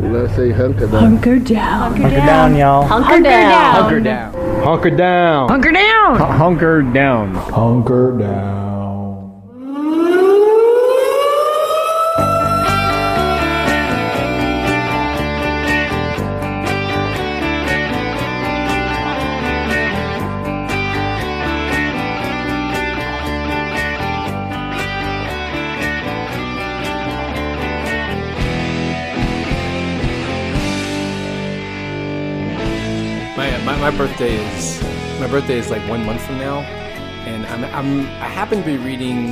Let's say hunker down. Hunker down. Hunker down, y'all. Hunker down. Hunker down. Hunker down. Hunker down. Hunker down. Hunker down. My birthday is like 1 month from now, and I happen to be reading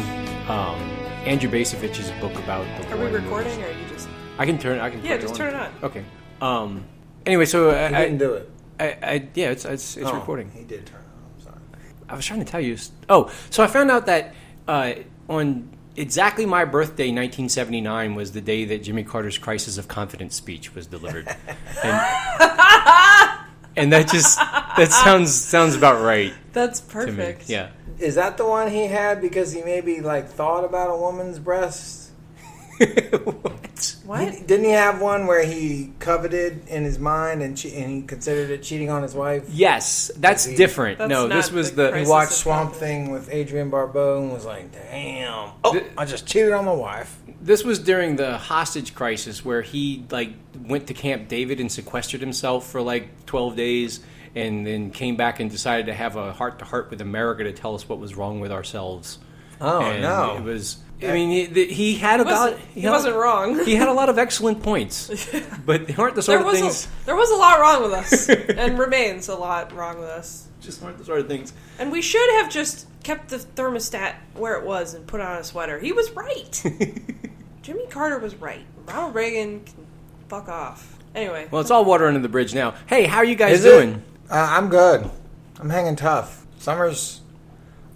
Andrew Basovich's book about the. Are we recording, or are you just? I can turn turn it on. Okay. Anyway, so I didn't do it. It's recording. He did turn it on. I'm sorry. I was trying to tell you. Oh, so I found out that on exactly my birthday, 1979, was the day that Jimmy Carter's Crisis of Confidence speech was delivered. And that sounds about right. That's perfect. Yeah. Is that the one he had because he maybe thought about a woman's breasts? What? Didn't he have one where he coveted in his mind and he considered it cheating on his wife? Yes, that's different. That's no, not this was He watched Swamp Thing with Adrienne Barbeau and was like, "Damn! I just cheated on my wife." This was during the hostage crisis where he went to Camp David and sequestered himself for 12 days, and then came back and decided to have a heart-to-heart with America to tell us what was wrong with ourselves. Oh, and no! It was. I mean, he had He wasn't wrong. He had a lot of excellent points, but they aren't the sort of things. There was a lot wrong with us, and remains a lot wrong with us. Just aren't the sort of things. And we should have just kept the thermostat where it was and put on a sweater. He was right. Jimmy Carter was right. Ronald Reagan can fuck off. Anyway. Well, it's all water under the bridge now. Hey, how are you guys doing? I'm good. I'm hanging tough. Summer's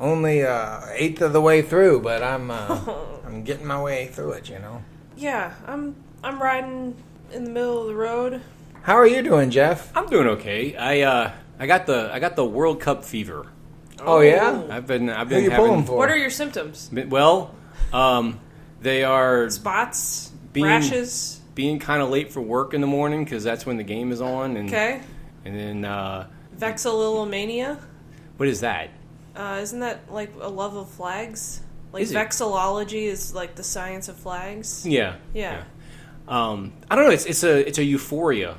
only eighth of the way through, but I'm getting my way through it. Yeah, I'm riding in the middle of the road. How are you doing, Jeff? I'm doing okay. I got the World Cup fever. Oh yeah, I've been Who are you pulling for? What are your symptoms? Well, they are spots, rashes, being kind of late for work in the morning because that's when the game is on. And, okay. And then vexillomania. What is that? Isn't that a love of flags? Vexillology is the science of flags. Yeah. I don't know. It's a euphoria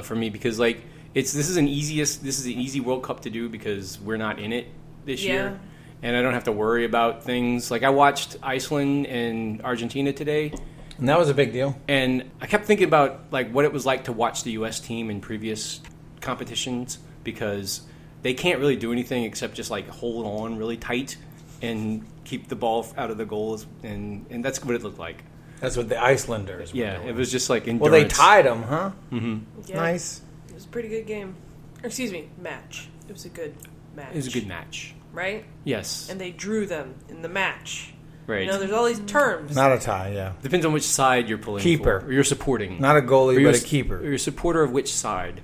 for me because this is an easy World Cup to do because we're not in it this year, and I don't have to worry about things. I watched Iceland and Argentina today, and that was a big deal. And I kept thinking about what it was like to watch the U.S. team in previous competitions because they can't really do anything except just hold on really tight and keep the ball out of the goals, and that's what it looked like. That's what the Icelanders were doing. It was just endurance. Well, they tied them, huh? Mm-hmm. Yeah. Nice. It was a pretty good game. Excuse me, match. It was a good match. It was a good match. Right? Yes. And they drew them in the match. Right. There's all these terms. Not a tie, yeah. Depends on which side you're pulling Keeper. for. Or you're supporting. Not a goalie, but a keeper. Or you're a supporter of which side?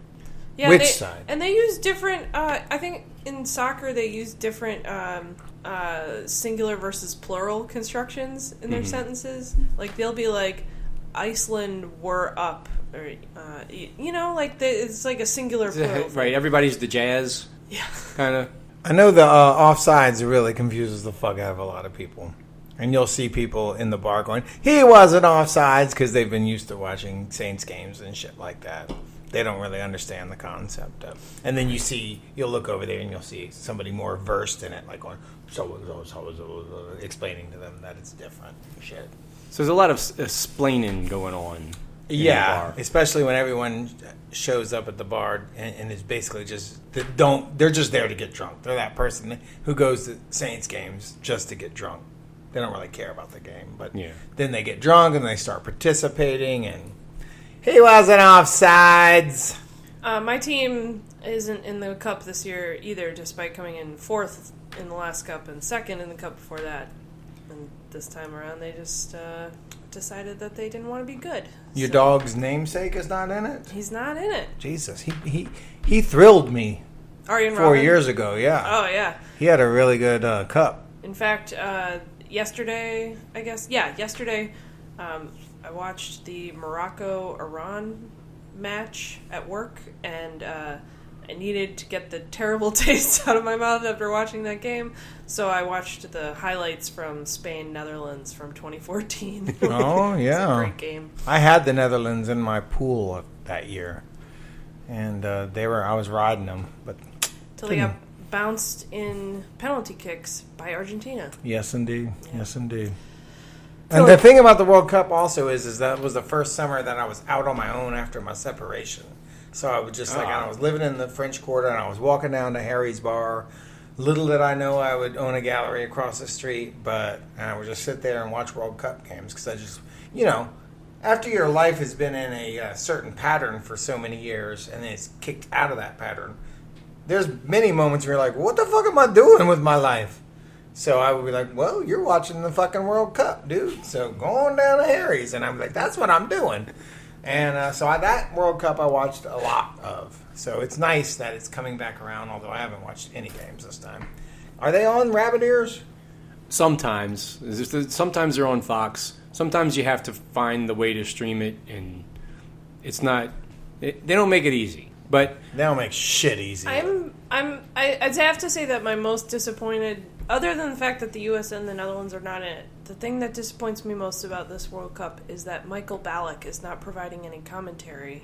Yeah, which side? And they use different, I think in soccer they use different singular versus plural constructions in their sentences. They'll be Iceland were up. Or, it's a singular plural. Right, everybody's the Jazz. Yeah. Kind of. I know the offsides really confuses the fuck out of a lot of people. And you'll see people in the bar going, he wasn't offsides, because they've been used to watching Saints games and shit like that. They don't really understand the concept of. And then you'll look over there and you'll see somebody more versed in it, going, so explaining to them that it's different. Shit. So there's a lot of splaining going on. Yeah, especially when everyone shows up at the bar and is basically they're just there to get drunk. They're that person who goes to Saints games just to get drunk. They don't really care about the game, but then they get drunk and they start participating, and he wasn't offsides. My team isn't in the cup this year either, despite coming in fourth in the last cup and second in the cup before that. And this time around, they just decided that they didn't want to be good. Your dog's namesake is not in it? He's not in it. Jesus, he thrilled me Arjen 4 years ago, yeah. Oh, yeah. He had a really good cup. In fact, yesterday, watched the Morocco-Iran match at work, and I needed to get the terrible taste out of my mouth after watching that game, so I watched the highlights from Spain-Netherlands from 2014. Oh, yeah. It's a great game. I had the Netherlands in my pool that year, and I was riding them, but Till they got bounced in penalty kicks by Argentina. yes, indeed. Yeah. Yes, indeed. So And the thing about the World Cup also is that was the first summer that I was out on my own after my separation. So I was just I was living in the French Quarter, and I was walking down to Harry's Bar. Little did I know I would own a gallery across the street, and I would just sit there and watch World Cup games because I just, after your life has been in a certain pattern for so many years and it's kicked out of that pattern, there's many moments where you're like, what the fuck am I doing with my life? So I would be like, well, you're watching the fucking World Cup, dude. So go on down to Harry's. And I'm like, that's what I'm doing. And that World Cup I watched a lot of. So it's nice that it's coming back around, although I haven't watched any games this time. Are they on Rabbit Ears? Sometimes. Sometimes they're on Fox. Sometimes you have to find the way to stream it, and it's not... They don't make it easy. But They don't make shit easy. I'd have to say that my most disappointed, other than the fact that the U.S. and the Netherlands are not in it, the thing that disappoints me most about this World Cup is that Michael Ballack is not providing any commentary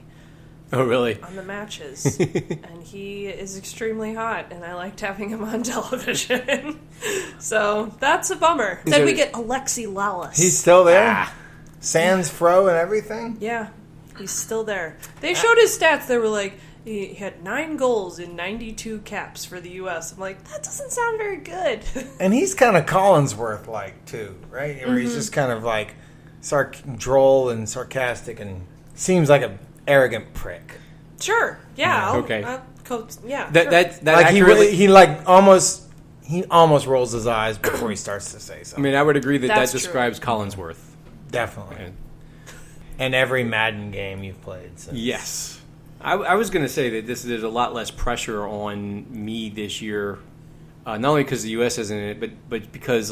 oh, really? on the matches. And he is extremely hot, and I liked having him on television. So that's a bummer. Then we get Alexi Lalas. He's still there? Sans fro and everything? Yeah, he's still there. They showed his stats. They were like, he had 9 goals in 92 caps for the U.S. I'm like, that doesn't sound very good. And he's kind of Collinsworth-like, too, right? Where he's just kind of like droll and sarcastic and seems like an arrogant prick. Sure. Yeah. Okay. Yeah. That sure. that Like accurately, he almost rolls his eyes before he starts to say I something. mean, I would agree that That's that true. describes Collinsworth. Definitely. And- And every Madden game you've played since. Yes. I was going to say that there's a lot less pressure on me this year, not only because the U.S. isn't in it, but because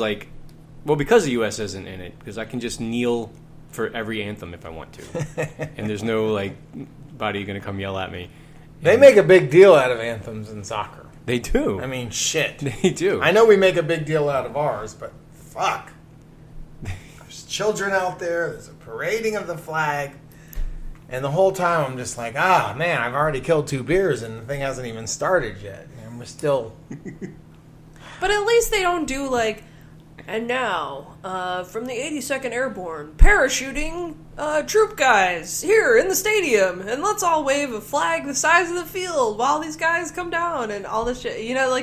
because the U.S. isn't in it, because I can just kneel for every anthem if I want to, and there's no body going to come yell at me. They make a big deal out of anthems in soccer. They do. I mean, shit. They do. I know we make a big deal out of ours, but fuck. There's children out there. There's a parading of the flag. And the whole time I'm just like, man, I've already killed 2 beers and the thing hasn't even started yet. And we're still... But at least they don't do and now, from the 82nd Airborne, parachuting troop guys here in the stadium, and let's all wave a flag the size of the field while these guys come down and all this shit.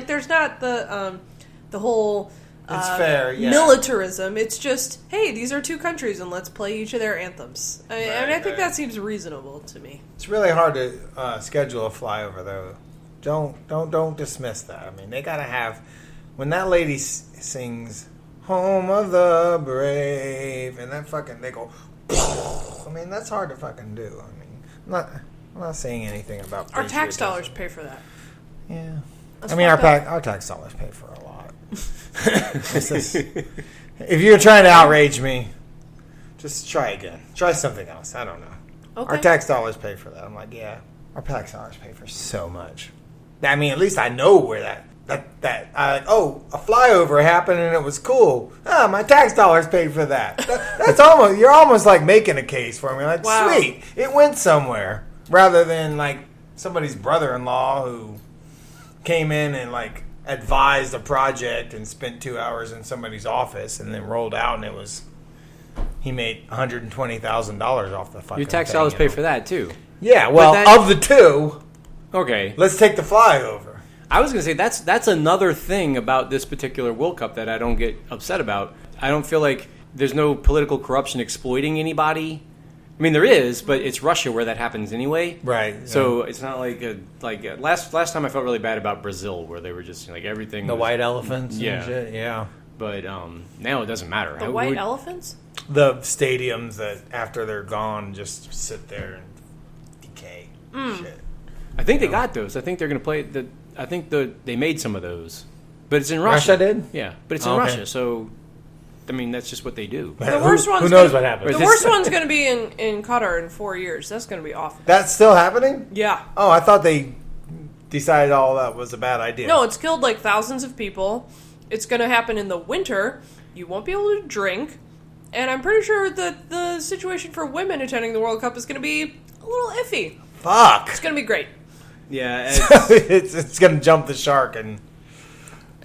There's not the whole... It's fair, yeah. militarism. It's just, hey, these are 2 countries and let's play each of their anthems. I think that seems reasonable to me. It's really hard to schedule a flyover, though. Don't dismiss that. I mean, they gotta have... When that lady sings... Home of the brave, and they go, I mean, that's hard to fucking do. I mean, I'm not saying anything about Our tax patriotism. dollars pay for that. Yeah. That's I mean, our tax dollars pay for a lot. If you're trying to outrage me, just try again. Try something else. I don't know. Okay. Our tax dollars pay for that. I'm like, yeah, our tax dollars pay for so much. I mean, at least I know where a flyover happened and it was cool. My tax dollars paid for that. That's you're almost like making a case for me. Like, wow. Sweet, it went somewhere. Rather than somebody's brother-in-law who came in and advised a project and spent 2 hours in somebody's office and then rolled out and he made $120,000 off the fucking Your tax thing, dollars pay for that too. Yeah, well, of the 2, Okay. let's take the flyover. I was going to say that's another thing about this particular World Cup that I don't get upset about. I don't feel like there's no political corruption exploiting anybody. I mean, there is, but it's Russia where that happens anyway. Right. So it's not last time I felt really bad about Brazil where they were just everything. The was, white elephants Yeah. and shit, yeah. But now it doesn't matter. The white elephants? The stadiums that after they're gone just sit there and decay. Shit. I think they got those. I think they're going to play they made some of those, but it's in Russia. Russia did? Yeah, but it's in Okay. Russia, so that's just what they do. The worst one's who knows gonna, what happens? The worst one's going to be in Qatar in 4 years. That's going to be awful. That's still happening? Yeah. Oh, I thought they decided all that was a bad idea. No, it's killed like thousands of people. It's going to happen in the winter. You won't be able to drink. And I'm pretty sure that the situation for women attending the World Cup is going to be a little iffy. Fuck. It's going to be great. Yeah, it's going to jump the shark in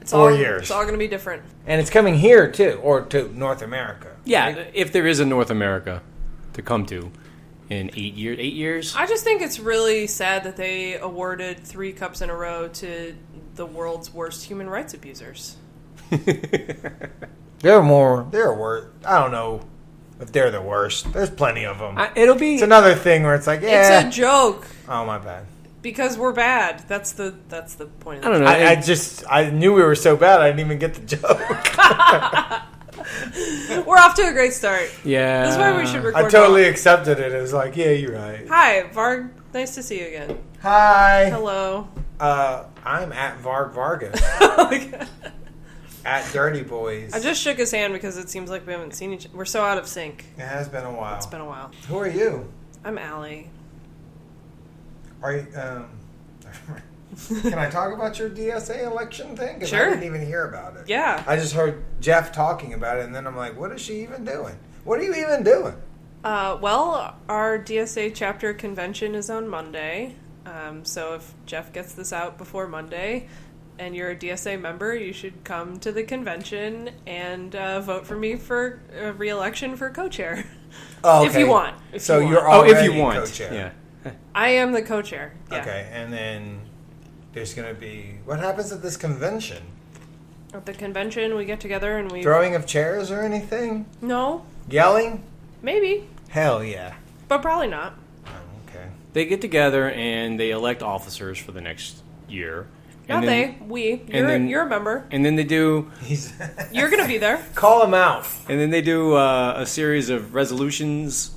4 years. It's all going to be different. And it's coming here, too, or to North America. yeah. Right? If there is a North America to come to in 8 years, 8 years. I just think it's really sad that they awarded 3 cups in a row to the world's worst human rights abusers. They're worse. I don't know if they're the worst. There's plenty of them. It's another thing where it's like, yeah. It's a joke. Oh, my bad. Because we're bad. That's the point of I don't this. know. I knew we were so bad, I didn't even get the joke. We're off to a great start. Yeah. This is why we should record. I totally accepted it. It was like, yeah, you're right. Hi, Varg. Nice to see you again. Hi. Hello. I'm at Varg Vargas. At Dirty Boys. I just shook his hand because it seems like we haven't seen each other. We're so out of sync. It has been a while. It's been a while. Who are you? I'm Alli. Are you, can I talk about your DSA election thing? Because Sure. I didn't even hear about it. Yeah. I just heard Jeff talking about it, and then I'm like, what is she even doing? What are you even doing? Well, our DSA chapter convention is on Monday. So if Jeff gets this out before Monday and you're a DSA member, you should come to the convention and vote for me for re-election for co-chair. Oh, If you want. If so you want. you're Oh, if already you want. co-chair. Yeah. I am the co-chair. Yeah. Okay, and then there's going to be... What happens at this convention? At the convention, we get together and we... Throwing of chairs or anything? No. Yelling? Maybe. Hell yeah. But probably not. Oh, okay. They get together and they elect officers for the next year. Not And then- they. We. then- You're a member. And then they do... You're going to be there. Call him out. And then they do a series of resolutions,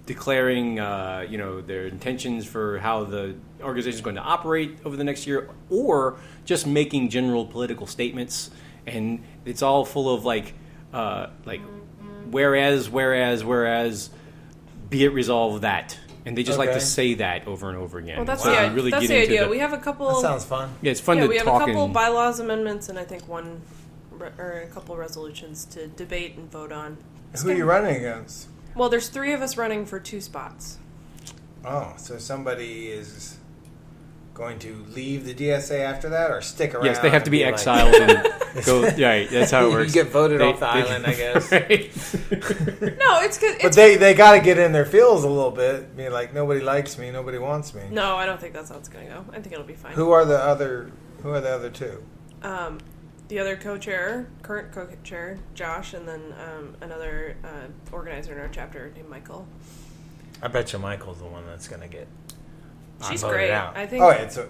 declaring, their intentions for how the organization is going to operate over the next year, or just making general political statements. And it's all full of whereas, be it resolved that. And they just like Okay. to say that over and over again. Well, that's Wow. the, They really that's get the into idea. We have a couple... That sounds fun. Yeah, it's fun yeah, to we have talk a couple and- bylaws amendments and I think a couple resolutions to debate and vote on. Who are you running against? Well, there's 3 of us running for 2 spots. Oh, so somebody is going to leave the DSA after that, or stick around? Yes, they have to and be like- exiled and go. Right, that's how it works. You get voted They- off the island, I guess. Right. No, it's good. But they got to get in their feels a little bit. Be like, nobody likes me, nobody wants me. No, I don't think that's how it's going to go. I think it'll be fine. Who are the other two? The other co-chair, current co-chair, Josh, and then another organizer in our chapter named Michael. I bet you Michael's the one that's going to get. She's voted great. out. I think. Oh, it's a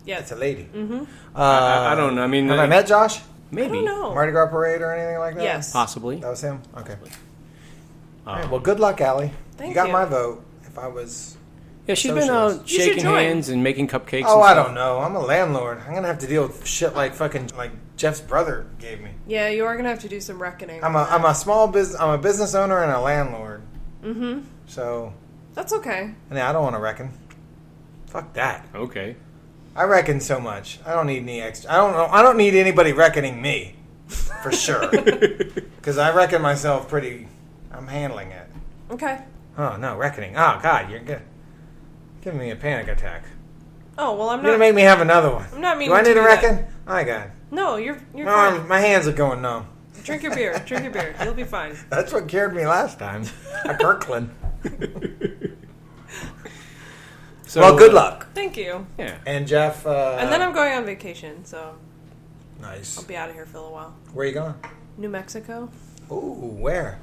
Yeah. lady. Mm-hmm. I don't know. I mean, have I met Josh? Maybe. I don't know. Mardi Gras parade or anything like that? Yes. Possibly. That was him. Okay. All right, well, good luck, Allie. Thank you got you. my vote. If I was. Yeah, she's been Socialist. out You should shaking join. hands and making cupcakes. Oh, and I stuff. don't know. I'm a landlord. I'm gonna have to deal with shit like Jeff's brother gave me. Yeah, you are going to have to do some reckoning. I'm a small business. I'm a business owner and a landlord. Mm-hmm. So, That's okay. I don't want to reckon. Fuck that. Okay. I reckon so much. I don't need any extra. I don't need anybody reckoning me, for sure. Because I reckon myself pretty. I'm handling it. Okay. Oh no, reckoning. Oh God, you're giving me a panic attack. Oh, well, I'm You're gonna not... make me have another one. I'm not meaning Do I to need to do that. reckon? My God. No, you're No, fine. my hands are going numb. Drink your beer. Drink your beer. You'll be fine. That's what cured me last time. At Kirkland. So, Well, good luck. Thank you. Yeah. And Jeff. And then I'm going on vacation, so Nice. I'll be out of here for a little while. Where are you going? New Mexico, Ooh, where?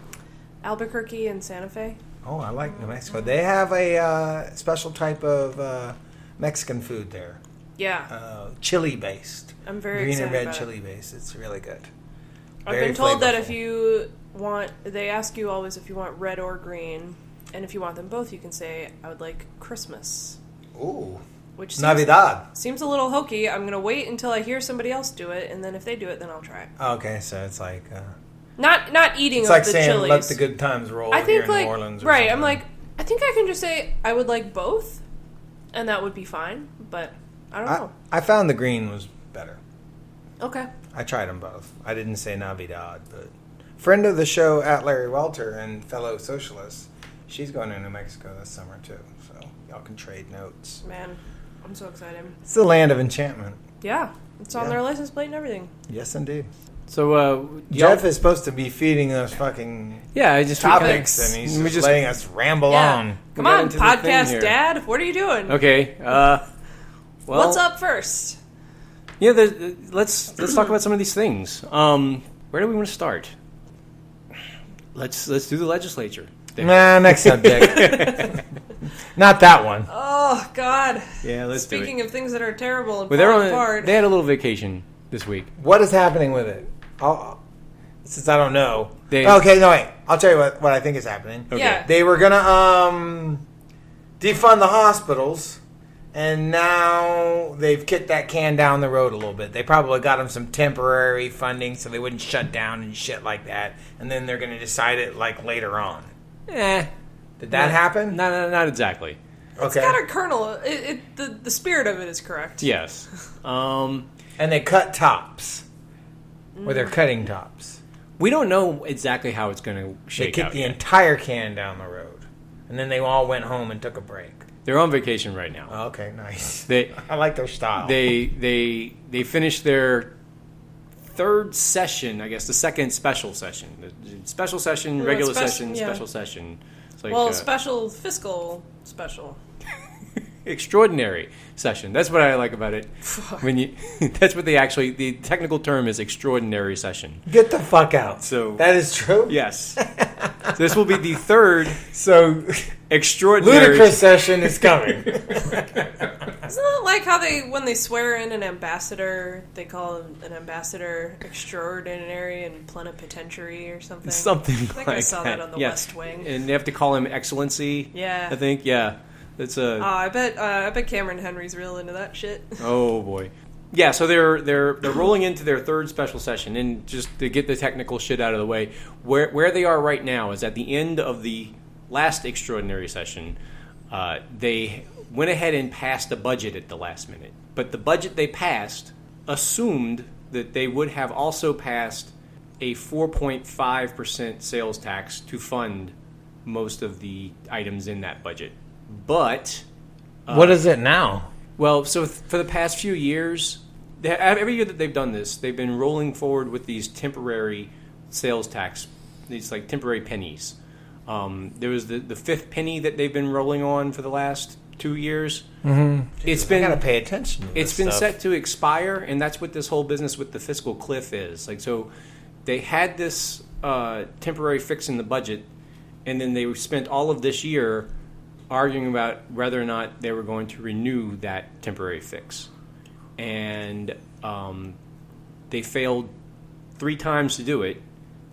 Albuquerque, and Santa Fe. Oh, I like New Mexico. They have a special type of Mexican food there. Yeah, Chili based. I'm very Green excited and red about chili based. It's really good. I've Very been told that flavorful. if you want, they ask you always if you want red or green, and if you want them both, you can say, I would like Christmas. Ooh. which seems, Navidad. seems a little hokey. I'm going to wait until I hear somebody else do it, and then if they do it, then I'll try it. Okay, so it's like... Not eating it's of like the saying, chilies. let the good times roll I think here in like, New Orleans. Or right, something. I'm like, I think I can just say I would like both, and that would be fine, but I don't know. I found the green was better. Okay. I tried them both. I didn't say Navidad, but friend of the show at Larry Welter and fellow socialist, she's going to New Mexico this summer too, so y'all can trade notes. Man, I'm so excited. It's the land of enchantment. Yeah, it's on Yeah. their license plate and everything. Yes, indeed. So, Jeff is supposed to be feeding us fucking yeah, I just topics, and he's just letting us ramble on. Come got on, into the thing podcast here. dad. What are you doing? Okay. Well, What's up first? Yeah, let's talk about some of these things. Where do we want to start? Let's do the legislature. Nah, next subject. Not that one. Oh God. Yeah, let's do it. Speaking of things that are terrible and Well, they're falling on, apart. they had a little vacation this week. What is happening with it? Since I don't know. They- Okay, no, wait. I'll tell you what I think is happening. Okay. Yeah. They were going to defund the hospitals, and now they've kicked that can down the road a little bit. They probably got them some temporary funding so they wouldn't shut down and shit like that, and then they're going to decide it like later on. Did that happen? Not exactly. It's got a kernel. The spirit of it is correct. Yes. And they cut tops. Or they're cutting tops. We don't know exactly how it's going to They shake kicked out the yet. entire can down the road. And then they all went home and took a break. They're on vacation right now. Oh, okay, nice. They I like their style. they finished their third session, I guess, the second special session. The special session, Well, regular spec- session, yeah. special session. It's like Well, special fiscal special. extraordinary session. That's what I like about it. When you that's what the technical term is, extraordinary session. Get the fuck out. So- that is true? Yes. So this will be the third So extraordinary ludicrous session is coming. Isn't it like how when they swear in an ambassador, they call an ambassador extraordinary and plenipotentiary or something? something I think like I saw that on the Yeah. West Wing. And they have to call him excellency. Yeah. I think, yeah. It's a Oh, I bet Cameron Henry's real into that shit. Oh boy. Yeah, so they're rolling into their third special session, and just to get the technical shit out of the way, where they are right now is at the end of the last extraordinary session. They went ahead and passed a budget at the last minute, but the budget they passed assumed that they would have also passed a 4.5% sales tax to fund most of the items in that budget. But What is it now? well, so for the past few years, every year that they've done this, they've been rolling forward with these temporary sales tax, these like temporary pennies. There was the fifth penny that they've been rolling on for the last 2 years. Mm-hmm. It's I been gotta pay attention to it's this been stuff. set to expire, and that's what this whole business with the fiscal cliff is. Like, so they had this temporary fix in the budget, and then they spent all of this year arguing about whether or not they were going to renew that temporary fix. And they failed 3 times to do it,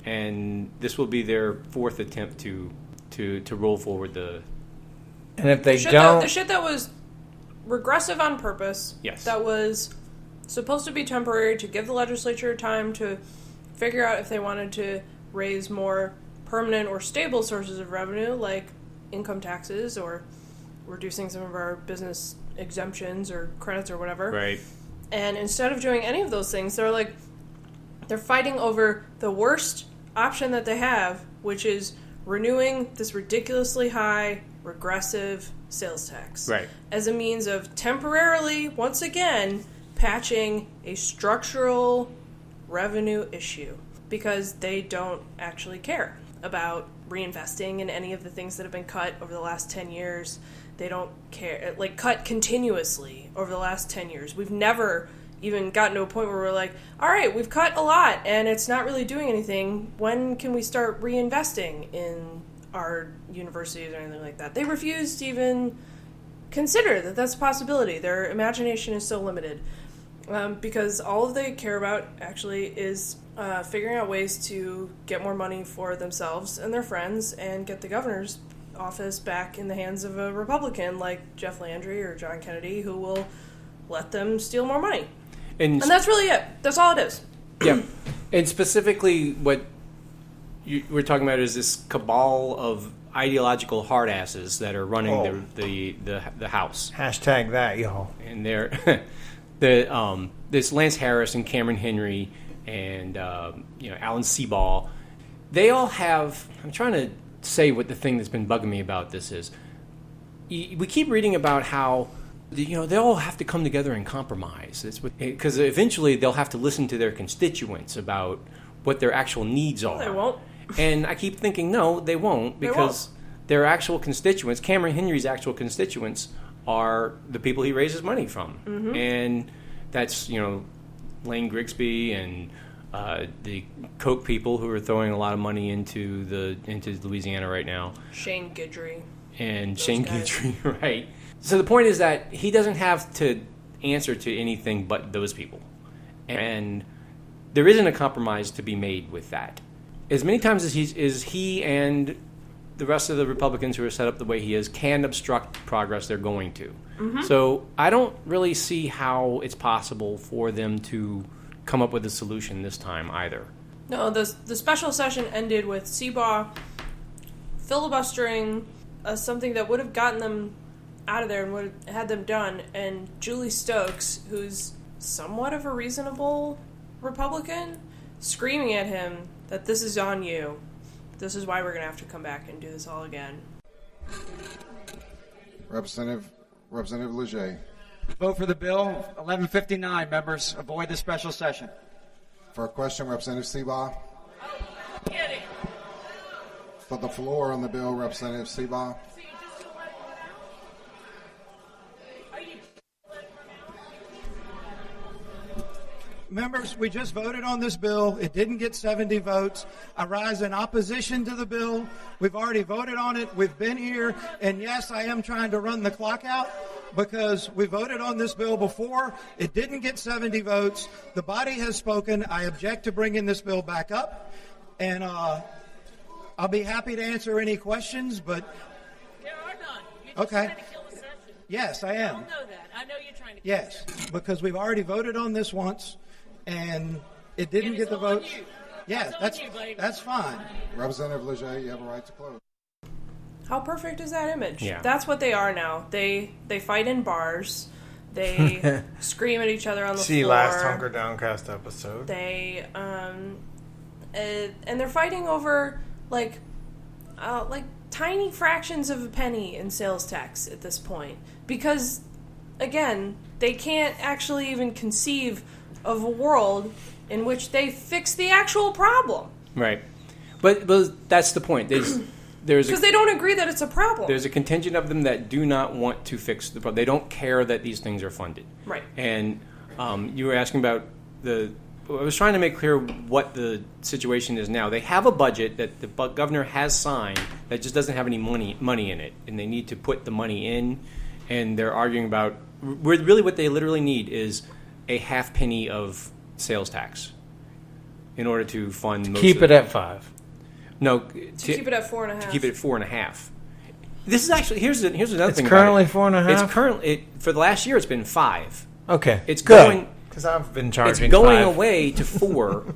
and this will be their 4th attempt to roll forward the... And if they The don't... shit that was regressive on purpose. Yes. That was supposed to be temporary to give the legislature time to figure out if they wanted to raise more permanent or stable sources of revenue, like income taxes or reducing some of our business exemptions or credits or whatever. Right. And instead of doing any of those things, they're fighting over the worst option that they have, which is renewing this ridiculously high regressive sales tax. Right. As a means of temporarily, once again, patching a structural revenue issue, because they don't actually care about reinvesting in any of the things that have been cut over the last 10 years. They don't care, like, cut continuously over the last 10 years. We've never even gotten to a point where we're like, all right, we've cut a lot and it's not really doing anything. When can we start reinvesting in our universities or anything like that? They refuse to even consider that that's a possibility. Their imagination is so limited. Because all they care about actually is figuring out ways to get more money for themselves and their friends and get the governor's office back in the hands of a Republican like Jeff Landry or John Kennedy, who will let them steal more money. And that's really it. That's all it is. Yeah. And specifically what we're talking about is this cabal of ideological hard asses that are running the House. Hashtag that, y'all. And they're this Lance Harris and Cameron Henry and Alan Seabaugh. They all have. I'm trying to say what the thing that's been bugging me about this is. We keep reading about how they all have to come together and compromise. Because eventually they'll have to listen to their constituents about what their actual needs are. They won't. And I keep thinking, no, they won't, because their actual constituents, Cameron Henry's actual constituents, are the people he raises money from. Mm-hmm. And that's, Lane Grigsby and the Koch people who are throwing a lot of money into Louisiana right now. Shane Guidry. Guidry, right. So the point is that he doesn't have to answer to anything but those people. And there isn't a compromise to be made with that. As many times as he and the rest of the Republicans who are set up the way he is can obstruct progress, they're going to. Mm-hmm. So I don't really see how it's possible for them to come up with a solution this time either. No, the special session ended with Seabaugh filibustering something that would have gotten them out of there and would have had them done, and Julie Stokes, who's somewhat of a reasonable Republican, screaming at him that this is on you. This is why we're going to have to come back and do this all again. Representative Leger. Vote for the bill. 1159, members. Avoid the special session. For a question, Representative Seabaugh. Kidding. For the floor on the bill, Representative Seabaugh. Members, we just voted on this bill. It didn't get 70 votes. I rise in opposition to the bill. We've already voted on it. We've been here. And yes, I am trying to run the clock out because we voted on this bill before. It didn't get 70 votes. The body has spoken. I object to bringing this bill back up. And I'll be happy to answer any questions, but... There are none. You're just okay. trying to kill the session. Yes, I am. I know that. I know you're trying to kill Yes, because we've already voted on this once. And it didn't get the votes. Yeah, that's fine. Representative Leger, you have a right to close. How perfect is that image? Yeah. That's what they are now. They fight in bars. They scream at each other on the floor. See last Hunker Downcast episode. They and they're fighting over like tiny fractions of a penny in sales tax at this point, because again, they can't actually even conceive of a world in which they fix the actual problem. Right. But that's the point. There's because they don't agree that it's a problem. There's a contingent of them that do not want to fix the problem. They don't care that these things are funded. Right. And you were asking about I was trying to make clear what the situation is now. They have a budget that the governor has signed that just doesn't have any money in it, and they need to put the money in. And they're arguing about really what they literally need is a half penny of sales tax in order to fund most keep it at 5. No, to keep it at 4.5. To keep it at 4.5. This is actually here's another thing. It's currently 4.5. It's currently for the last year. It's been 5. Okay, it's good. Going because I've been charging. It's going 5. away to 4.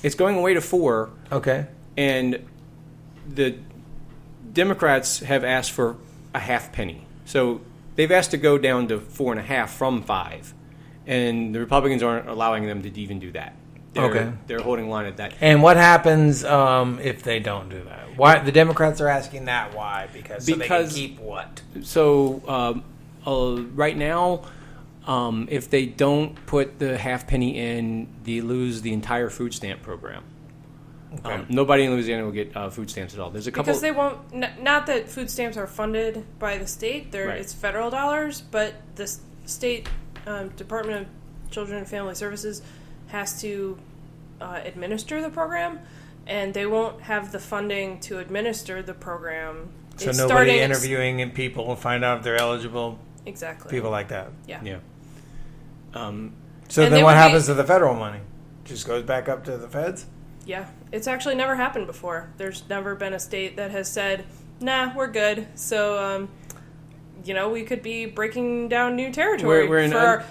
It's going away to 4. Okay, and the Democrats have asked for a half penny, so they've asked to go down to 4.5 from 5. And the Republicans aren't allowing them to even do that. They're holding line at that. And what happens if they don't do that? Why the Democrats are asking that? Why? Because they can keep what? So right now, if they don't put the half penny in, they lose the entire food stamp program. Okay. Nobody in Louisiana will get food stamps at all. There's a couple because they won't. Not that food stamps are funded by the state. Right. It's federal dollars, but the state Department of Children and Family Services has to administer the program, and they won't have the funding to administer the program. So nobody interviewing people will find out if they're eligible. Exactly. People like that. Yeah. So then what happens to the federal money? Just goes back up to the feds? Yeah. It's actually never happened before. There's never been a state that has said, nah, we're good. So, we could be breaking down new territory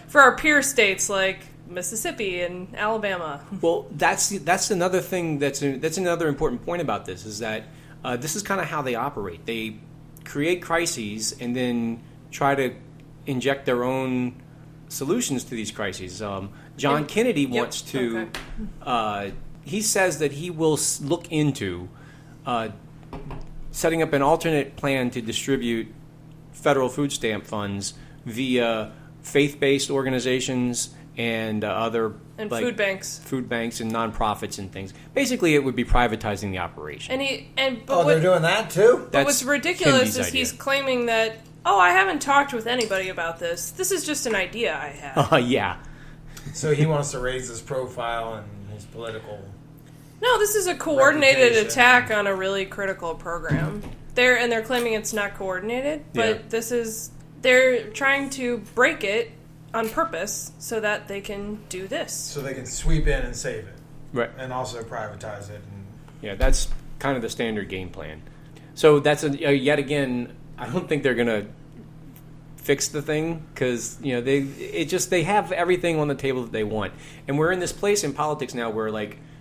for our peer states like Mississippi and Alabama. Well, that's another thing. That's another important point about this is that this is kind of how they operate. They create crises and then try to inject their own solutions to these crises. John Kennedy wants to. Okay. He says that he will look into setting up an alternate plan to distribute federal food stamp funds via faith-based organizations and other food banks and nonprofits and things. Basically, it would be privatizing the operation. They're doing that too. But what's ridiculous is he's claiming that, I haven't talked with anybody about this. This is just an idea I had. Yeah. So he wants to raise his profile and his political. No, this is a coordinated attack on a really critical program. They're claiming it's not coordinated, but they're trying to break it on purpose so that they can do this. So they can sweep in and save it. Right. And also privatize it. Yeah, that's kind of the standard game plan. So that's yet again, I don't think they're going to fix the thing because they have everything on the table that they want. And we're in this place in politics now where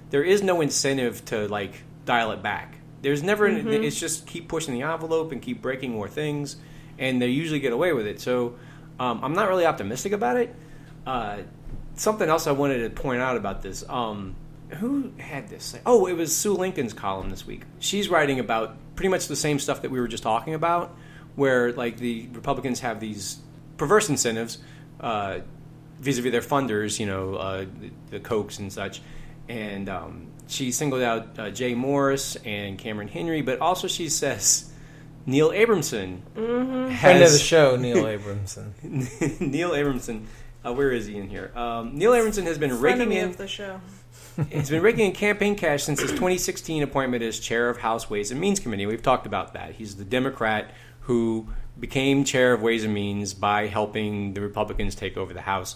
there is no incentive to dial it back. There's never it's just keep pushing the envelope and keep breaking more things, and they usually get away with it. So I'm not really optimistic about it. Something else I wanted to point out about this. Who had this? Oh, it was Sue Lincoln's column this week. She's writing about pretty much the same stuff that we were just talking about, where the Republicans have these perverse incentives vis-a-vis their funders, the Kochs and such. And she singled out Jay Morris and Cameron Henry, but also she says Neil Abramson. Friend of the show, Neil Abramson. Neil Abramson. Where is he in here? Neil Abramson has been raking in of the show. He's been raking in campaign cash since his 2016 appointment as chair of House Ways and Means Committee. We've talked about that. He's the Democrat who became chair of Ways and Means by helping the Republicans take over the House.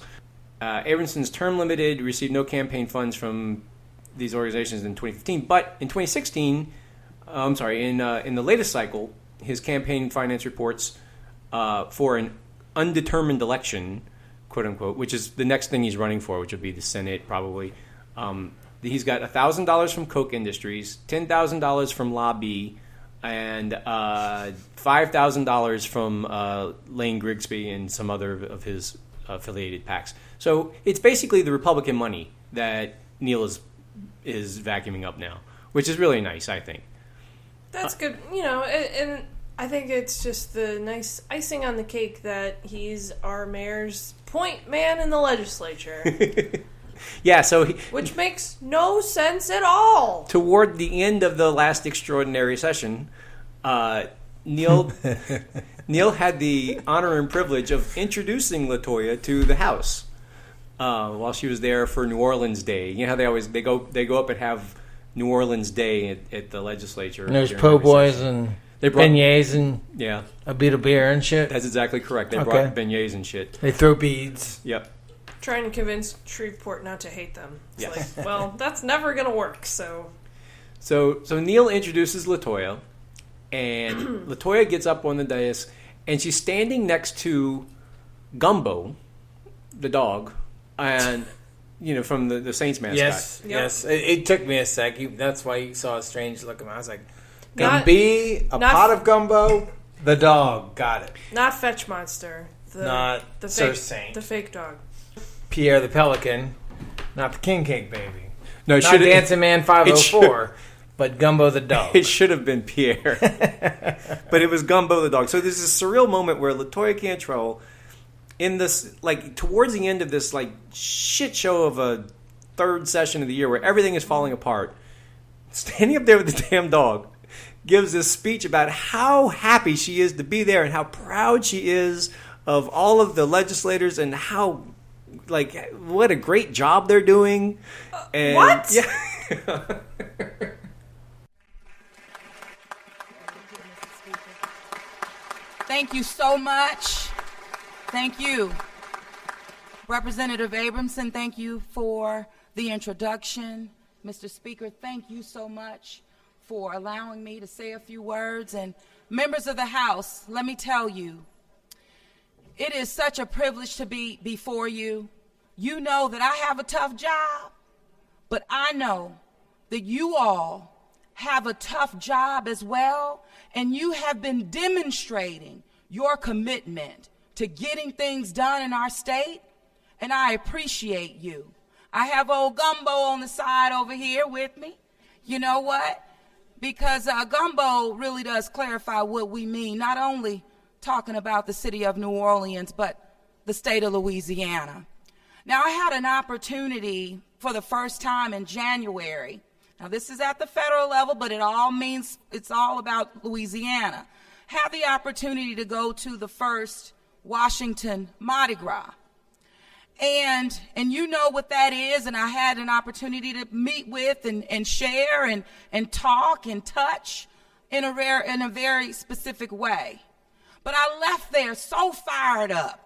Abramson's term limited, received no campaign funds from these organizations in 2015, but in 2016, in the latest cycle, his campaign finance reports for an undetermined election, quote unquote, which is the next thing he's running for, which would be the Senate probably. He's got $1,000 from Koch Industries, $10,000 from Lobby, and $5,000 from Lane Grigsby and some other of his affiliated PACs. So it's basically the Republican money that Neil is vacuuming up now, which is really nice, I think. That's good, and I think it's just the nice icing on the cake that he's our mayor's point man in the legislature. Yeah, which makes no sense at all. Toward the end of the last extraordinary session, Neil had the honor and privilege of introducing LaToya to the House while she was there for New Orleans Day. You know how they go up and have New Orleans Day at the legislature. And there's po' boys and beignets and a bit of beer and shit. That's exactly correct. They brought beignets and shit. They throw beads. Yep. Trying to convince Shreveport not to hate them. It's that's never going to work. So Neil introduces LaToya, and LaToya gets up on the dais, and she's standing next to Gumbo, the dog, and from the Saints mascot. Yes. It took me a sec. That's why you saw a strange look at me. I was like, Gumby, a pot of gumbo, the dog. Got it. Not Fetch Monster. The fake Saint. The fake dog. Pierre the Pelican, not the King Cake Baby. No, not Dancing Man 504, but Gumbo the dog. It should have been Pierre, but it was Gumbo the dog. So there's this surreal moment where LaToya Cantrell, in this towards the end of this shit show of a third session of the year where everything is falling apart, standing up there with the damn dog, gives this speech about how happy she is to be there and how proud she is of all of the legislators and how what a great job they're doing. And, what? Yeah. Thank you so much. Thank you. Representative Abramson, thank you for the introduction. Mr. Speaker, thank you so much for allowing me to say a few words. And members of the House, let me tell you, it is such a privilege to be before you. You know that I have a tough job, but I know that you all have a tough job as well, and you have been demonstrating your commitment to getting things done in our state, and I appreciate you. I have old Gumbo on the side over here with me. You know what? Because Gumbo really does clarify what we mean, not only talking about the city of New Orleans, but the state of Louisiana. Now, I had an opportunity for the first time in January. Now, this is at the federal level, but it's all about Louisiana. Had the opportunity to go to the first Washington Mardi Gras. And you know what that is, and I had an opportunity to meet with and share and talk and touch in a very specific way. But I left there so fired up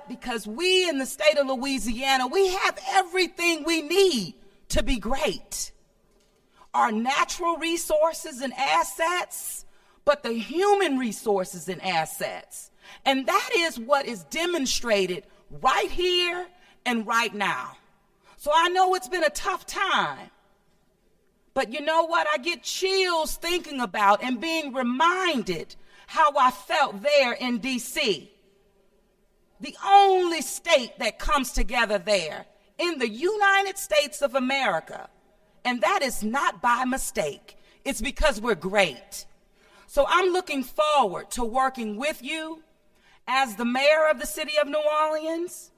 because we in the state of Louisiana, we have everything we need to be great. Our natural resources and assets, but the human resources and assets. And that is what is demonstrated right here and right now. So I know it's been a tough time. But you know what? I get chills thinking about and being reminded how I felt there in D.C. The only state that comes together there in the United States of America. And that is not by mistake. It's because we're great. So I'm looking forward to working with you as the mayor of the city of New Orleans.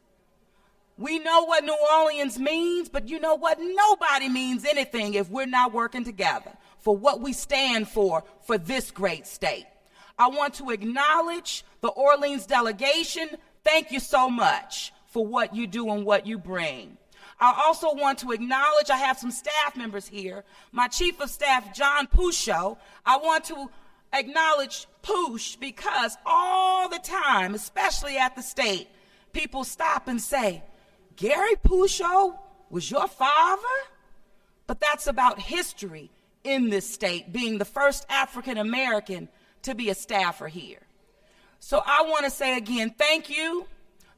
We know what New Orleans means, but you know what? Nobody means anything if we're not working together for what we stand for this great state. I want to acknowledge the Orleans delegation. Thank you so much for what you do and what you bring. I also want to acknowledge, I have some staff members here. My Chief of Staff, John Pusho. I want to acknowledge Poosh because all the time, especially at the state, people stop and say, Gary Pusho was your father? But that's about history in this state, being the first African American to be a staffer here. So I want to say again, thank you.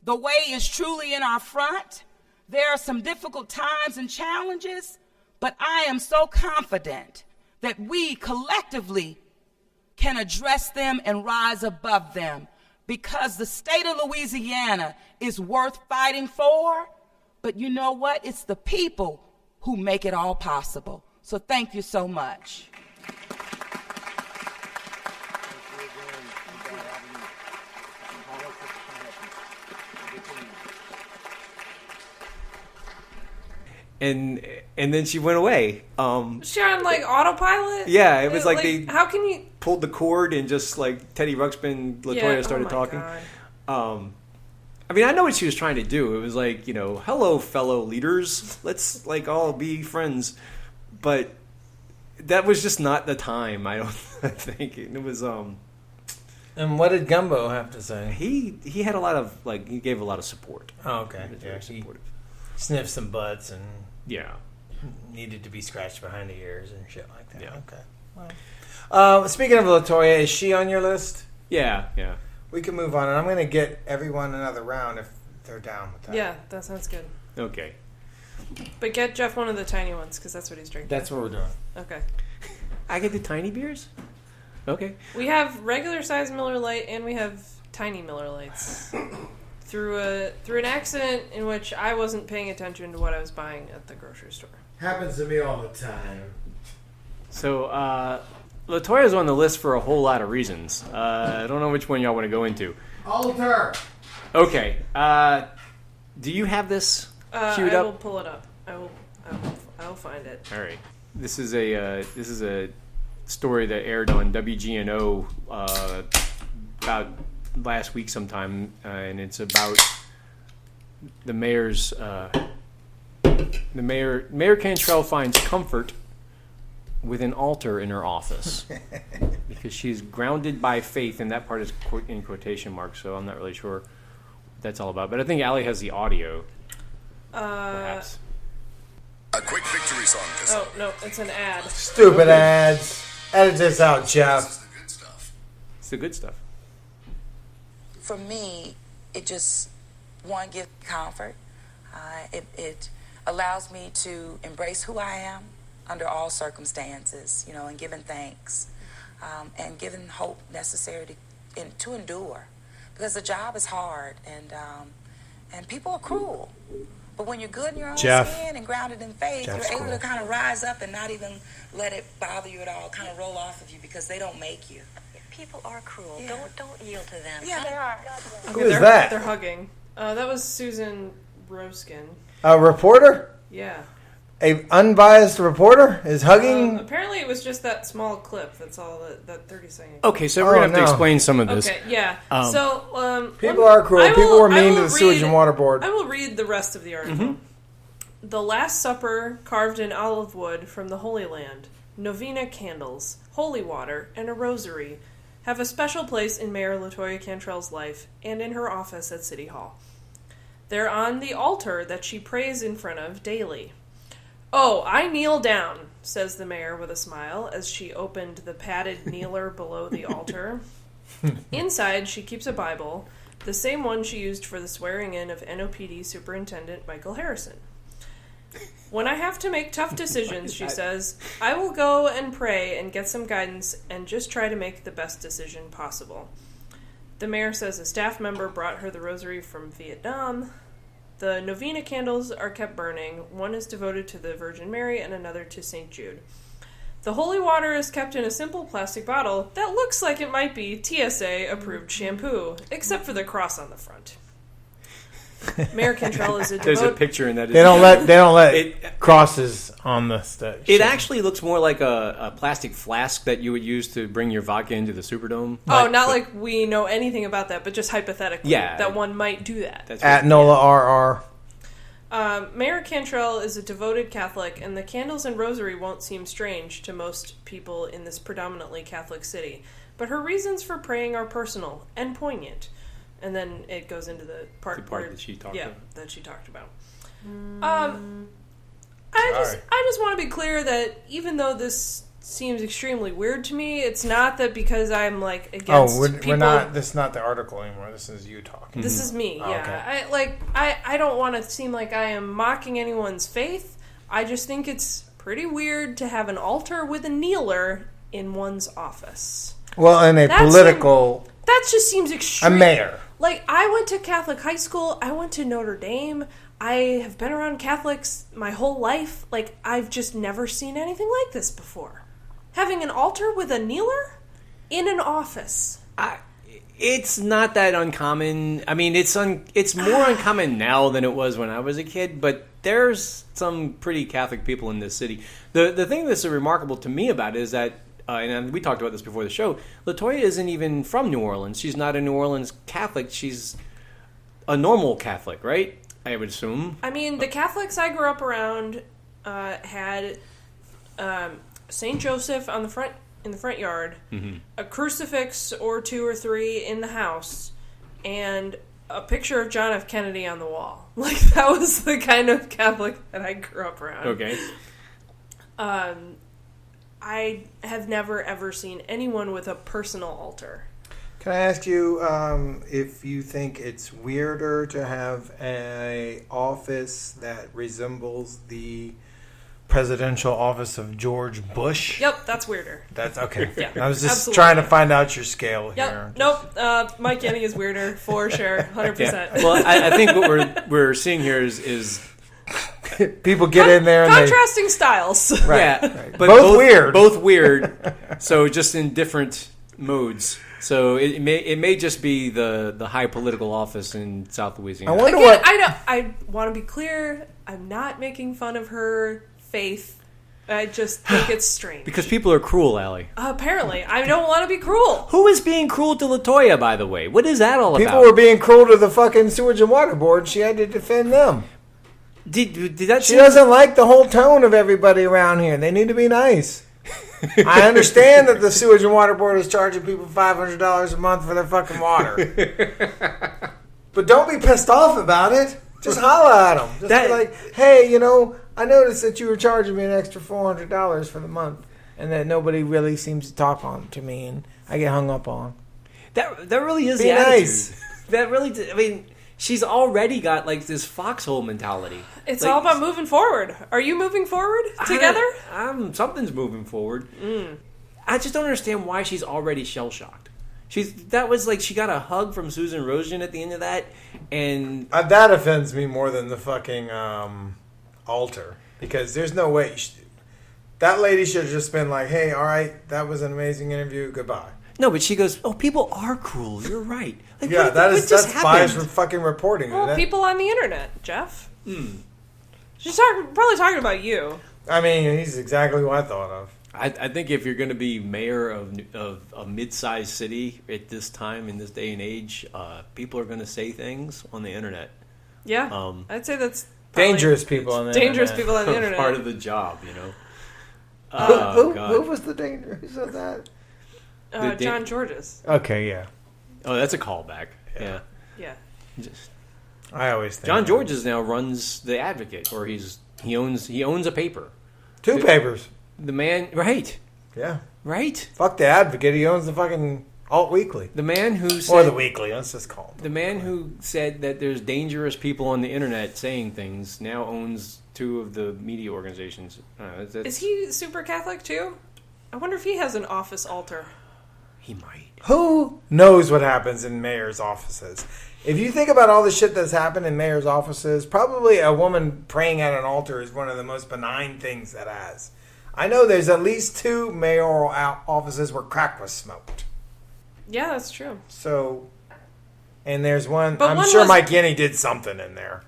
The way is truly in our front. There are some difficult times and challenges, but I am so confident that we collectively can address them and rise above them because the state of Louisiana is worth fighting for. But you know what? It's the people who make it all possible. So thank you so much. And then she went away. Was she on like autopilot? Yeah, it was like they how can you pulled the cord and just like Teddy Ruxpin, LaToya started talking. God. I mean, I know what she was trying to do. It was like, you know, hello, fellow leaders. Let's like all be friends. But that was just not the time. I don't think it was. And what did Gumbo have to say? He had a lot of like he gave a lot of support. Oh, okay. Yeah, he sniffed some butts and needed to be scratched behind the ears and shit like that. Yeah. Okay. Well, speaking of LaToya, is she on your list? Yeah. We can move on, and I'm going to get everyone another round if they're down with that. Yeah, that sounds good. Okay. But get Jeff one of the tiny ones, because that's what he's drinking. That's what we're doing. Okay. I get the tiny beers? Okay. We have regular size Miller Lite, and we have tiny Miller Lights. Through an accident in which I wasn't paying attention to what I was buying at the grocery store. Happens to me all the time. So, LaToya's on the list for a whole lot of reasons. I don't know which one y'all want to go into. Alter. Okay. Do you have this queued up? I will pull it up. I will find it. All right. This is a story that aired on WGNO about last week sometime, and it's about the mayor's. Mayor Cantrell finds comfort with an altar in her office because she's grounded by faith, and that part is in quotation marks. So I'm not really sure what that's all about. But I think Alli has the audio. Perhaps. A quick victory song. Oh, no, it's an ad. Stupid ads. Edit this out, Jeff. It's the good stuff. For me, it just, one, gives comfort. It allows me to embrace who I am under all circumstances, and giving thanks and giving hope necessary to endure. Because the job is hard and people are cruel. But when you're good in your own skin and grounded in faith, you're able to kind of rise up and not even let it bother you at all, kind of roll off of you because they don't make you. People are cruel. Yeah. Don't yield to them. Yeah, they are. Who is that? They're hugging. That was Susan Roskin. A reporter? Yeah. A unbiased reporter is hugging? Apparently it was just that small clip. That's all that 30 seconds. Okay, so we're going to have to explain some of this. Okay, yeah. People are cruel. People were mean to the Sewage and Water Board. I will read the rest of the article. Mm-hmm. The Last Supper carved in olive wood from the Holy Land, novena candles, holy water, and a rosary have a special place in Mayor LaToya Cantrell's life and in her office at City Hall. They're on the altar that she prays in front of daily. "Oh, I kneel down," says the mayor with a smile as she opened the padded kneeler below the altar. Inside, she keeps a Bible, the same one she used for the swearing-in of NOPD Superintendent Michael Harrison. "When I have to make tough decisions," she says, "I will go and pray and get some guidance and just try to make the best decision possible." The mayor says a staff member brought her the rosary from Vietnam. The novena candles are kept burning. One is devoted to the Virgin Mary and another to St. Jude. The holy water is kept in a simple plastic bottle that looks like it might be TSA-approved shampoo, except for the cross on the front. Mayor Cantrell is a devout... There's a picture in that. They don't let crosses on the stuff. It actually looks more like a plastic flask that you would use to bring your vodka into the Superdome. Oh, not like we know anything about that, but just hypothetically, that one might do that. That's at NOLA RR. Mayor Cantrell is a devoted Catholic, and the candles and rosary won't seem strange to most people in this predominantly Catholic city. But her reasons for praying are personal and poignant. And then it goes into the part that she talked about. Yeah, that she talked about. I just want to be clear that even though this seems extremely weird to me, it's not that because I'm like against people. We're not. This is not the article anymore. This is you talking. This is me. Oh, yeah. okay. I don't want to seem like I am mocking anyone's faith. I just think it's pretty weird to have an altar with a kneeler in one's office. Well, in a political. That just seems extreme. A mayor. Like, I went to Catholic high school. I went to Notre Dame. I have been around Catholics my whole life. Like, I've just never seen anything like this before. Having an altar with a kneeler in an office. It's not that uncommon. I mean, it's more uncommon now than it was when I was a kid, but there's some pretty Catholic people in this city. The thing that's so remarkable to me about it is that and we talked about this before the show, LaToya isn't even from New Orleans. She's not a New Orleans Catholic. She's a normal Catholic, right? I would assume. I mean, the Catholics I grew up around had St. Joseph in the front yard, a crucifix or two or three in the house, and a picture of John F. Kennedy on the wall. Like, that was the kind of Catholic that I grew up around. Okay. I have never, ever seen anyone with a personal altar. Can I ask you if you think it's weirder to have an office that resembles the presidential office of George Bush? Yep, that's weirder. That's okay. Yeah, I was just absolutely. trying to find out your scale yep. here. Nope. Mike Yenny is weirder for sure, 100%. Yeah. Well, I think what we're seeing here is people get in there and contrasting styles. Right. Yeah, right. But both weird. So just in different modes. So it may just be the high political office in South Louisiana. I wonder I want to be clear. I'm not making fun of her faith. I just think it's strange. Because people are cruel, Allie. Apparently. I don't want to be cruel. Who is being cruel to LaToya, by the way? What is that all about? People were being cruel to the fucking Sewage and Water Board. She had to defend them. Did that? She doesn't like the whole tone of everybody around here. They need to be nice. I understand that the Sewage and Water Board is charging people $500 a month for their fucking water. But don't be pissed off about it. Just holler at them. Just be like, hey, I noticed that you were charging me an extra $400 for the month, and that nobody really seems to talk on to me, and I get hung up on. That really is Be the attitude. nice. That really, I mean, she's already got like this foxhole mentality. It's like, all about moving forward. Are you moving forward together? Something's moving forward. I just don't understand why she's already shell shocked. That was like she got a hug from Susan Rosen at the end of that, and That offends me more than the fucking altar, because there's no way that lady should have just been like, "Hey, all right, that was an amazing interview. Goodbye." no, but she goes, "Oh, people are cruel. You're right." Like, Yeah, that's happened? biased for fucking reporting. Well, people on the internet, Jeff. She's probably talking about you. I mean, he's exactly what I thought of. I think if you're going to be mayor of a mid-sized city at this time, in this day and age, people are going to say things on the internet. Yeah, I'd say that's dangerous people on the dangerous internet. people on the internet. Part of the job, you know. Who was the danger? Who said that? John Georges. Okay, yeah. Oh, that's a callback. Yeah. I always think John Georges now runs The Advocate, or he owns a paper. Two papers. The man, right? Yeah. Right. Fuck The Advocate. He owns the fucking Alt Weekly. The man who said, or the Weekly. Let's just call him. The man who said that there's dangerous people on the internet saying things now owns two of the media organizations. Is he super Catholic too? I wonder if he has an office altar. He might. Who knows what happens in mayor's offices? If you think about all the shit that's happened in mayor's offices, probably a woman praying at an altar is one of the most benign things that has. I know there's at least 2 mayoral offices where crack was smoked. Yeah, that's true. So, and there's one. But I'm one sure was- Mike Yenny did something in there.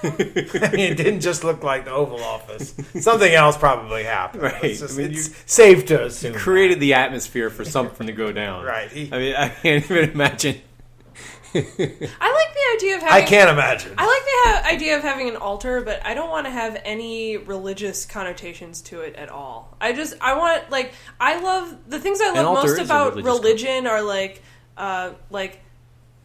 I mean, it didn't just look like the Oval Office. Something else probably happened. Right. It's safe to assume. You created the atmosphere for something to go down. Right. I can't even imagine. I like the idea of having... I can't imagine. I like the idea of having an altar, but I don't want to have any religious connotations to it at all. I love... The things I love most about religion are like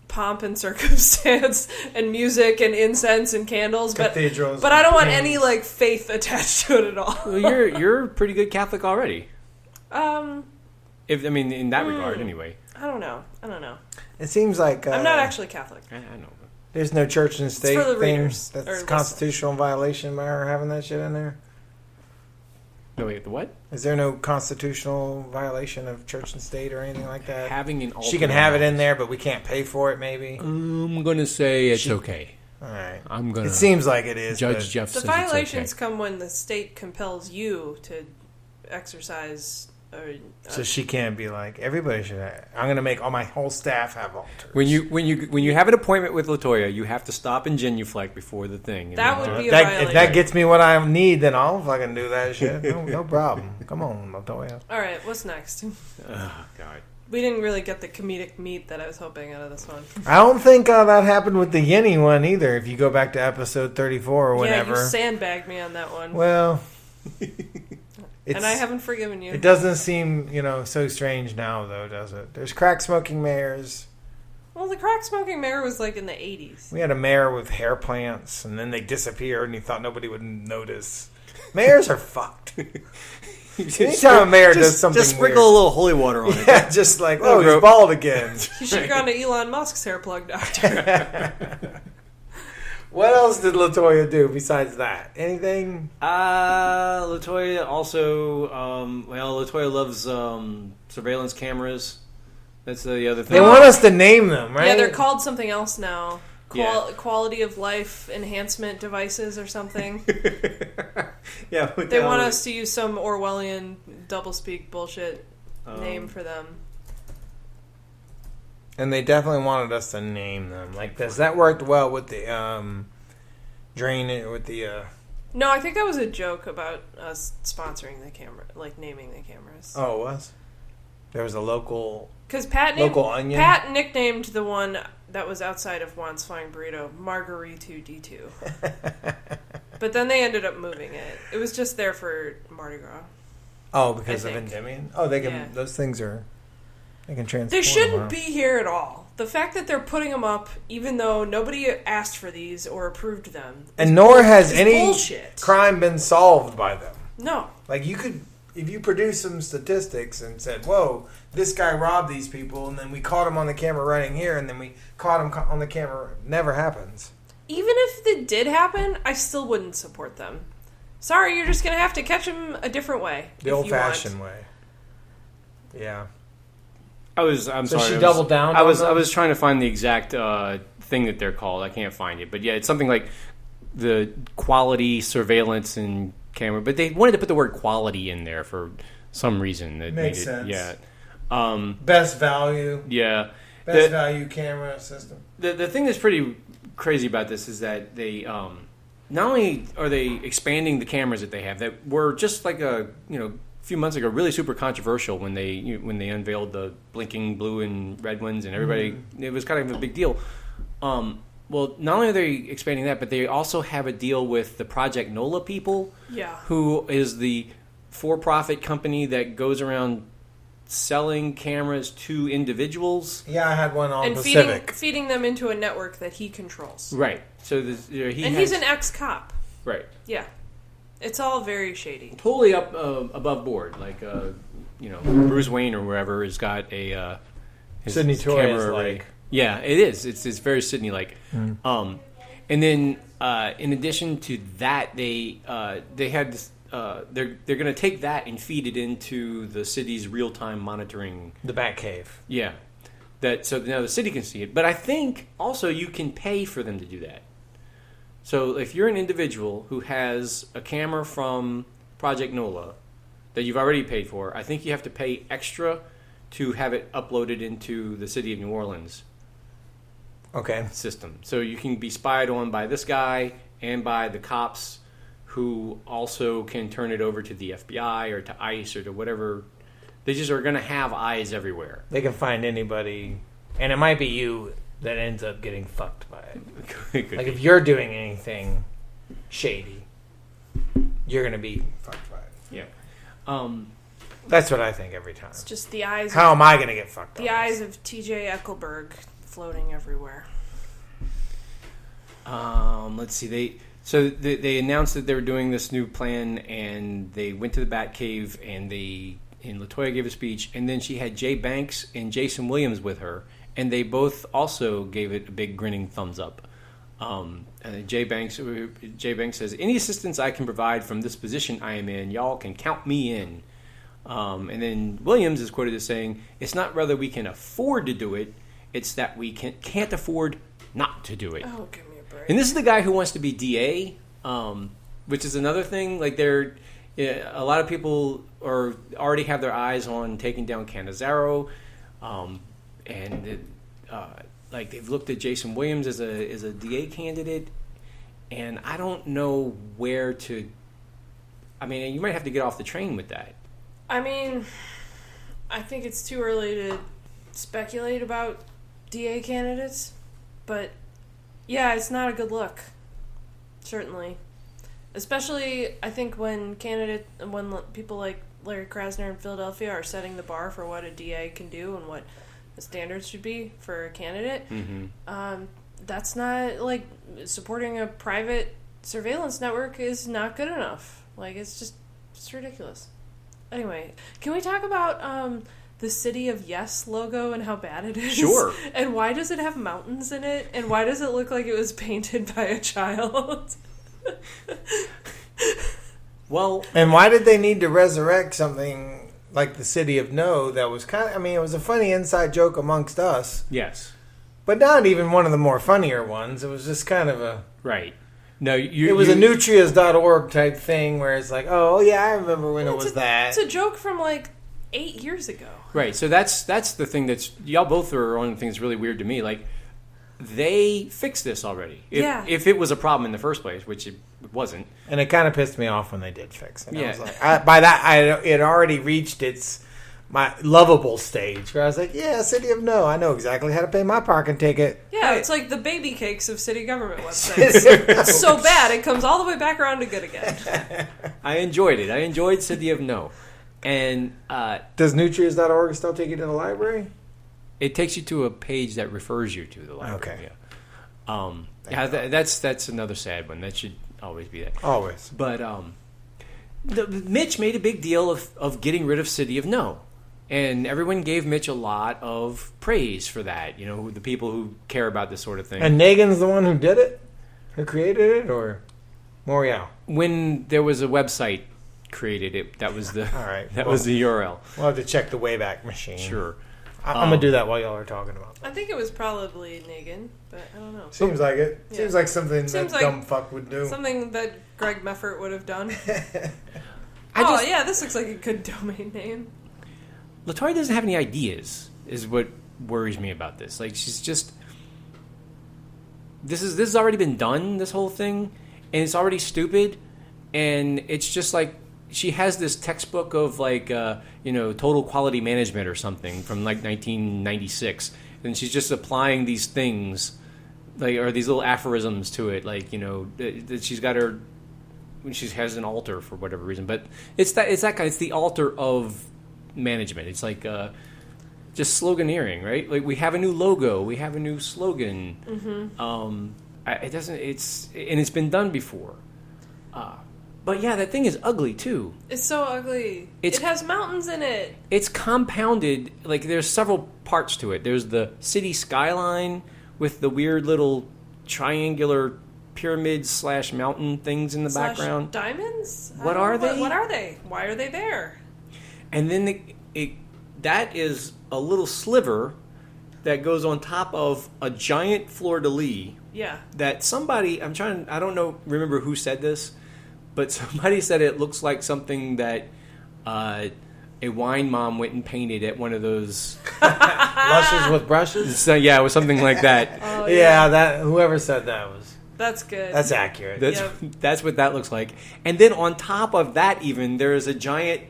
pomp and circumstance and music and incense and candles, cathedrals, but I don't want any like faith attached to it at all. Well, you're a pretty good Catholic already. In that regard, anyway. I don't know. It seems like I'm not actually Catholic. I know. There's no church and state for the thing. readers, That's constitutional violation by her having that shit in there. No, wait, the what? Is there no constitutional violation of church and state or anything like that? Having an altar. She can have it in there, but we can't pay for it. Maybe. I'm gonna say it's okay. All right. I'm gonna. It seems like it is. Judge Jeff The says violations it's okay. come when the state compels you to exercise. So she can't be like everybody should have. I'm going to make all my whole staff have altars. When you have an appointment with LaToya, you have to stop and genuflect before the thing. That would be a violation. If that gets me what I need, then I'll fucking do that shit. No problem. Come on, LaToya. All right, what's next? Oh God. We didn't really get the comedic meat that I was hoping out of this one. I don't think that happened with the Yenny one either. If you go back to episode 34 or whatever. Yeah, you sandbagged me on that one. Well. And I haven't forgiven you. It doesn't seem, so strange now, though, does it? There's crack smoking mayors. Well, the crack smoking mayor was like in the 80s. We had a mayor with hair plants, and then they disappeared, and he thought nobody would notice. Mayors are fucked. Anytime a mayor does something just sprinkle weird. a little holy water on it. Yeah, just like, he's bald again. You should have gone to Elon Musk's hair plug doctor. What else did LaToya do besides that? Anything? LaToya also, LaToya loves surveillance cameras. That's the other thing. They want us to name them, right? Yeah, they're called something else now. Quality of life enhancement devices or something. Yeah, they want us to use some Orwellian doublespeak bullshit name for them. And they definitely wanted us to name them like this. That worked well with the No, I think that was a joke about us sponsoring the camera, like naming the cameras. Oh, it was? There was a local... Because Onion? Pat nicknamed the one that was outside of Juan's Flying Burrito Margarito D2. But then they ended up moving it. It was just there for Mardi Gras. Oh, because of Endymion? Oh, they can. Yeah. Those things are... They can transform. They shouldn't be here at all. The fact that they're putting them up, even though nobody asked for these or approved them, and nor has any bullshit. crime been solved by them. No. Like, you could, if you produce some statistics and said, whoa, this guy robbed these people, and then we caught him on the camera running here, and then we caught him on the camera, never happens. Even if it did happen, I still wouldn't support them. Sorry, you're just going to have to catch them a different way. The old-fashioned way. Yeah. I'm So sorry. she doubled down I on was them? I was trying to find the exact thing that they're called. I can't find it, but yeah, it's something like the quality surveillance and camera. But they wanted to put the word quality in there for some reason. That Makes made sense. It, yeah. Best value. Yeah. Best value camera system. The thing that's pretty crazy about this is that they not only are they expanding the cameras that they have that were just like a few months ago really super controversial when they unveiled the blinking blue and red ones and everybody it was kind of a big deal. Well, not only are they expanding that, but they also have a deal with the Project NOLA people, who is the for-profit company that goes around selling cameras to individuals. Yeah, I had one on and Pacific. feeding them into a network that he controls. Right. So he's an ex-cop. Right. Yeah. It's all very shady. Totally up above board. Like, Bruce Wayne or wherever has got a his Sidney Toy is array. like. Yeah, it is. It's very Sidney-like. And then in addition to that, they had this, they're going to take that and feed it into the city's real-time monitoring. The Batcave. Yeah. So now the city can see it. But I think also you can pay for them to do that. So if you're an individual who has a camera from Project NOLA that you've already paid for, I think you have to pay extra to have it uploaded into the city of New Orleans system. So you can be spied on by this guy and by the cops who also can turn it over to the FBI or to ICE or to whatever. They just are going to have eyes everywhere. They can find anybody, and it might be you that ends up getting fucked by it. Like, if you're doing anything shady, you're going to be fucked by it. Yeah. That's what I think every time. It's just the eyes. How am I going to get fucked The eyes of T.J. Eckelberg floating everywhere. Let's see. They announced that they were doing this new plan, and they went to the Batcave, and LaToya gave a speech, and then she had Jay Banks and Jason Williams with her, and they both also gave it a big grinning thumbs up. Jay Banks says, "Any assistance I can provide from this position I am in, y'all can count me in." And then Williams is quoted as saying, "It's not whether we can afford to do it, it's that we can't afford not to do it." Oh, give me a break. And this is the guy who wants to be DA, which is another thing. Like, a lot of people already have their eyes on taking down Cannizzaro, and like they've looked at Jason Williams as a DA candidate, and I don't know where to. I mean, you might have to get off the train with that. I mean, I think it's too early to speculate about DA candidates, but yeah, it's not a good look. Certainly. Especially, I think when people like Larry Krasner in Philadelphia are setting the bar for what a DA can do and what the standards should be for a candidate, that's not, like, supporting a private surveillance network is not good enough. Like, it's ridiculous. Anyway, can we talk about the City of Yes logo and how bad it is? Sure. And why does it have mountains in it? And why does it look like it was painted by a child? Well, and why did they need to resurrect something like the City of No that was it was a funny inside joke amongst us. Yes. But not even one of the more funnier ones. It was just kind of a... Right. No, it was a nutrias.org type thing where it's like, oh, yeah, I remember when it was that. It's a joke from, like, 8 years ago. Right. So that's the thing that's... Y'all both are on the thing that's really weird to me. Like, they fixed this already. If it was a problem in the first place, which it wasn't. And it kind of pissed me off when they did fix it. Yeah. I was like, by that, it already reached my lovable stage where I was like, yeah, City of No, I know exactly how to pay my parking ticket. Yeah, it's like the baby cakes of city government websites. It's so bad, it comes all the way back around to good again. I enjoyed it. I enjoyed City of No. And does nutrias.org still take you to the library? It takes you to a page that refers you to the library. Okay. That's another sad one. That should always be that. Always. But Mitch made a big deal of getting rid of City of No. And everyone gave Mitch a lot of praise for that. You know, the people who care about this sort of thing. And Nagin's the one who did it? Who created it? Or Morial? When there was a website created, that was the all right. was the URL. We'll have to check the Wayback Machine. Sure. I'm going to do that while y'all are talking about that. I think it was probably Nagin, but I don't know. Seems like it. Yeah. Seems like something that like dumb fuck would do. Something that Greg Meffert would have done. This looks like a good domain name. LaToya doesn't have any ideas, is what worries me about this. Like, she's just... This has already been done, this whole thing, and it's already stupid, and it's just like... She has this textbook of, like, total quality management or something from, like, 1996, and she's just applying these things, like, or these little aphorisms to it, like, that she's got her... She has an altar for whatever reason, but it's that kind. It's the altar of management. It's like just sloganeering, right? Like, we have a new logo, we have a new slogan. It's been done before. But yeah, that thing is ugly too. It's so ugly. It has mountains in it. It's compounded. Like, there's several parts to it. There's the city skyline with the weird little triangular pyramid/mountain things in the background. Diamonds? What are they? What are they? Why are they there? And then that is a little sliver that goes on top of a giant fleur-de-lis. Yeah. That somebody, I don't remember who said this, but somebody said it looks like something that a wine mom went and painted at one of those... Lushes with brushes? So, yeah, it was something like that. Oh, yeah, whoever said that was... That's good. That's accurate. That's what that looks like. And then on top of that even, there is a giant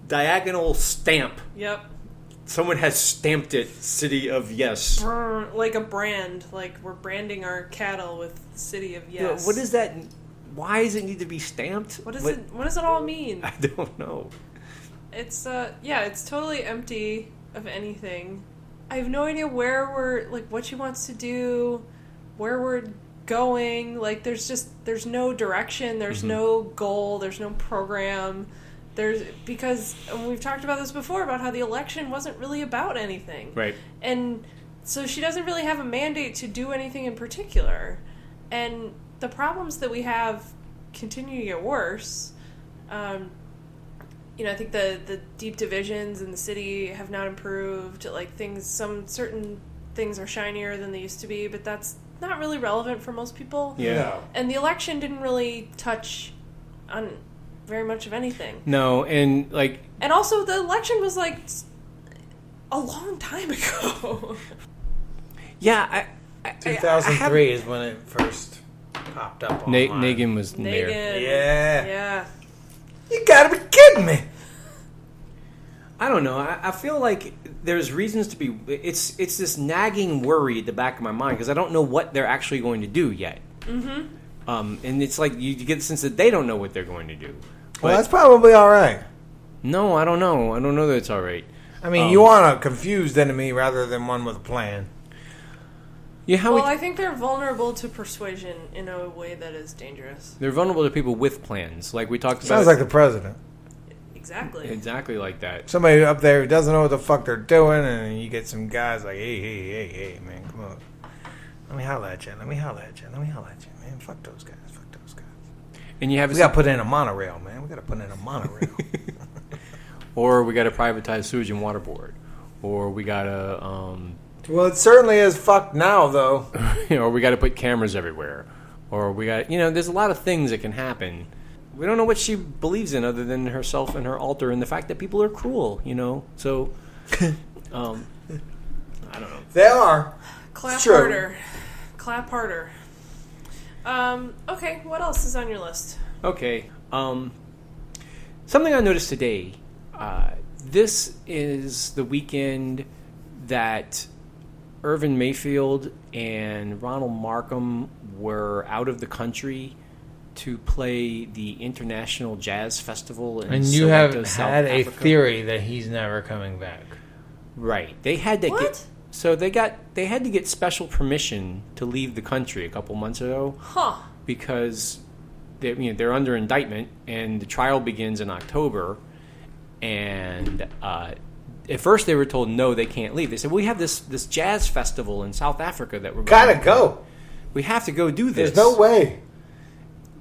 diagonal stamp. Yep. Someone has stamped it, City of Yes. Like a brand. Like, we're branding our cattle with City of Yes. What is that? Why does it need to be stamped? What does it all mean? I don't know. It's it's totally empty of anything. I have no idea where what she wants to do, where we're going. Like, there's no direction, there's no goal, there's no program. Because we've talked about this before, about how the election wasn't really about anything. Right. And so she doesn't really have a mandate to do anything in particular. And the problems that we have continue to get worse. I think the deep divisions in the city have not improved. Like, some certain things are shinier than they used to be, but that's not really relevant for most people. Yeah. And the election didn't really touch on very much of anything. No, and also the election was like a long time ago. Yeah, 2003 is when it first popped up. Nagin was there. Yeah. You gotta be kidding me. I don't know. I feel like there's reasons to be... It's this nagging worry at the back of my mind because I don't know what they're actually going to do yet. Mm-hmm. And it's like you get the sense that they don't know what they're going to do. But well, that's probably all right. No, I don't know. I don't know that it's all right. I mean, you want a confused enemy rather than one with a plan. Yeah, I think they're vulnerable to persuasion in a way that is dangerous. They're vulnerable to people with plans, like we talked about. Sounds like the president. Exactly like that. Somebody up there who doesn't know what the fuck they're doing, and you get some guys like, hey, man, come on. Let me holler at you, man. Fuck those guys. And you have we got to put in a monorail, man. We got to put in a monorail. Or we got to privatize sewage and water board. Or we got to... Well, it certainly is fucked now, though. Or we got to put cameras everywhere. Or we got... there's a lot of things that can happen. We don't know what she believes in other than herself and her altar and the fact that people are cruel, So, I don't know. They are. Clap harder. Clap harder. Okay, what else is on your list? Okay. Something I noticed today. This is the weekend that Irvin Mayfield and Ronald Markham were out of the country to play the International Jazz Festival in and you Soweto, have South had Africa. a theory that he's never coming back. Right. They had to What? they had to get special permission to leave the country a couple months ago. Huh. Because they're under indictment and the trial begins in October. And at first they were told no, they can't leave. They said, we have this jazz festival in South Africa that we're Gotta go. We have to go do this. There's no way.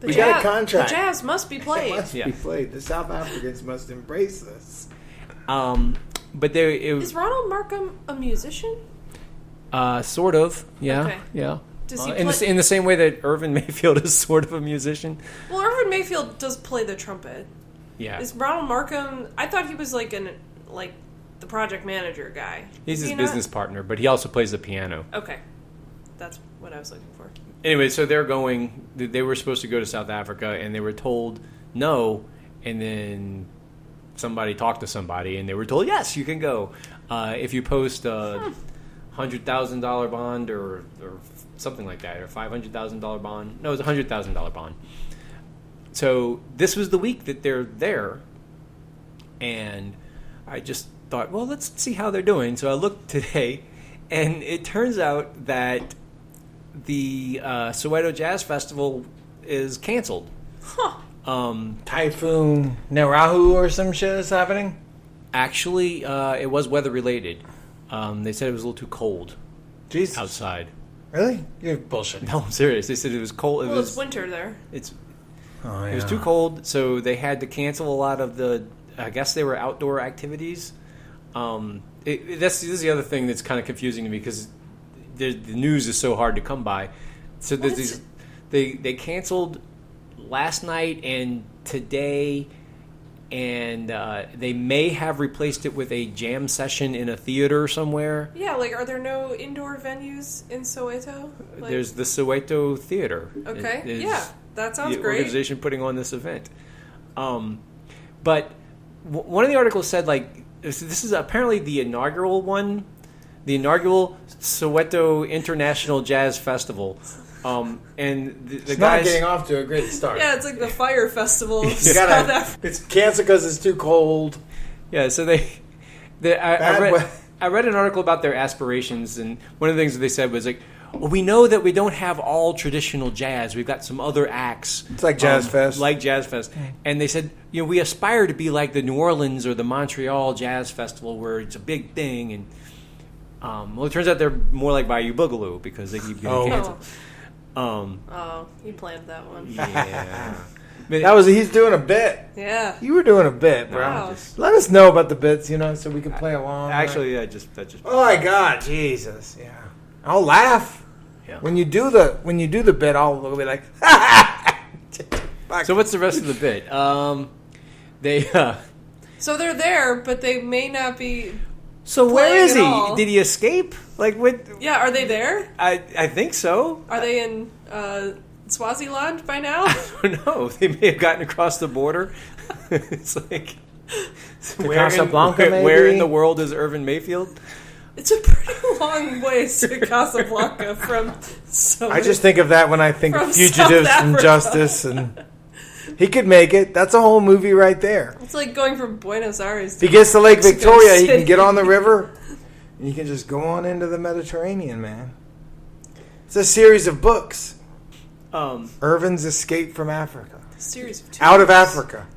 We got a contract. The jazz must be played. It must be played. The South Africans must embrace this. But is Ronald Markham a musician? Sort of, yeah, Okay. yeah. Does he in the same way that Irvin Mayfield is sort of a musician? Well, Irvin Mayfield does play the trumpet. Yeah. Is Ronald Markham? I thought he was like the project manager guy. He's Is his he business partner, but he also plays the piano. Okay, that's what I was looking for. Anyway, so they're going. They were supposed to go to South Africa, and they were told no, and then somebody talked to somebody, and they were told yes, you can go if you post a $100,000 bond or something like that, or $500,000 bond. No, it was a $100,000 bond. So this was the week that they're there, and I just thought, well, let's see how they're doing. So I looked today, and it turns out that the Soweto Jazz Festival is canceled. Huh. Typhoon Narahu or some shit is happening? Actually, it was weather related. They said it was a little too cold outside. Really? You're bullshitting. No, I'm serious. They said it was cold. Well, it's winter there. It was too cold, so they had to cancel a lot of the. I guess they were outdoor activities. This is the other thing that's kind of confusing to me because the news is so hard to come by. So there's they canceled last night and today, and they may have replaced it with a jam session in a theater somewhere. Yeah, are there no indoor venues in Soweto? There's the Soweto Theater. Okay, yeah, that sounds the great. Organization putting on this event. But one of the articles said this is apparently the inaugural one, the inaugural Soweto International Jazz Festival. And the it's guys not getting off to a great start. Yeah, it's like the Fire Festival of South Africa. It's canceled because it's too cold. Yeah, so I read an article about their aspirations, and one of the things that they said was we know that we don't have all traditional jazz. We've got some other acts. It's like Jazz Fest. Like Jazz Fest. And they said, we aspire to be like the New Orleans or the Montreal Jazz Festival where it's a big thing. And well, it turns out they're more like Bayou Boogaloo because they keep getting canceled. You planned that one. Yeah. He's doing a bit. Yeah. You were doing a bit, bro. Wow. Let us know about the bits, so we can play along. Actually, that just. Oh my God, Jesus! Yeah, I'll laugh. Yeah. When you do the bit, I'll be like. So what's the rest of the bit? So they're there, but they may not be. So where is he? All. Did he escape? Yeah, are they there? I think so. Are they in Swaziland by now? I don't know. They may have gotten across the border. It's like where in the world is Irvin Mayfield? It's a pretty long ways to Casablanca from. I just think of that when I think of fugitives from justice, and he could make it. That's a whole movie right there. It's like going from Buenos Aires. If he gets to Lake Victoria, he can get on the river, and you can just go on into the Mediterranean, man. It's a series of books. Irvin's Escape from Africa. A series of Out of Africa.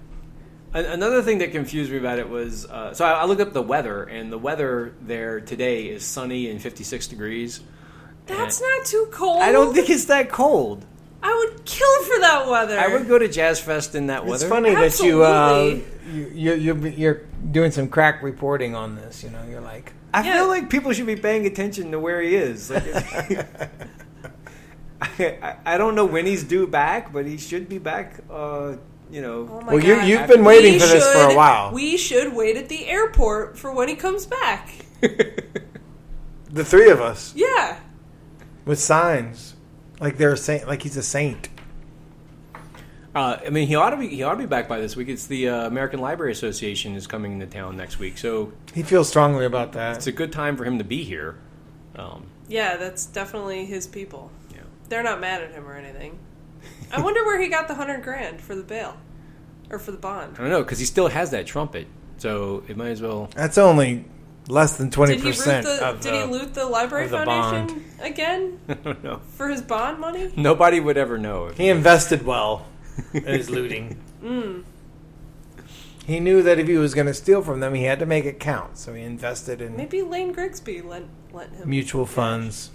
Another thing that confused me about it was, so I looked up the weather, and the weather there today is sunny and 56 degrees. That's not too cold. I don't think it's that cold. I would kill for that weather. I would go to Jazz Fest in that weather. It's funny that you're doing some crack reporting on this. You're like, I feel like people should be paying attention to where he is. I don't know when he's due back, but he should be back. Oh well, you've been waiting for this for a while. We should wait at the airport for when he comes back. The three of us. Yeah. With signs, like they're a saint, like he's a saint. He ought to be back by this week. It's the American Library Association is coming into town next week, so he feels strongly about that. It's a good time for him to be here. Yeah, that's definitely his people. Yeah, they're not mad at him or anything. I wonder where he got the $100,000 for the bail or for the bond. I don't know because he still has that trumpet, so it might as well. That's only Less than 20% Did he loot the Library Foundation again? I don't know. For his bond money? Nobody would ever know. He invested well in his looting. He knew that if he was going to steal from them, he had to make it count. So he invested in Maybe Lane Grigsby lent him mutual funds.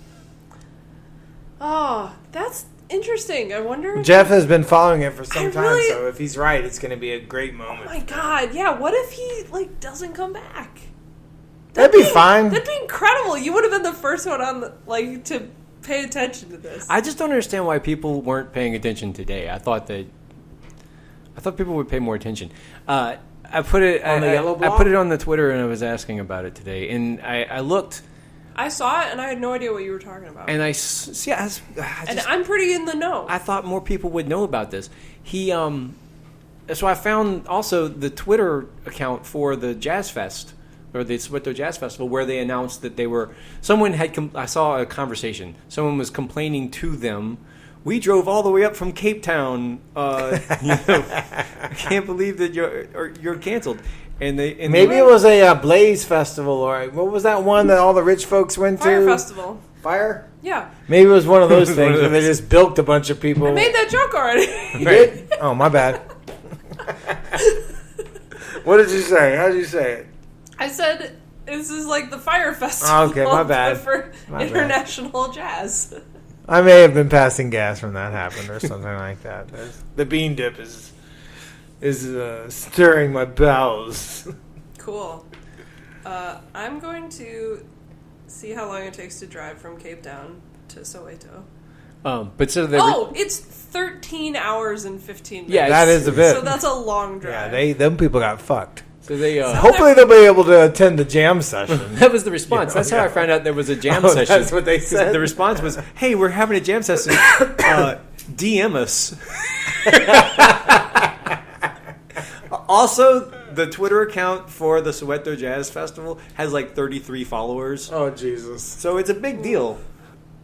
Oh, that's interesting. I wonder if Jeff has been following it for some time, so if he's right, it's going to be a great moment. Oh my god, yeah. What if he doesn't come back? That'd be fine. That'd be incredible. You would have been the first one on to pay attention to this. I just don't understand why people weren't paying attention today. I thought people would pay more attention. I put it on the yellow block? I put it on the Twitter and I was asking about it today, and I looked. I saw it and I had no idea what you were talking about. And and I'm pretty in the know. I thought more people would know about this. So I found also the Twitter account for the Jazz Fest, or the Soweto Jazz Festival, where they announced that I saw a conversation. Someone was complaining to them, we drove all the way up from Cape Town. I can't believe that you're canceled. Maybe it was a Blaze Festival, or what was that one that all the rich folks went to? Fire Festival. Fire? Yeah. Maybe it was one of those things where they just bilked a bunch of people. I made that joke already. You did? Oh, my bad. What did you say? How did you say it? I said this is like the Fire Festival. Oh, okay, my bad. For international jazz. I may have been passing gas when that happened, or something like that. The bean dip is stirring my bowels. Cool. I'm going to see how long it takes to drive from Cape Town to Soweto. It's 13 hours and 15 minutes. Yeah, that is a bit. So that's a long drive. Yeah, them people got fucked. So they hopefully they'll be able to attend the jam session. That was the response. That's how I found out there was a jam session. That's what they said. The response was, "Hey, we're having a jam session. DM us." Also, the Twitter account for the Soweto Jazz Festival has 33 followers. Oh, Jesus. So it's a big deal.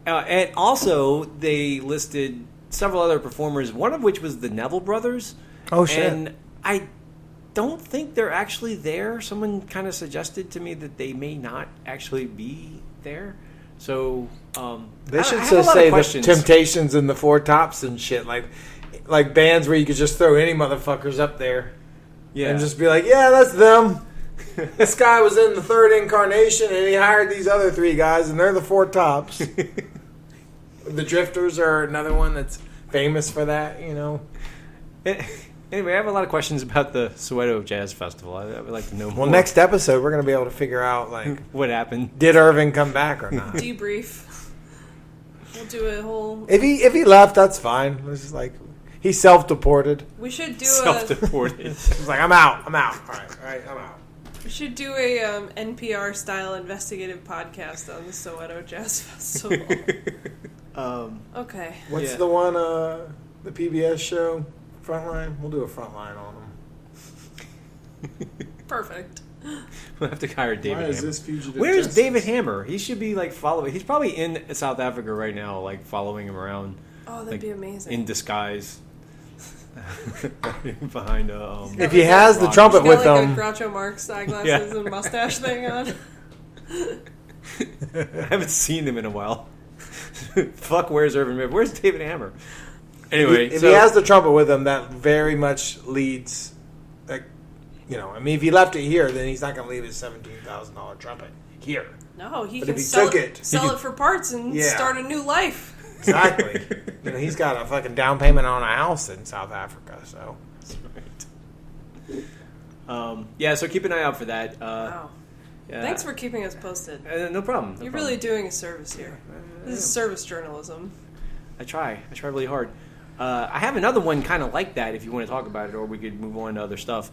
And also, they listed several other performers, one of which was the Neville Brothers. Oh, shit. And I don't think they're actually there. Someone kind of suggested to me that they may not actually be there. So, they should just say the Temptations and the Four Tops and shit. Like bands where you could just throw any motherfuckers up there. Yeah. And just be like, yeah, that's them. This guy was in the third incarnation, and he hired these other three guys, and they're the Four Tops. The Drifters are another one that's famous for that, Anyway, I have a lot of questions about the Soweto Jazz Festival. I would like to know more. Well, next episode, we're going to be able to figure out, what happened. Did Irving come back or not? Debrief. We'll do a whole... If he left, that's fine. It's just he's self-deported. We should do self-deported. He's like, I'm out. All right, I'm out. We should do a NPR-style investigative podcast on the Soweto Jazz Festival. Okay. What's the one, the PBS show? Frontline? We'll do a Frontline on them. Perfect. We'll have to hire David Hammer. Is this fugitive Where's justice? David Hammer? He should be following. He's probably in South Africa right now, following him around. Oh, that'd be amazing. In disguise. Behind if he has the trumpet with him. A Groucho Marx eyeglasses and mustache thing on. I haven't seen him in a while. Fuck, where's Irvin Miff? Where's David Hammer? Anyway, if he has the trumpet with him, that very much leads, if he left it here, then he's not going to leave his $17,000 trumpet here. No, he but can if he sell took it for parts and start a new life. Exactly. He's got a fucking down payment on a house in South Africa, so. That's right. So keep an eye out for that. Wow. Yeah. Thanks for keeping us posted. No problem. You're really doing a service here. This is service journalism. I try really hard. I have another one kind of like that if you want to talk about it, or we could move on to other stuff.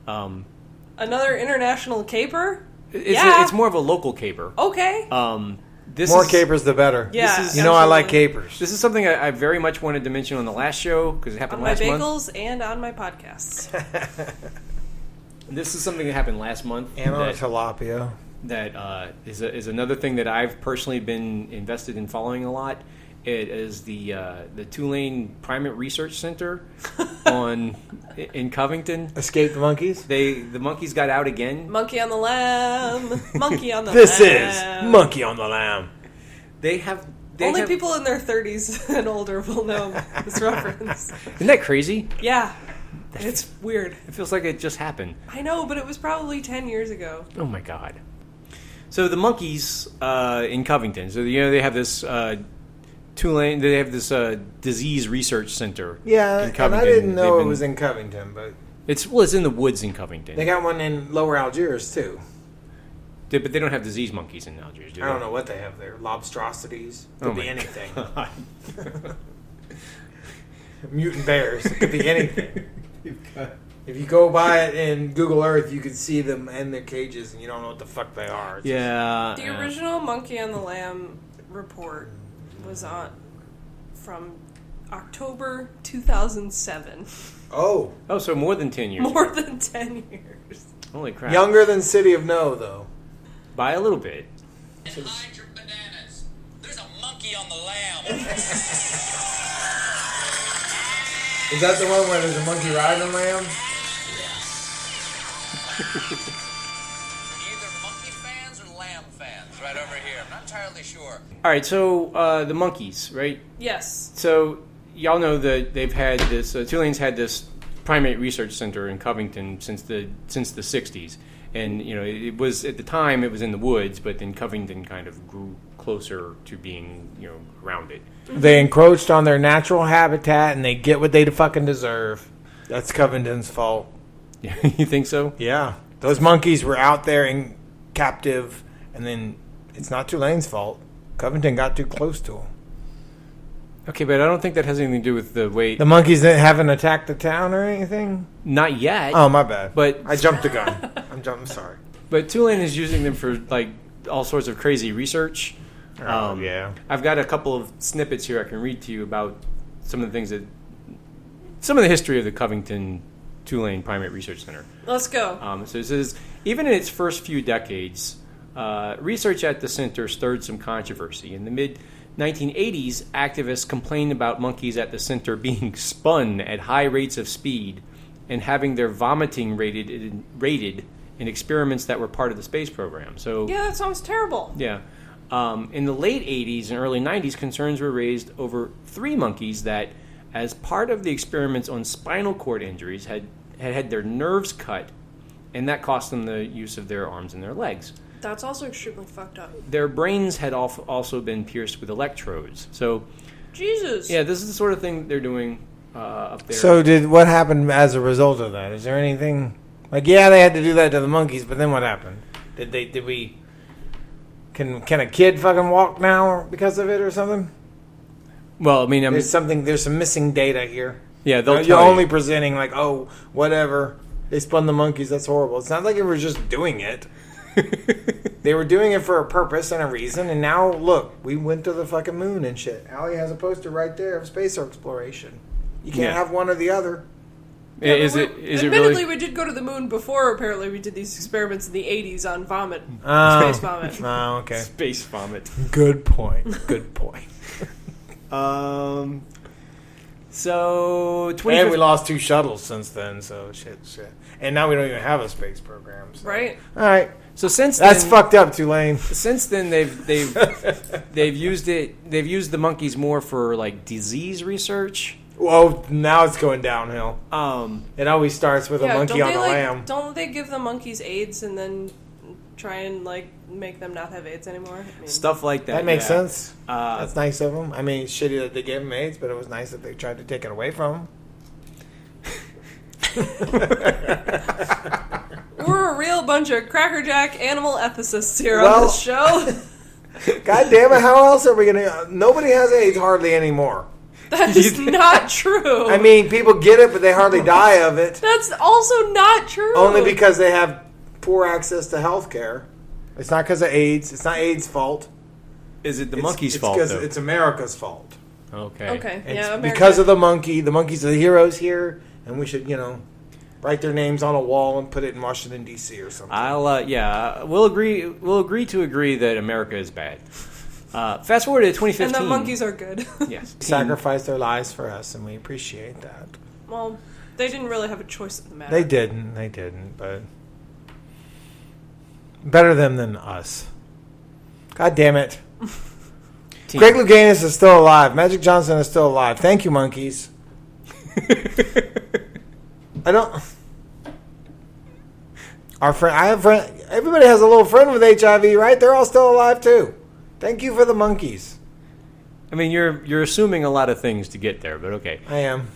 Another international caper? It's more of a local caper. Okay. More capers, the better. Yeah, I like capers. This is something I very much wanted to mention on the last show because it happened last month. On my bagels and on my podcasts. This is something that happened last month. And on tilapia. That is another thing that I've personally been invested in following a lot. It is the Tulane Primate Research Center in Covington. Escape the monkeys? The monkeys got out again. Monkey on the lamb. Monkey on the This lamb. is Monkey on the Lamb. Only people in their 30s and older will know this reference. Isn't that crazy? Yeah. It's weird. It feels like it just happened. I know, but it was probably 10 years ago. Oh my god. So the monkeys in Covington. So they have this Tulane. They have this disease research center. Yeah, in and Covington. I didn't know it was in Covington, but it's in the woods in Covington. They got one in Lower Algiers too. But they don't have disease monkeys in Algiers, do they? I don't know what they have there. Lobstrosities. Could be anything. Mutant bears. It could be anything. If you go by it in Google Earth, you can see them in their cages, and you don't know what the fuck they are. It's The original Monkey on the Lamb report was from October 2007. Oh, so more than 10 years. More than 10 years. Holy crap! Younger than City of No, though. By a little bit. Hide your bananas. There's a monkey on the lamb. Is that the one where there's a monkey riding a lamb? Either monkey fans or lamb fans, right over here. I'm not entirely sure. All right, so the monkeys, right? Yes. So y'all know that they've had this. Tulane's had this primate research center in Covington since the 60s, and it was at the time it was in the woods, but then Covington kind of grew closer to being around it. They encroached on their natural habitat, and they get what they fucking deserve. That's Covington's fault. You think so? Yeah. Those monkeys were out there in captive, and then it's not Tulane's fault. Covington got too close to them. Okay, but I don't think that has anything to do with the way... The monkeys haven't attacked the town or anything? Not yet. Oh, my bad. But I jumped the gun. I'm sorry. But Tulane is using them for, all sorts of crazy research. Yeah. I've got a couple of snippets here I can read to you about some of the history of the Covington Tulane Primate Research Center. Let's go. So it says, even in its first few decades, research at the center stirred some controversy. In the mid-1980s, activists complained about monkeys at the center being spun at high rates of speed and having their vomiting rated in experiments that were part of the space program. So yeah, that sounds terrible. Yeah. In the late 80s and early 90s, concerns were raised over 3 monkeys that, as part of the experiments on spinal cord injuries, had their nerves cut, and that cost them the use of their arms and their legs. That's also extremely fucked up. Their brains had also been pierced with electrodes. So, Jesus. Yeah, this is the sort of thing they're doing up there. So what happened as a result of that? Is there anything... yeah, they had to do that to the monkeys, but then what happened? Can a kid fucking walk now because of it or something? Well, I mean, there's some missing data here. Yeah, you're only presenting whatever. They spun the monkeys, that's horrible. It's not like they were just doing it. They were doing it for a purpose and a reason, and now, look, we went to the fucking moon and shit. Alli has a poster right there of space exploration. You can't have one or the other. Yeah, is it admittedly, really? We did go to the moon before. Apparently, we did these experiments in the 80s on vomit. Space vomit. Oh, okay. Space vomit. Good point. Good point. So, and we lost 2 shuttles since then, so shit. And now we don't even have a space program. So. Right. All right. So since that's then, fucked up, Tulane. Since then, they've used it. They've used the monkeys more for disease research. Well, now it's going downhill. It always starts with a monkey on the lamb. Don't they give the monkeys AIDS and then try and make them not have AIDS anymore? I mean, stuff like that. That makes sense. That's nice of them. I mean, it's shitty that they gave them AIDS, but it was nice that they tried to take it away from them. We're a real bunch of crackerjack animal ethicists here on this show. God damn it! How else are we gonna? Nobody has AIDS hardly anymore. That is not true. I mean, people get it, but they hardly die of it. That's also not true. Only because they have poor access to health care. It's not because of AIDS. It's not AIDS' fault. Is it the monkey's fault? It's because it's America's fault. Okay. Okay. It's because of the monkey. The monkeys are the heroes here, and we should, write their names on a wall and put it in Washington D.C. or something. We'll agree. We'll agree to agree that America is bad. Fast forward to 2015. And the monkeys are good. Yes. Sacrificed their lives for us, and we appreciate that. Well, They didn't really have a choice in the matter. They didn't, but better them than us. God damn it. Greg Louganis is still alive. Magic Johnson is still alive. Thank you, monkeys. I don't... I have friend. Everybody has a little friend with HIV, right? They're all still alive, too. Thank you for the monkeys. I mean, you're assuming a lot of things to get there, but okay. I am.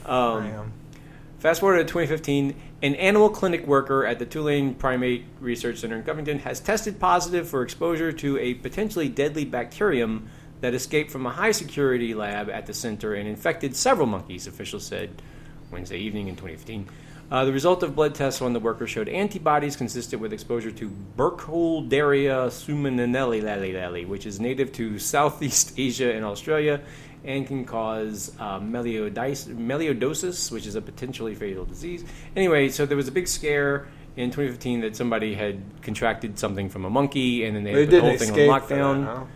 Fast forward to 2015, an animal clinic worker at the Tulane Primate Research Center in Covington has tested positive for exposure to a potentially deadly bacterium that escaped from a high-security lab at the center and infected several monkeys, officials said Wednesday evening in 2015. The result of blood tests on the worker showed antibodies consistent with exposure to Burkholderia sumanelli, which is native to Southeast Asia and Australia and can cause melioidosis, which is a potentially fatal disease. Anyway, so there was a big scare in 2015 that somebody had contracted something from a monkey, and then they put the whole thing on lockdown.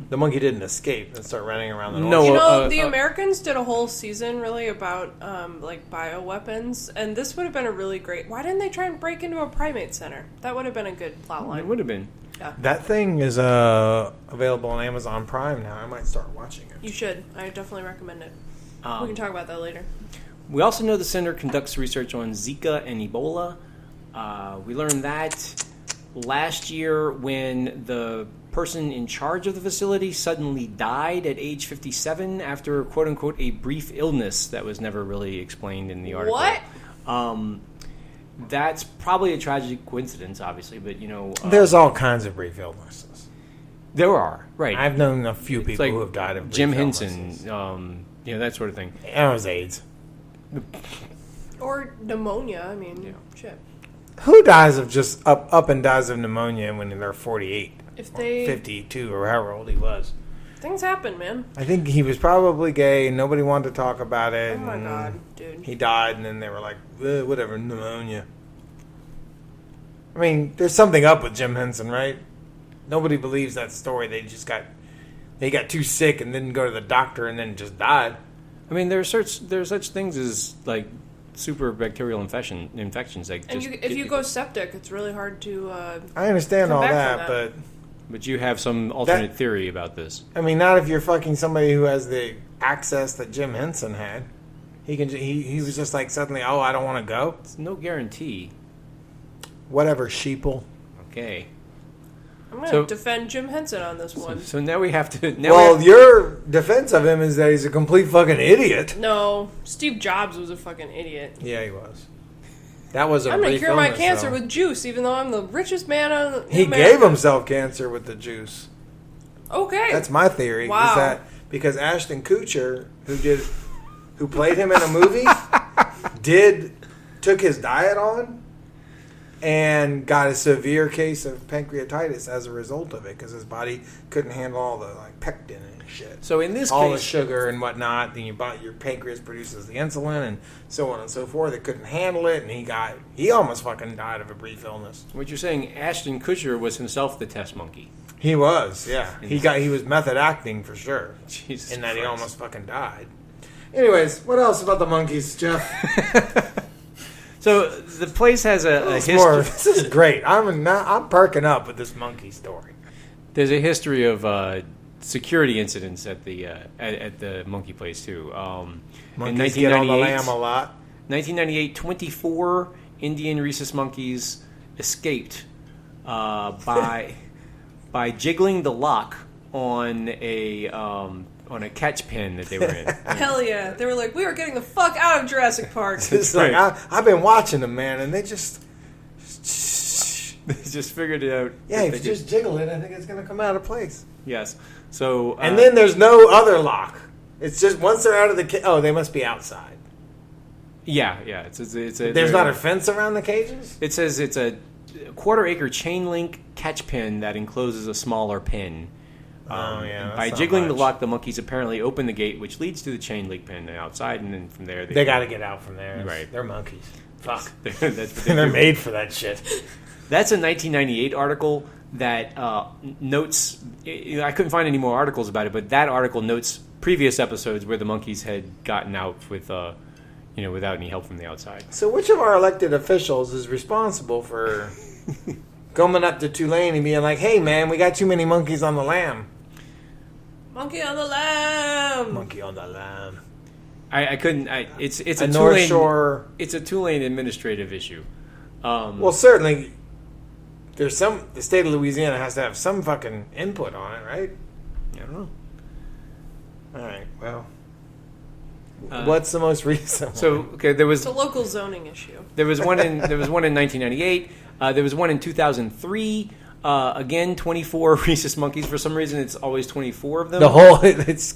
The monkey didn't escape and start running around the No, the Americans did a whole season really about like bioweapons, and this would have been a really great. Why didn't they try and break into a primate center? That would have been a good plot line. It would have been. Yeah. That thing is available on Amazon Prime now. I might start watching it. You should. I definitely recommend it. We can talk about that later. We also know the center conducts research on Zika and Ebola. We learned that last year when the person in charge of the facility suddenly died at age 57 after, quote-unquote, a brief illness that was never really explained in the article. What? That's probably a tragic coincidence, obviously, but, you know... There's all kinds of brief illnesses. There are, right. I've known a few people who have died of brief Jim illnesses. Henson, that sort of thing. And it was AIDS. Or pneumonia, I mean, shit. Who dies of just up and dies of pneumonia when they're 48? If they... 52 or however old he was. Things happen, man. I think he was probably gay and nobody wanted to talk about it. Oh my God, dude. He died and then they were like, whatever, pneumonia. I mean, there's something up with Jim Henson, right? Nobody believes that story. They got too sick and didn't go to the doctor and then just died. I mean, there's such things as like super bacterial infections. Like, and if you go septic, it's really hard to. I understand all that, but you have some alternate theory about this. I mean, not if you're fucking somebody who has the access that Jim Henson had. He was just like suddenly, I don't want to go. It's no guarantee. Whatever, sheeple. Okay. I'm going to defend Jim Henson on this one. So now we have to... your defense of him is that he's a complete fucking idiot. No, Steve Jobs was a fucking idiot. Yeah, he was. That was a I'm going to cure my illness, cancer though. with juice, even though I'm the richest man on He gave himself cancer with the juice. Okay. That's my theory. Wow. Is that because Ashton Kutcher, who played him in a movie, took his diet on and got a severe case of pancreatitis as a result of it because his body couldn't handle all the pectin and shit. So in this all case, the sugar and whatnot, then your pancreas produces the insulin and so on and so forth. It couldn't handle it, and he almost fucking died of a brief illness. What you're saying, Ashton Kutcher was himself the test monkey. He was, yeah. He was method acting for sure. Jesus in that Christ. He almost fucking died. Anyways, what else about the monkeys, Jeff? So the place has a history. This is great. I'm perking up with this monkey story. There's a history of security incidents at the monkey place too. Monkeys get on the lam a lot. 1998, 24 Indian rhesus monkeys escaped by jiggling the lock on a catch pen that they were in. Hell yeah. They were like, we were getting the fuck out of Jurassic Park. It's like, I've been watching them, man, and they just figured it out. Yeah, if you just jiggle it, I think it's going to come out of place. Yes. So and then there's no other lock. It's just once they're out of the they must be outside. Yeah. There's not a fence around the cages? It says it's a quarter-acre chain link catch pen that encloses a smaller pen. By jiggling the lock, the monkeys apparently open the gate, which leads to the chain link pen outside, and then from there they got to get out from there. Right, they're monkeys. Fuck, they're made for that shit. That's a 1998 article that notes. I couldn't find any more articles about it, but that article notes previous episodes where the monkeys had gotten out with, without any help from the outside. So which of our elected officials is responsible for going up to Tulane and being like, hey, man, we got too many monkeys on the lamb? Monkey on the lamb. Monkey on the lamb. I couldn't. It's a North Tulane. Shore. It's a Tulane administrative issue. Well, certainly, the state of Louisiana has to have some fucking input on it, right? I don't know. All right. Well, what's the most recent? So there was it's a local zoning issue. There was one in 1998. There was one in 2003. Again, 24 rhesus monkeys. For some reason, it's always 24 of them. It's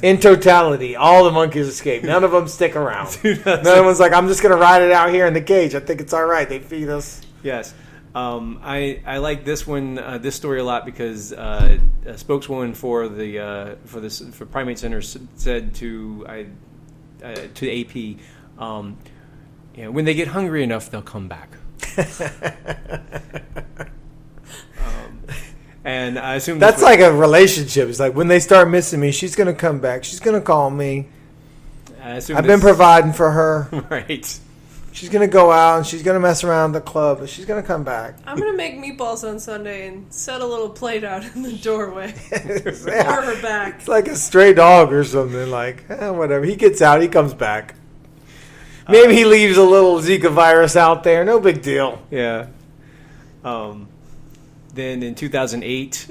in totality, all the monkeys escape. None of them stick around. No one's like, I'm just going to ride it out here in the cage. I think it's all right. They feed us. Yes. I like this one, this story a lot because a spokeswoman for the Primate Center said to the AP, when they get hungry enough, they'll come back. And I assume that's like a relationship. It's like when they start missing me, she's going to come back. She's going to call me. I've been providing for her. Right. She's going to go out and she's going to mess around the club, but she's going to come back. I'm going to make meatballs on Sunday and set a little plate out in the doorway. Yeah. For her back. It's like a stray dog or something. Like, whatever. He gets out. He comes back. Maybe he leaves a little Zika virus out there. No big deal. Yeah. Then in 2008,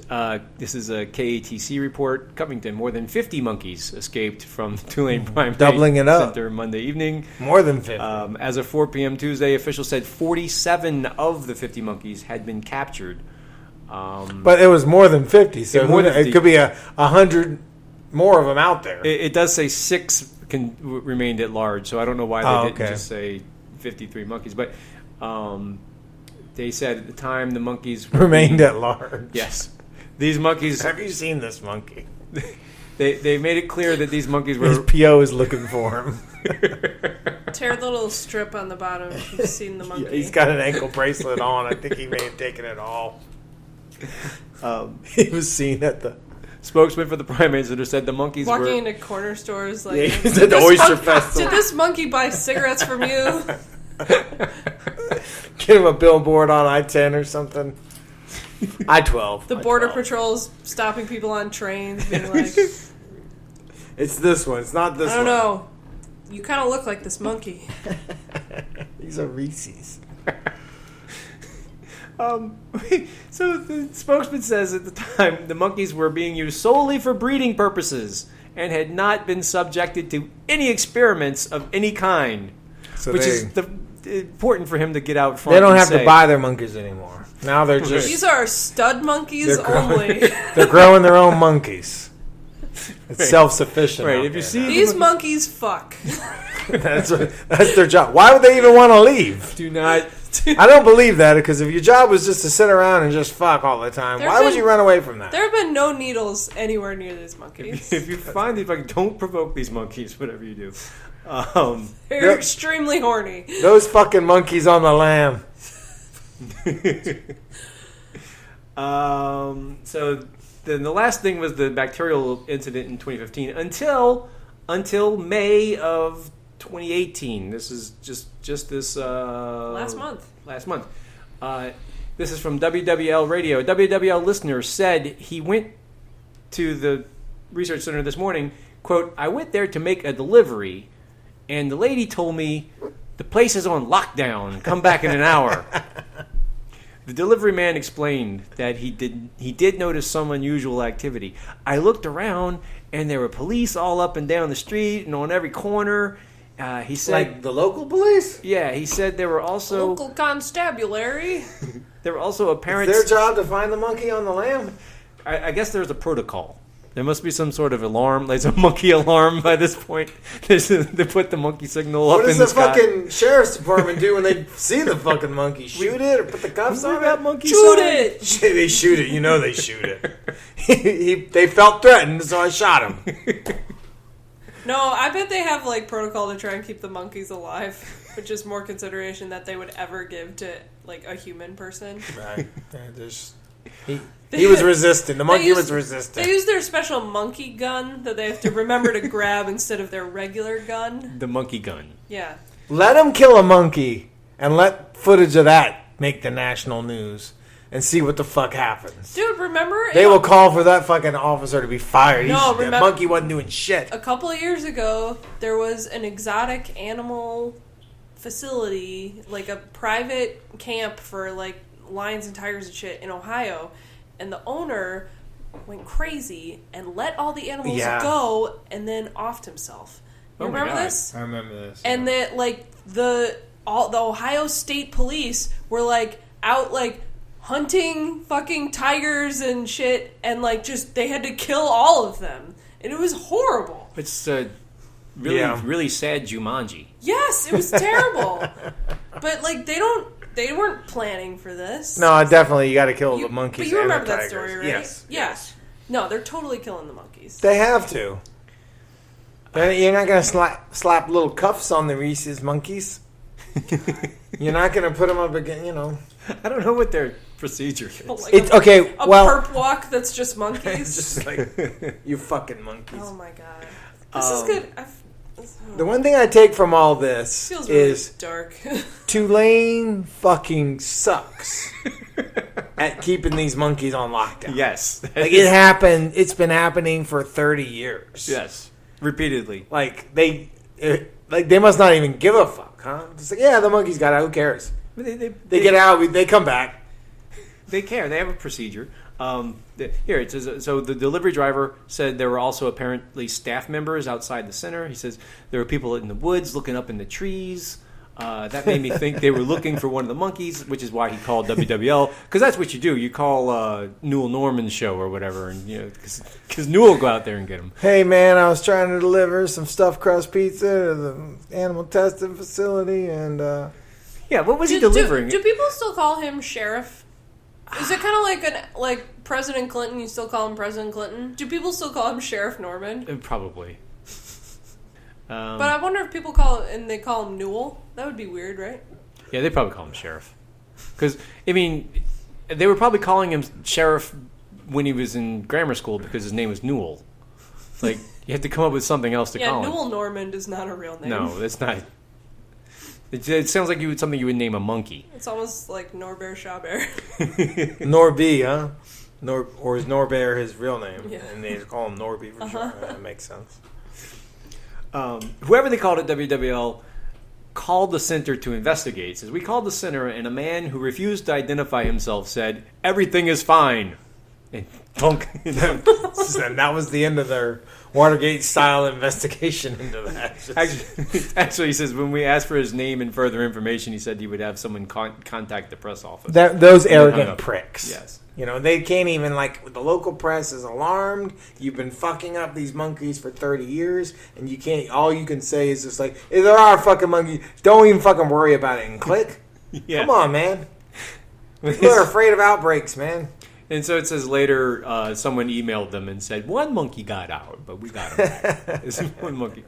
this is a KATC report. Covington, more than 50 monkeys escaped from the Tulane Primate Doubling it up. Center Monday evening. More than 50. As of 4 p.m. Tuesday, officials said 47 of the 50 monkeys had been captured. But it was more than 50, so it could be 100 more of them out there. It does say 6 remained at large, so I don't know why they didn't just say 53 monkeys. But they said at the time the monkeys remained at large. Yes. These monkeys... Have you seen this monkey? They made it clear that these monkeys were... His PO is looking for him. Tear the little strip on the bottom if you've seen the monkey. Yeah, he's got an ankle bracelet on. I think he may have taken it all. He was seen at the... Spokesman for the Primate Center said the monkeys walking were... into corner stores like... Yeah, he's at the Oyster Festival. Did this monkey buy cigarettes from you? Get him a billboard on I-10 or something. I-12. The Border Patrol's stopping people on trains being like... It's this one. It's not this one. I don't know. You kind of look like this monkey. These are Reese's. So the spokesman says at the time the monkeys were being used solely for breeding purposes and had not been subjected to any experiments of any kind. So which is important for him to get out front. They don't have to buy their monkeys anymore. Now they're just... These are stud monkeys only. They're growing their own monkeys. It's self-sufficient. Right. If you see these monkeys fuck. That's their job. Why would they even want to leave? Do not... I don't believe that, because if your job was just to sit around and just fuck all the time, why would you run away from that? There have been no needles anywhere near these monkeys. If you find these, don't provoke these monkeys, whatever you do. They're extremely horny. Those fucking monkeys on the lamb. So then the last thing was the bacterial incident in 2015 until May of 2018. This is just this last month. This is from WWL Radio. A WWL listener said he went to the research center this morning. Quote, I went there to make a delivery, and the lady told me the place is on lockdown. Come back in an hour. The delivery man explained that he did notice some unusual activity. I looked around, and there were police all up and down the street and on every corner. He said, like the local police? Yeah, he said there were also local constabulary. There were also apparent. It's their job to find the monkey on the lamb. I guess there's a protocol. There must be some sort of alarm. There's a monkey alarm by this point. They put the monkey signal up in the sky. What does the fucking sheriff's department do when they see the fucking monkey? Shoot it or put the cuffs on that it? Monkey shoot it! They shoot it. You know they shoot it. They felt threatened, so I shot him. No, I bet they have like protocol to try and keep the monkeys alive, which is more consideration that they would ever give to like a human person. Right. There's He was resistant. The monkey was They resistant. use their special monkey gun that they have to remember to grab instead of their regular gun. The monkey gun. Yeah. Let him kill a monkey and let footage of that make the national news and see what the fuck happens. Dude, remember? They will call for that fucking officer to be fired. No, That monkey wasn't doing shit. A couple of years ago, there was an exotic animal facility, like a private camp for like lions and tigers and shit in Ohio, and the owner went crazy and let all the animals go and then offed himself. You remember this? I remember this. And that like the Ohio State Police were like out like hunting fucking tigers and shit, and like just they had to kill all of them, and it was horrible. It's really sad Jumanji. Yes, it was terrible. But like they weren't planning for this. No, definitely you got to kill the monkeys. But you remember and the that tigers. story, right? Yes. Yes. No, they're totally killing the monkeys. They have to. You're not going to slap little cuffs on the Reese's monkeys. You're not going to put them up again, you know. I don't know what their procedure is. Like it's a perp walk that's just monkeys. Just like, you fucking monkeys. Oh my god. This is good. The one thing I take from all this feels really is dark. Tulane fucking sucks at keeping these monkeys on lockdown. Yes. Like it happened. It's been happening for 30 years. Yes. Repeatedly. Like they must not even give a fuck, huh? Just like, yeah, the monkeys got out. Who cares? They get out. They come back. They care. They have a procedure. Here it says. So the delivery driver said there were also apparently staff members outside the center. He says there were people in the woods looking up in the trees. That made me think they were looking for one of the monkeys, which is why he called WWL, because that's what you do. You call Newell Norman's show or whatever, and because Newell will go out there and get him. Hey man, I was trying to deliver some stuffed crust pizza to the animal testing facility, and yeah, what was he delivering? Do people still call him sheriff? Is it kind of like President Clinton? You still call him President Clinton? Do people still call him Sheriff Norman? Probably. But I wonder if people call him Newell. That would be weird, right? Yeah, they probably call him sheriff. Because I mean, they were probably calling him sheriff when he was in grammar school because his name was Newell. Like you have to come up with something else to call him. Newell Normand is not a real name. No, that's not. It sounds like something you would name a monkey. It's almost like Norbert Chabert. Norby, huh? Or is Norbert his real name? Yeah. And they just call him Norby for sure. That makes sense. Whoever they called at WWL called the center to investigate. Says, we called the center, and a man who refused to identify himself said, everything is fine. And thunk. And that was the end of their Watergate-style investigation into that. Actually, he says, when we asked for his name and further information, he said he would have someone contact the press office. Those arrogant pricks. Yes. You know, they can't even, like, the local press is alarmed. You've been fucking up these monkeys for 30 years, and you can't, all you can say is just like, hey, there are fucking monkeys. Don't even fucking worry about it and click. Yeah. Come on, man. People are afraid of outbreaks, man. And so it says later, someone emailed them and said, one monkey got out, but we got him back. It's one monkey.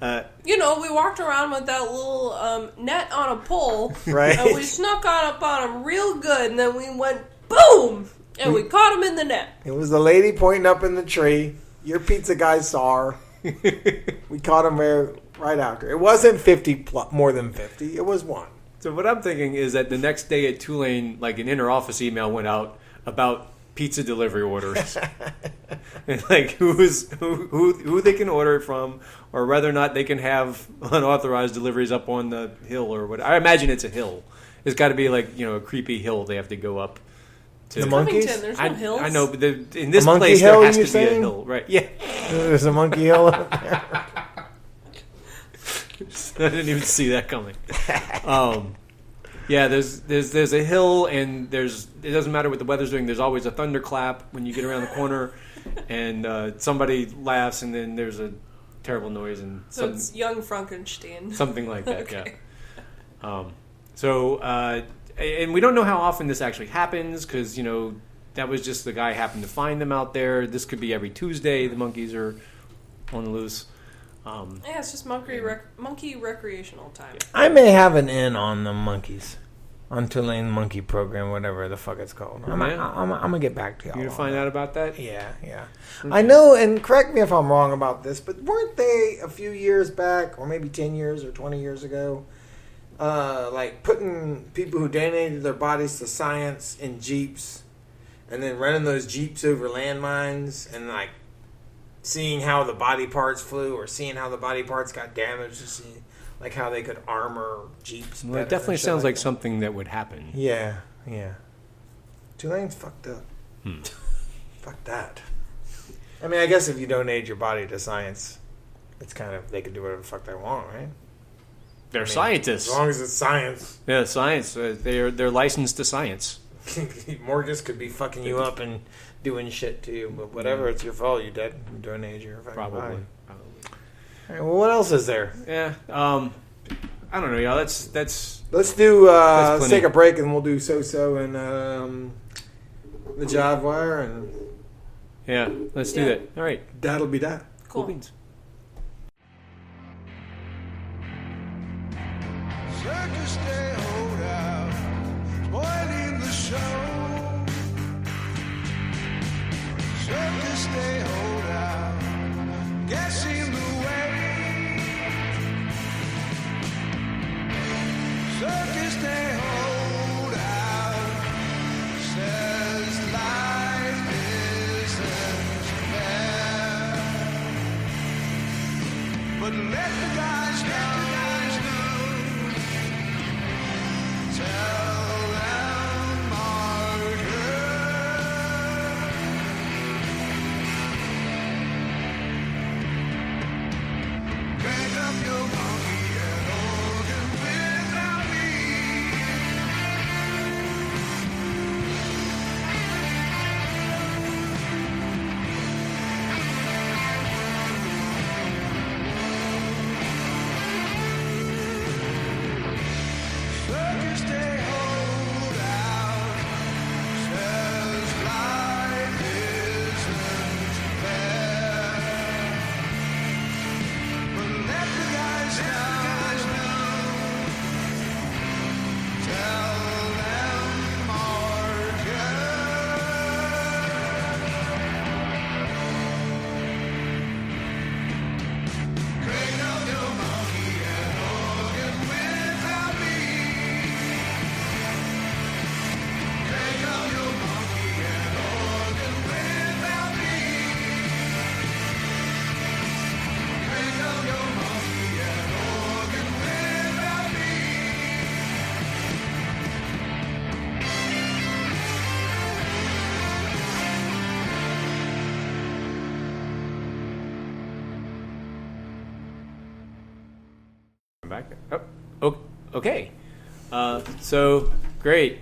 We walked around with that little net on a pole, right? And we snuck up on him real good, and then we went boom, and we caught him in the net. It was the lady pointing up in the tree. Your pizza guy saw her. We caught him right after. It wasn't 50 more than 50. It was one. So what I'm thinking is that the next day at Tulane, like an inter-office email went out about pizza delivery orders, and like who they can order it from, or whether or not they can have unauthorized deliveries up on the hill or what. I imagine it's a hill. It's got to be like a creepy hill they have to go up to. The monkeys? There's no hills. I know, but in this monkey place hill, there has to saying? be a hill, right? Yeah, there's a monkey hill up there. I didn't even see that coming. Yeah, there's a hill, and it doesn't matter what the weather's doing. There's always a thunderclap when you get around the corner, and somebody laughs, and then there's a terrible noise, and so it's young Frankenstein, something like that. Okay. Yeah. And we don't know how often this actually happens because that was just the guy happened to find them out there. This could be every Tuesday. The monkeys are on the loose. Yeah, it's just monkey recreational time. I may have an in on the monkeys. on Tulane Monkey Program, whatever the fuck it's called. I'm gonna get back to y'all. You to find out about that? Yeah. I know, and correct me if I'm wrong about this, but weren't they a few years back, or maybe 10 years or 20 years ago, like putting people who donated their bodies to science in Jeeps, and then running those Jeeps over landmines, and like seeing how the body parts flew, or seeing how the body parts got damaged, to see like how they could armor Jeeps. Well, it definitely sounds like something that would happen. Yeah. Tulane's fucked up. Fuck that. I mean, I guess if you donate your body to science, it's kind of, they can do whatever the fuck they want, right? They're scientists. As long as it's science. Yeah, science. They're licensed to science. Morgus could be fucking you up and doing shit to you, but whatever, it's your fault. You donated your fucking body. All right, well, what else is there? Yeah, I don't know, y'all. Let's do. Let's take a break, and we'll do so and the Jive Wire, and let's do that. All right, that'll be that. Cool beans. Circus Day holdout, spoiling the show. Circus Day holdout, guessing the way. Circus Day holdout says life isn't fair, but let the guys know. Tell them Margaret. Crank up your monkey and organ without me. Circus Day holdout says life isn't fair, but let the guys know. Tell them Margaret. Crank up your monkey and organ without me. Crank up your monkey and organ without me. Crank up your monkey and organ without me. I'm back. Oh, okay. So great.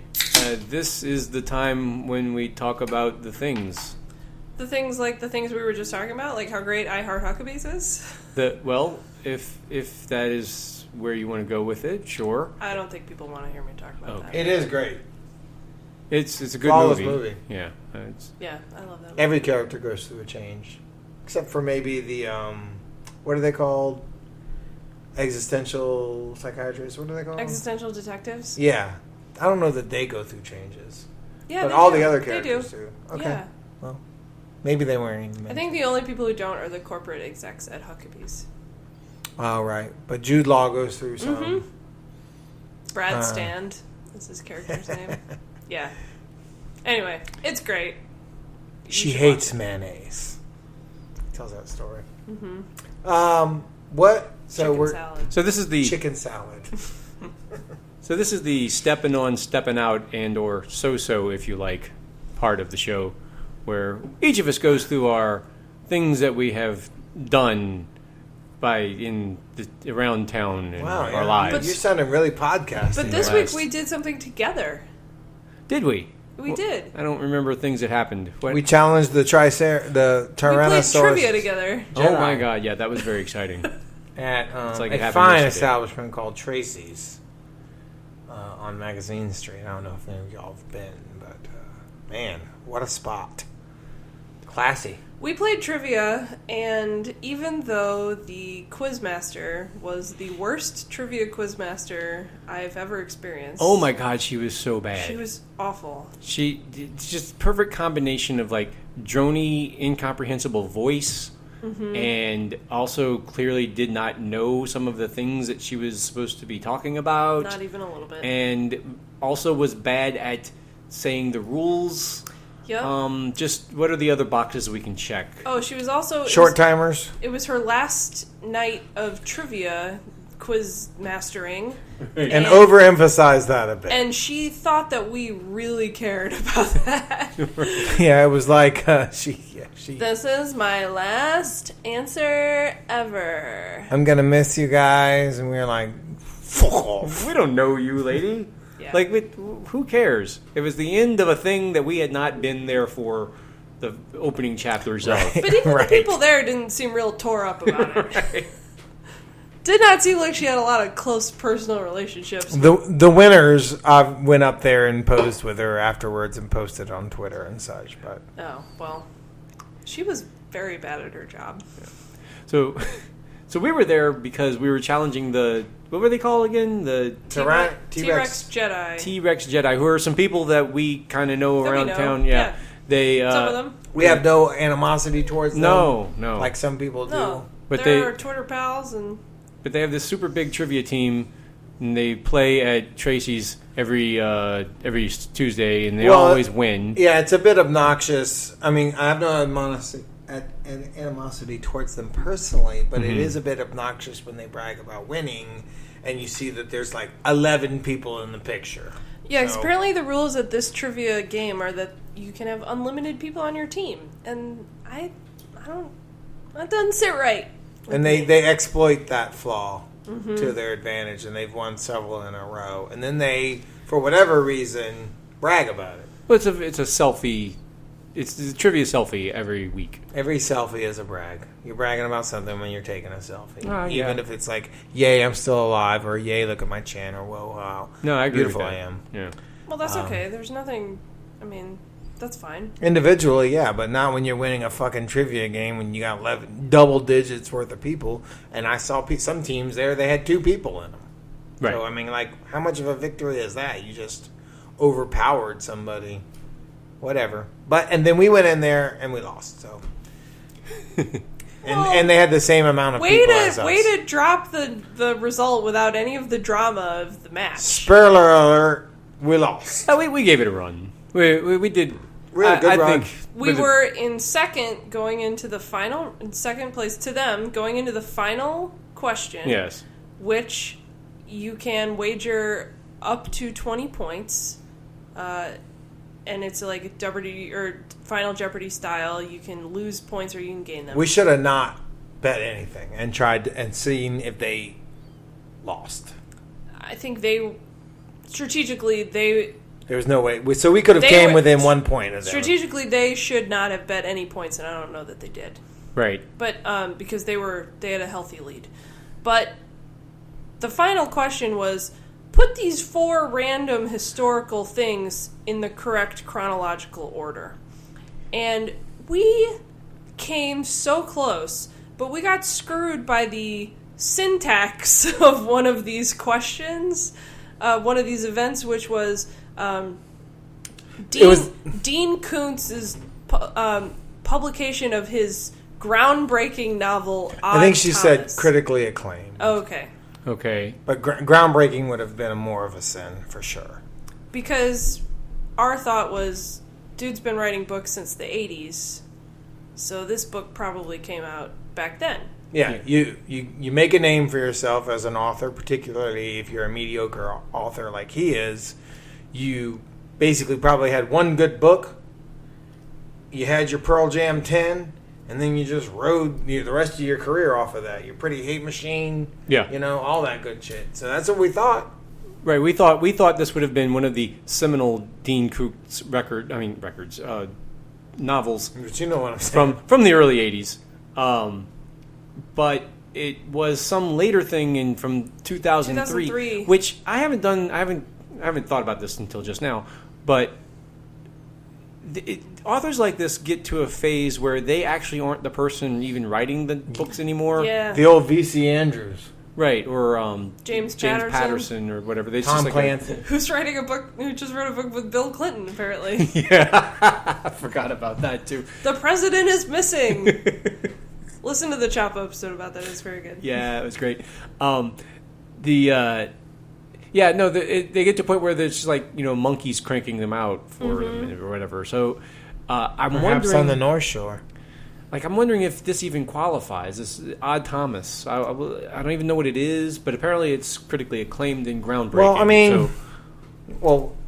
This is the time when we talk about the things. The things we were just talking about, like how great I Heart Huckabees is. If that is where you want to go with it, sure. I don't think people want to hear me talk about that. It is great. It's a good flawless movie. Yeah, I love that. Every character goes through a change, except for maybe the what are they called? Existential psychiatrists. What are they called? Existential detectives. Yeah, I don't know that they go through changes. Yeah, but all do. the other They characters do. Okay. Yeah. Well, maybe they weren't even. I think the only people who don't are the corporate execs at Huckabees. Oh, right. But Jude Law goes through some. Mm-hmm. Brad Stand is his character's name. Yeah. Anyway, it's great. She hates mayonnaise. Tells that story. Mm-hmm. What? So chicken we're. Salad. So this is the chicken salad. So this is the stepping on, stepping out, and or so if you like, part of the show, where each of us goes through our things that we have done around town in our lives. You're sounding really podcasty. But this week we did something together. Did we? We did. I don't remember things that happened. What? We challenged the Tyrannosaurus. We played trivia together. Oh my god! Yeah, that was very exciting. At it's like a fine establishment called Tracy's on Magazine Street. I don't know if any of y'all have been, but man, what a spot! Classy. We played trivia, and even though the quizmaster was the worst trivia quizmaster I've ever experienced. Oh my god, she was so bad. She was awful. She just perfect combination of like drony, incomprehensible voice, and also clearly did not know some of the things that she was supposed to be talking about. Not even a little bit. And also was bad at saying the rules. Yep. Just what are the other boxes we can check? Oh, she was also... Short timers. It was her last night of trivia quiz mastering. And overemphasize that a bit. And she thought that we really cared about that. Yeah, it was like she. This is my last answer ever. I'm gonna miss you guys, and we were like, fuck off. We don't know you, lady. Yeah. Like, who cares? It was the end of a thing that we had not been there for the opening chapters of. But even the people there didn't seem real tore up about it. Right. Did not seem like she had a lot of close personal relationships. The winners went up there and posed with her afterwards and posted on Twitter and such. But Oh, well. She was very bad at her job. So we were there because we were challenging the... What were they called again? The T-Rex Jedi. T-Rex Jedi, who are some people that we kind of know around town. Yeah. They, some of them. We have no animosity towards them. No. Like some people do. No. But they're Twitter pals and... But they have this super big trivia team, and they play at Tracy's every Tuesday, and they always win. Yeah, it's a bit obnoxious. I mean, I have no animosity towards them personally, but it is a bit obnoxious when they brag about winning, and you see that there's like 11 people in the picture. Yeah, because apparently the rules at this trivia game are that you can have unlimited people on your team, and I don't... That doesn't sit right. And they exploit that flaw to their advantage, and they've won several in a row. And then they, for whatever reason, brag about it. Well, it's a selfie. It's a trivia selfie every week. Every selfie is a brag. You're bragging about something when you're taking a selfie. Yeah. Even if it's like, yay, I'm still alive, or yay, look at my chin, or whoa, wow. No, I agree beautiful with that. I am. Yeah. Well, that's okay. There's nothing... I mean, that's fine. Individually, yeah, but not when you're winning a fucking trivia game when you got 11 double digits worth of people. And I saw some teams there, they had 2 people in them. Right. So, I mean, like, how much of a victory is that? You just overpowered somebody. Whatever. And then we went in there and we lost, so. And they had the same amount of people as us. Way to drop the result without any of the drama of the match. Spoiler alert, we lost. Oh, we gave it a run. We did... We had a good run. We were in second going into the final... In second place to them, going into the final question. Yes. Which you can wager up to 20 points. And it's like a Jeopardy or Final Jeopardy style. You can lose points or you can gain them. We should have not bet anything and tried and seen if they lost. I think they... Strategically, There was no way. So we could have came within 1 point of them. Strategically, they should not have bet any points, and I don't know that they did. Right. But because they had a healthy lead. But the final question was, put these 4 random historical things in the correct chronological order. And we came so close, but we got screwed by the syntax of one of these questions, one of these events, which was... Dean Koontz's publication of his groundbreaking novel, Odd I think she Thomas. said critically acclaimed. Oh, okay. Okay. But groundbreaking would have been more of a sin, for sure. Because our thought was, dude's been writing books since the 80s, so this book probably came out back then. Yeah, you make a name for yourself as an author, particularly if you're a mediocre author like he is. You basically probably had one good book, you had your Pearl Jam 10, and then you just rode the rest of your career off of that. Your Pretty Hate Machine, all that good shit. So that's what we thought. Right, we thought this would have been one of the seminal Dean Koontz novels. But you know what I'm saying. From the early 80s. But it was some later thing from 2003, which I haven't thought about this until just now, but authors like this get to a phase where they actually aren't the person even writing the books anymore. Yeah. The old V.C. Andrews. Right, or James Patterson or whatever. They Tom just Clancy. Who's writing a book? Who just wrote a book with Bill Clinton? Apparently. Yeah, I forgot about that too. The president is missing. Listen to the Chop episode about that. It's very good. Yeah, it was great. They get to a point where there's like monkeys cranking them out for them or whatever. So I'm Perhaps wondering on the North Shore. Like, I'm wondering if this even qualifies. This Odd Thomas. I don't even know what it is, but apparently it's critically acclaimed and groundbreaking. Well, I mean,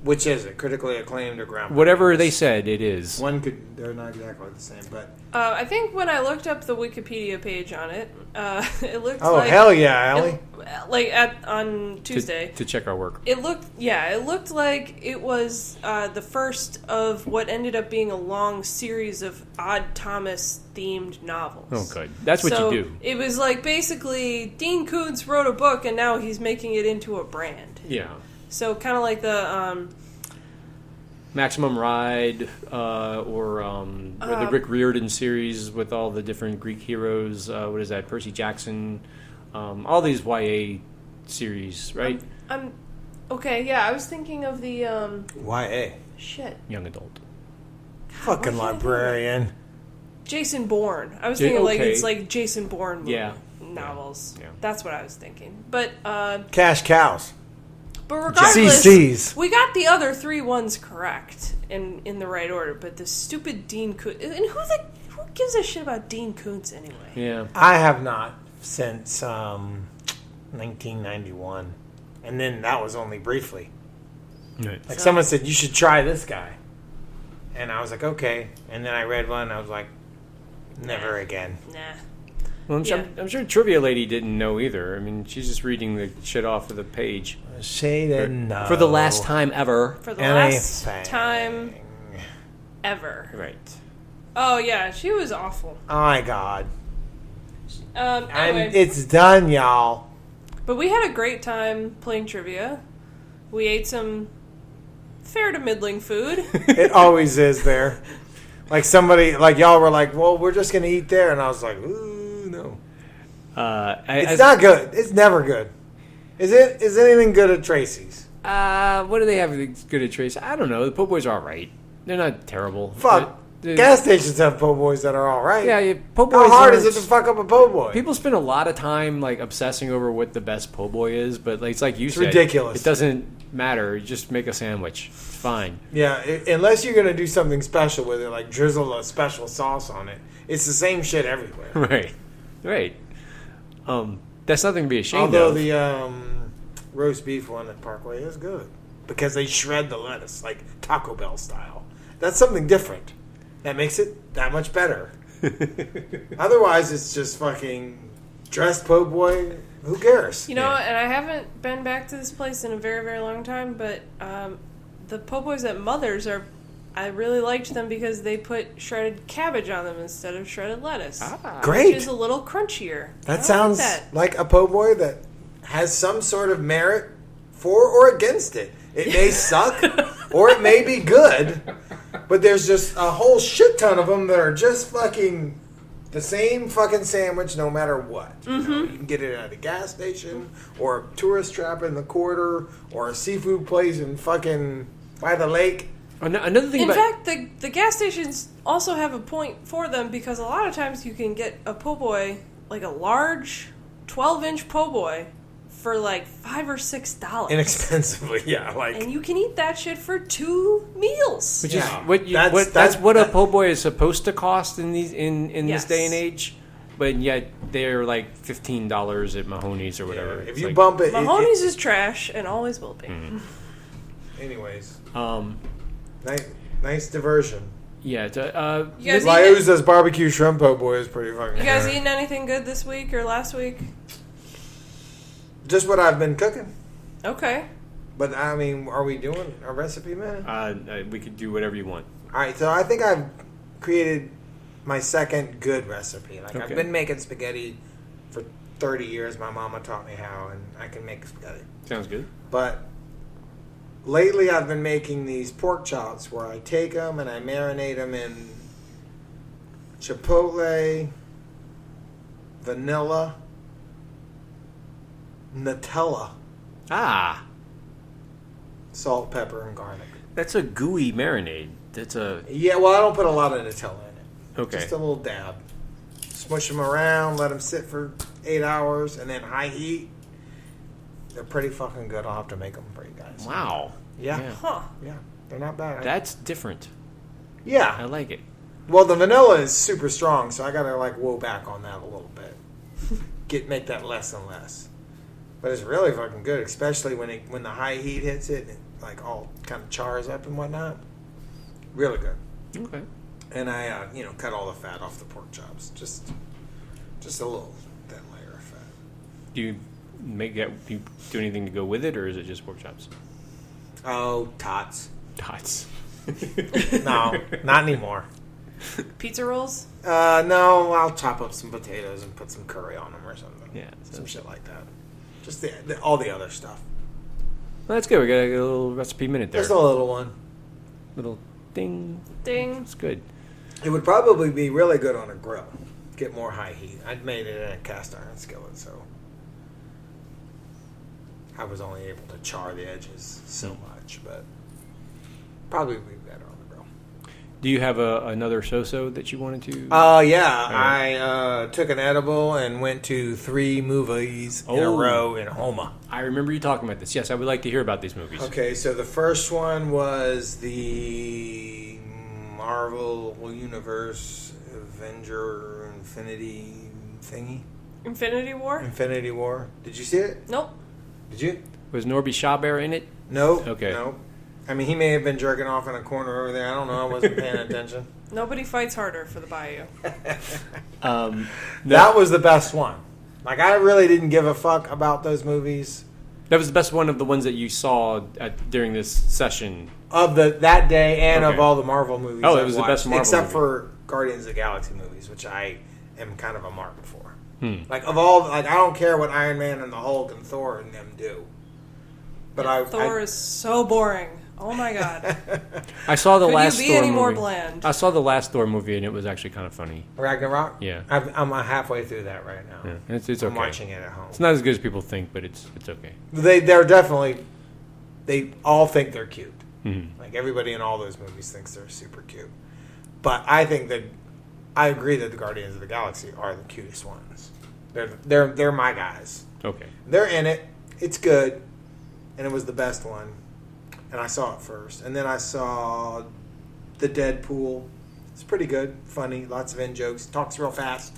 which is it? Critically acclaimed or groundbreaking? Whatever they said, it is. They're not exactly the same, but... I think when I looked up the Wikipedia page on it, it looked Oh, like... hell yeah, Alli. On Tuesday. To check our work. It looked like it was the first of what ended up being a long series of Odd Thomas-themed novels. Oh, good. That's what you do. It was like, basically, Dean Koontz wrote a book, and now he's making it into a brand. Yeah. So, kind of like the... Maximum Ride, or the Rick Riordan series with all the different Greek heroes. What is that? Percy Jackson. All these YA series, right? Okay, yeah, I was thinking of the... YA. Shit. Young adult. Fucking librarian. Jason Bourne. I was thinking it's like Jason Bourne novels. Yeah. That's what I was thinking. But Cash Cows. But regardless, CCs. we got the other 3 ones correct in the right order. But the stupid Dean Koontz, and who gives a shit about Dean Koontz anyway? Yeah, I have not since 1991, and then that was only briefly. Right. Like someone said, you should try this guy, and I was like, okay. And then I read one, and I was like, never again. Nah. Well, I'm sure Trivia Lady didn't know either. I mean, she's just reading the shit off of the page. She didn't know. For the last time ever. For the last time ever. Right. Oh, yeah, she was awful. Oh, my God. Anyway. And it's done, y'all. But we had a great time playing trivia. We ate some fair to middling food. It always is there. Like somebody, like y'all were like, well, we're just going to eat there. And I was like, ooh, no. It's not good. It's never good. Is anything good at Tracy's? What do they have good at Tracy's? I don't know. The po' boys are all right. They're not terrible. Fuck. Gas stations have po' boys that are all right. Yeah, po' boys. How hard is it to fuck up a po' boy? People spend a lot of time like obsessing over what the best po' boy is, but like, it's like you said, ridiculous. It doesn't matter. You just make a sandwich. It's fine. Yeah, unless you're gonna do something special with it, like drizzle a special sauce on it. It's the same shit everywhere. Right. That's nothing to be ashamed of. of. The roast beef one at Parkway is good because they shred the lettuce like Taco Bell style. That's something different. That makes it that much better. Otherwise, it's just fucking dressed po' boy. Who cares? You know, and I haven't been back to this place in a very, very long time, but the po' boys at Mother's I really liked them because they put shredded cabbage on them instead of shredded lettuce. Great. Which is a little crunchier. That sounds like a po' boy that has some sort of merit for or against it. It may suck or it may be good, but there's just a whole shit ton of them that are just fucking the same fucking sandwich no matter what. You know, you can get it at a gas station or a tourist trap in the quarter or a seafood place in fucking by the lake. Another thing in fact, the gas stations also have a point for them because a lot of times you can get a po' boy, like a large 12-inch po' boy, for like $5 or $6. Inexpensively, yeah. And you can eat that shit for 2 meals. Which is that's what a po' boy is supposed to cost in these in this day and age, but yet they're like $15 at Mahoney's or whatever. If you bump it, Mahoney's is trash and always will be. Anyways, nice diversion. Yeah, Liuza's barbecue shrimp po' boy is pretty fucking. You guys eating anything good this week or last week? Just what I've been cooking. Okay. But, I mean, are we doing a recipe, man? We could do whatever you want. All right, so I think I've created my second good recipe. Like, I've been making spaghetti for 30 years. My mama taught me how, and I can make spaghetti. Sounds good. But lately I've been making these pork chops where I take them and I marinate them in chipotle, vanilla, Nutella, salt, pepper, and garlic. That's a gooey marinade. That's a... Yeah, well, I don't put a lot of Nutella in it. Okay. Just a little dab. Smush them around, let them sit for 8 hours, and then high heat. They're pretty fucking good. I'll have to make them for you guys. Wow. Yeah. Huh. Yeah, they're not bad. That's different. Yeah. I like it. Well, the vanilla is super strong, so I gotta like woe back on that a little bit. Make that less and less. But it's really fucking good, especially when the high heat hits it, and it like all kind of chars up and whatnot. Really good. Okay. And I, cut all the fat off the pork chops. Just a little thin layer of fat. Do you do you do anything to go with it, or is it just pork chops? Oh, tots. Tots. No, not anymore. Pizza rolls? No, I'll chop up some potatoes and put some curry on them or something. Yeah. Some shit like that. Just all the other stuff. Well, that's good. We got a little recipe minute there. Just a little one. Little ding. Ding. It's good. It would probably be really good on a grill. Get more high heat. I'd made it in a cast iron skillet, so I was only able to char the edges so much, but probably would be better on the grill. Do you have another so-so that you wanted to? Yeah. I took an edible and went to 3 movies in a row in Homa. I remember you talking about this. Yes, I would like to hear about these movies. Okay, so the first one was the Marvel Universe Avenger Infinity thingy. Infinity War? Infinity War. Did you see it? Nope. Did you? Was Norby Schaber in it? Nope. Okay. Nope. I mean, he may have been jerking off in a corner over there. I don't know. I wasn't paying attention. Nobody fights harder for the Bayou. That was the best one. Like, I really didn't give a fuck about those movies. That was the best one of the ones that you saw during this session. Of that day and of all the Marvel movies. Oh, it I've was watched, the best Marvel except movie. for Guardians of the Galaxy movies, which I am kind of a mark for. Like, of all, I don't care what Iron Man and the Hulk and Thor and them do. But Thor is so boring. Oh my god. I saw the Could last you be Thor any movie. more bland? I saw the last Thor movie and it was actually kind of funny. Ragnarok? Yeah. I'm halfway through that right now. Yeah. It's okay. I'm watching it at home. It's not as good as people think, but it's okay. They're definitely, they all think they're cute. Mm-hmm. Like, everybody in all those movies thinks they're super cute. But I think that, I agree that the Guardians of the Galaxy are the cutest ones. They're my guys. Okay. They're in it. It's good. And it was the best one. And I saw it first. And then I saw the Deadpool. It's pretty good. Funny. Lots of in-jokes. Talks real fast.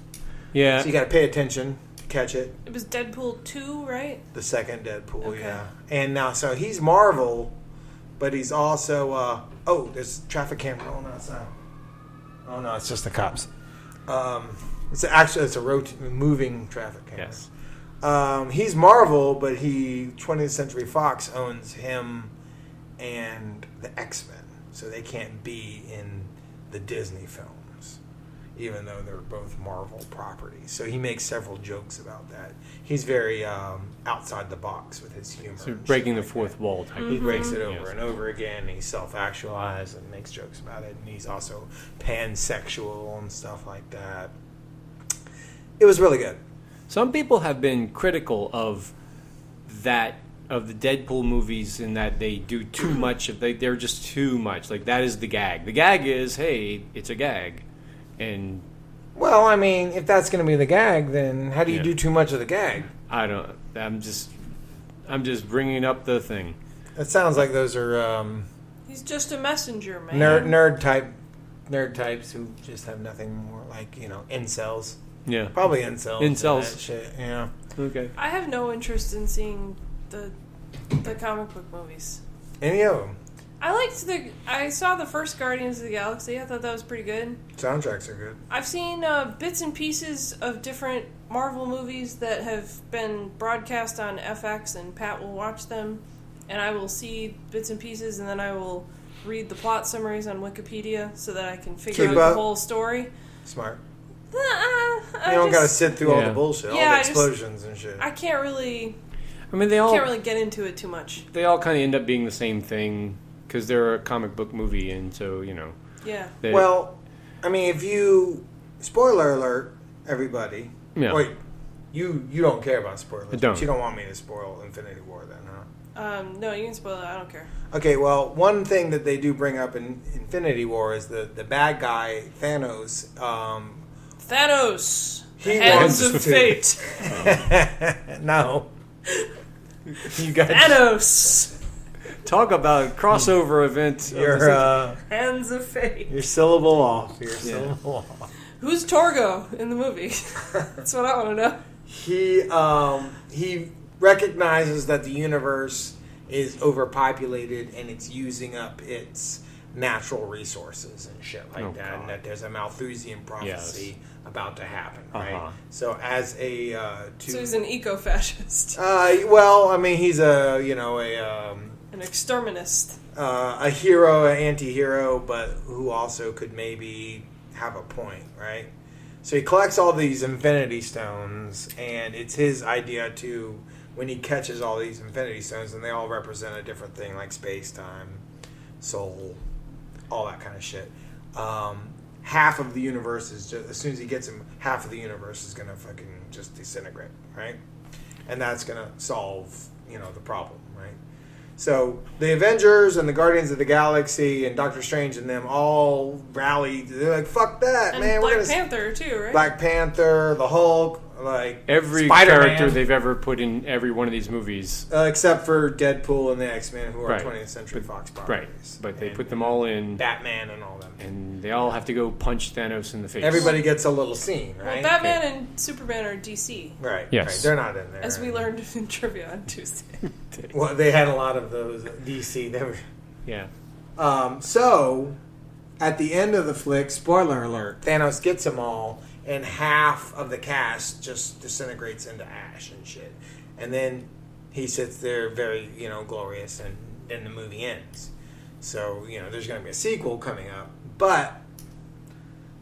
Yeah. So you got to pay attention to catch it. It was Deadpool 2, right? The second Deadpool, Okay. yeah. And now, so he's Marvel, but he's also, there's traffic camera rolling outside. Oh, no, it's just the cops. It's a moving traffic camera. Yes. He's Marvel, but 20th Century Fox owns him and the X-Men, so they can't be in the Disney films, even though they're both Marvel properties. So he makes several jokes about that. He's very outside the box with his humor. So breaking the fourth wall type. He breaks it over and over again. He's self-actualized and makes jokes about it, and he's also pansexual and stuff like that. It was really good. Some people have been critical of the Deadpool movies in that they do too much they're just too much. Like, that is the gag. The gag is, hey, it's a gag. And well, I mean, if that's going to be the gag, then how do you do too much of the gag? I don't. I'm just bringing up the thing. It sounds like those are He's just a messenger, man. nerd types who just have nothing more, like, incels. Yeah, probably incels. Incels. That shit. Yeah. Okay. I have no interest in seeing the comic book movies. Any of them? I saw the first Guardians of the Galaxy. I thought that was pretty good. Soundtracks are good. I've seen bits and pieces of different Marvel movies that have been broadcast on FX, and Pat will watch them, and I will see bits and pieces, and then I will read the plot summaries on Wikipedia so that I can figure out the whole story. Smart. You don't got to sit through all the bullshit, all the Yeah, explosions and shit. I can't really. I mean, they all can't really get into it too much. They all kind of end up being the same thing because they're a comic book movie, and so Yeah. Well, I mean, if you spoiler alert, everybody. Yeah. Wait, you don't care about spoilers. I don't. But you don't want me to spoil Infinity War, then, huh? No, you can spoil it. I don't care. Okay, well, one thing that they do bring up in Infinity War is the bad guy Thanos. Thanos. He Hands wants of to- fate. No. You got Thanos. Talk about crossover event. Your Hands of fate. your syllable off. Your syllable off. Who's Torgo in the movie? That's what I want to know. He recognizes that the universe is overpopulated and it's using up its natural resources and shit like that, and that there's a Malthusian prophecy about to happen, right? So as a So he's an eco-fascist. well, I mean, he's an exterminist. A hero, an anti-hero, but who also could maybe have a point, right? So he collects all these Infinity Stones, and it's his idea to, when he catches all these Infinity Stones, and they all represent a different thing, like space, time, soul, all that kind of shit. Half of the universe is just, as soon as he gets him, half of the universe is going to fucking just disintegrate, right? And that's going to solve, the problem, right? So the Avengers and the Guardians of the Galaxy and Doctor Strange and them all rallied. They're like, "Fuck that, And man!" Black Panther too, right? Black Panther, the Hulk, like Every Spider-Man. character they've ever put in every one of these movies. Except for Deadpool and the X-Men, who are Right. 20th Century Fox Right, properties. but they put them all in Batman and all them. and they all have to go punch Thanos in the face. Everybody gets a little scene, Well, right? Batman and Superman are DC. Right. Yes. Right. They're not in there. As we learned in trivia on Tuesday. Well, they had a lot of those DC. They were. Yeah. So, at the end of the flick, spoiler alert, Thanos gets them all, and half of the cast just disintegrates into ash and shit. And then he sits there very, glorious, and then the movie ends. So, there's going to be a sequel coming up. But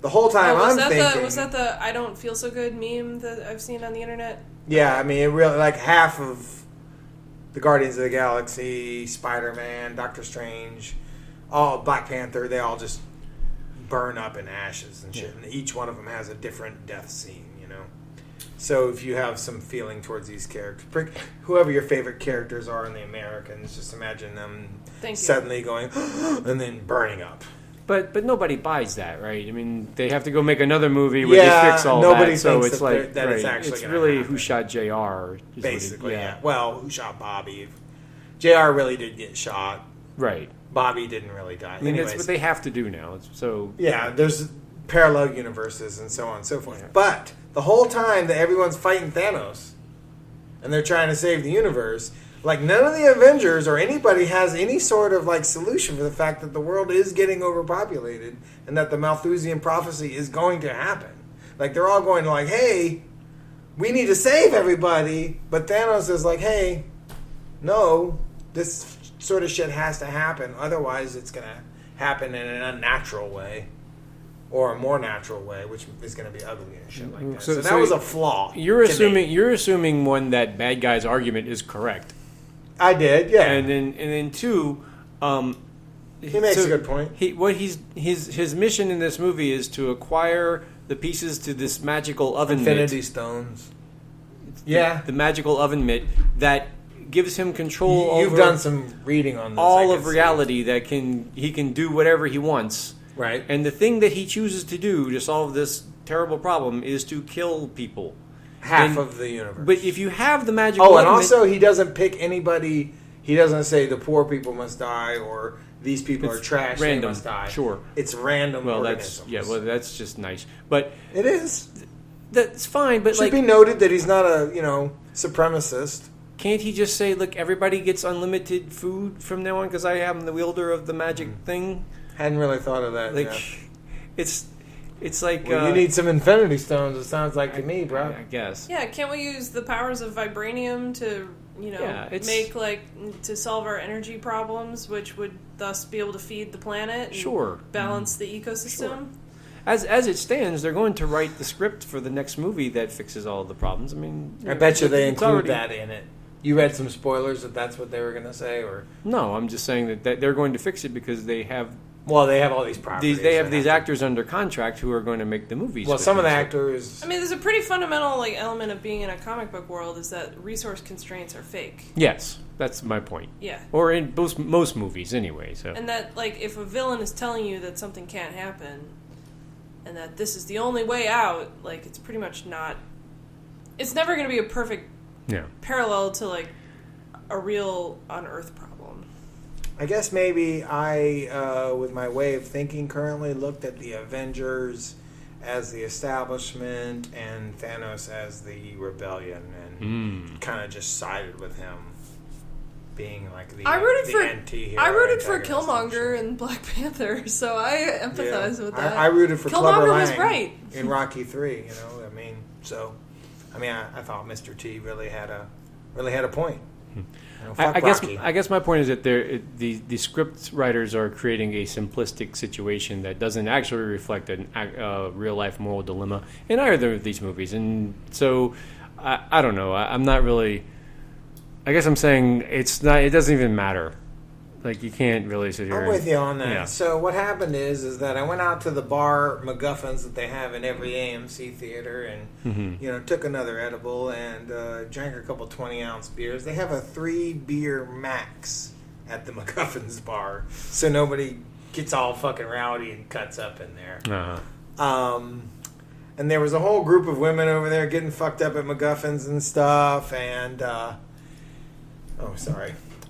the whole time I'm thinking... Was that the I don't feel so good meme that I've seen on the internet? Yeah, I mean, it really, like, half of the Guardians of the Galaxy, Spider-Man, Doctor Strange, all Black Panther, they all just burn up in ashes and shit. And each one of them has a different death scene, So if you have some feeling towards these characters, whoever your favorite characters are in the Americans, just imagine them suddenly going, and then burning up. But nobody buys that, right? I mean, they have to go make another movie where they fix all that. So thinks it's that like that it's right, actually it's gonna really happen. who shot JR. Basically, yeah. Well, who shot Bobby? JR really did get shot. Right. Bobby didn't really die. I mean, Anyways, that's what they have to do now. So yeah, there's parallel universes and so on and so forth. Yeah. But the whole time that everyone's fighting Thanos and they're trying to save the universe, like none of the Avengers or anybody has any sort of like solution for the fact that the world is getting overpopulated and that the Malthusian prophecy is going to happen. Like they're all going like, "Hey, we need to save everybody," but Thanos is like, "Hey, no, this sort of shit has to happen. Otherwise, it's going to happen in an unnatural way or a more natural way, which is going to be ugly and shit like that." So that was a flaw. You're assuming one, that bad guy's argument is correct. I did, yeah. And then two, he makes a good point. His mission in this movie is to acquire the pieces to this magical oven Infinity mitt. Stones. Yeah, the magical oven mitt that gives him control over. You've done some reading on this. All of reality that he can do whatever he wants. Right. And the thing that he chooses to do to solve this terrible problem is to kill people. Half of the universe. But if you have the magical and oven also he doesn't pick anybody. He doesn't say the poor people must die or these people are trash. Random. They must die. Sure. It's random organisms. That's just nice. But it is. That's fine. But it should be noted that he's not a supremacist. Can't he just say, "Look, everybody gets unlimited food from now on because I am the wielder of the magic thing"? Hadn't really thought of that. Like, it's like you need some Infinity Stones. It sounds like to me, bro. I guess. Yeah, can't we use the powers of vibranium to make to solve our energy problems, which would thus be able to feed the planet? And balance the ecosystem. Sure. As it stands, they're going to write the script for the next movie that fixes all of the problems. I mean, I bet you they include that in it. You read some spoilers that that's what they were going to say, or No, I'm just saying that they're going to fix it because they have. Well, they have all these properties. They have these actors under contract who are going to make the movies. Well, some of the actors. I mean, there's a pretty fundamental element of being in a comic book world is that resource constraints are fake. Yes, that's my point. Yeah. Or in most movies, anyway. So. And that, if a villain is telling you that something can't happen, and that this is the only way out, it's pretty much not. It's never going to be a perfect parallel to a real on-Earth problem. I guess maybe I, with my way of thinking currently, looked at the Avengers as the establishment and Thanos as the rebellion, and kind of just sided with him being the anti-hero. I rooted for Killmonger and Black Panther, so I empathize with that. I rooted for Killmonger Clubber was Lang right in Rocky 3. I thought Mr. T really had a point. I guess my point is that the script writers are creating a simplistic situation that doesn't actually reflect a real life moral dilemma in either of these movies, and so I don't know. I'm not really. I guess I'm saying it's not. It doesn't even matter. You can't really sit here. I'm with you on that. Yeah. So what happened is that I went out to the bar MacGuffins that they have in every AMC theater, and took another edible and drank a couple 20-ounce beers. They have a 3-beer max at the MacGuffins bar, so nobody gets all fucking rowdy and cuts up in there. And there was a whole group of women over there getting fucked up at MacGuffins and stuff, and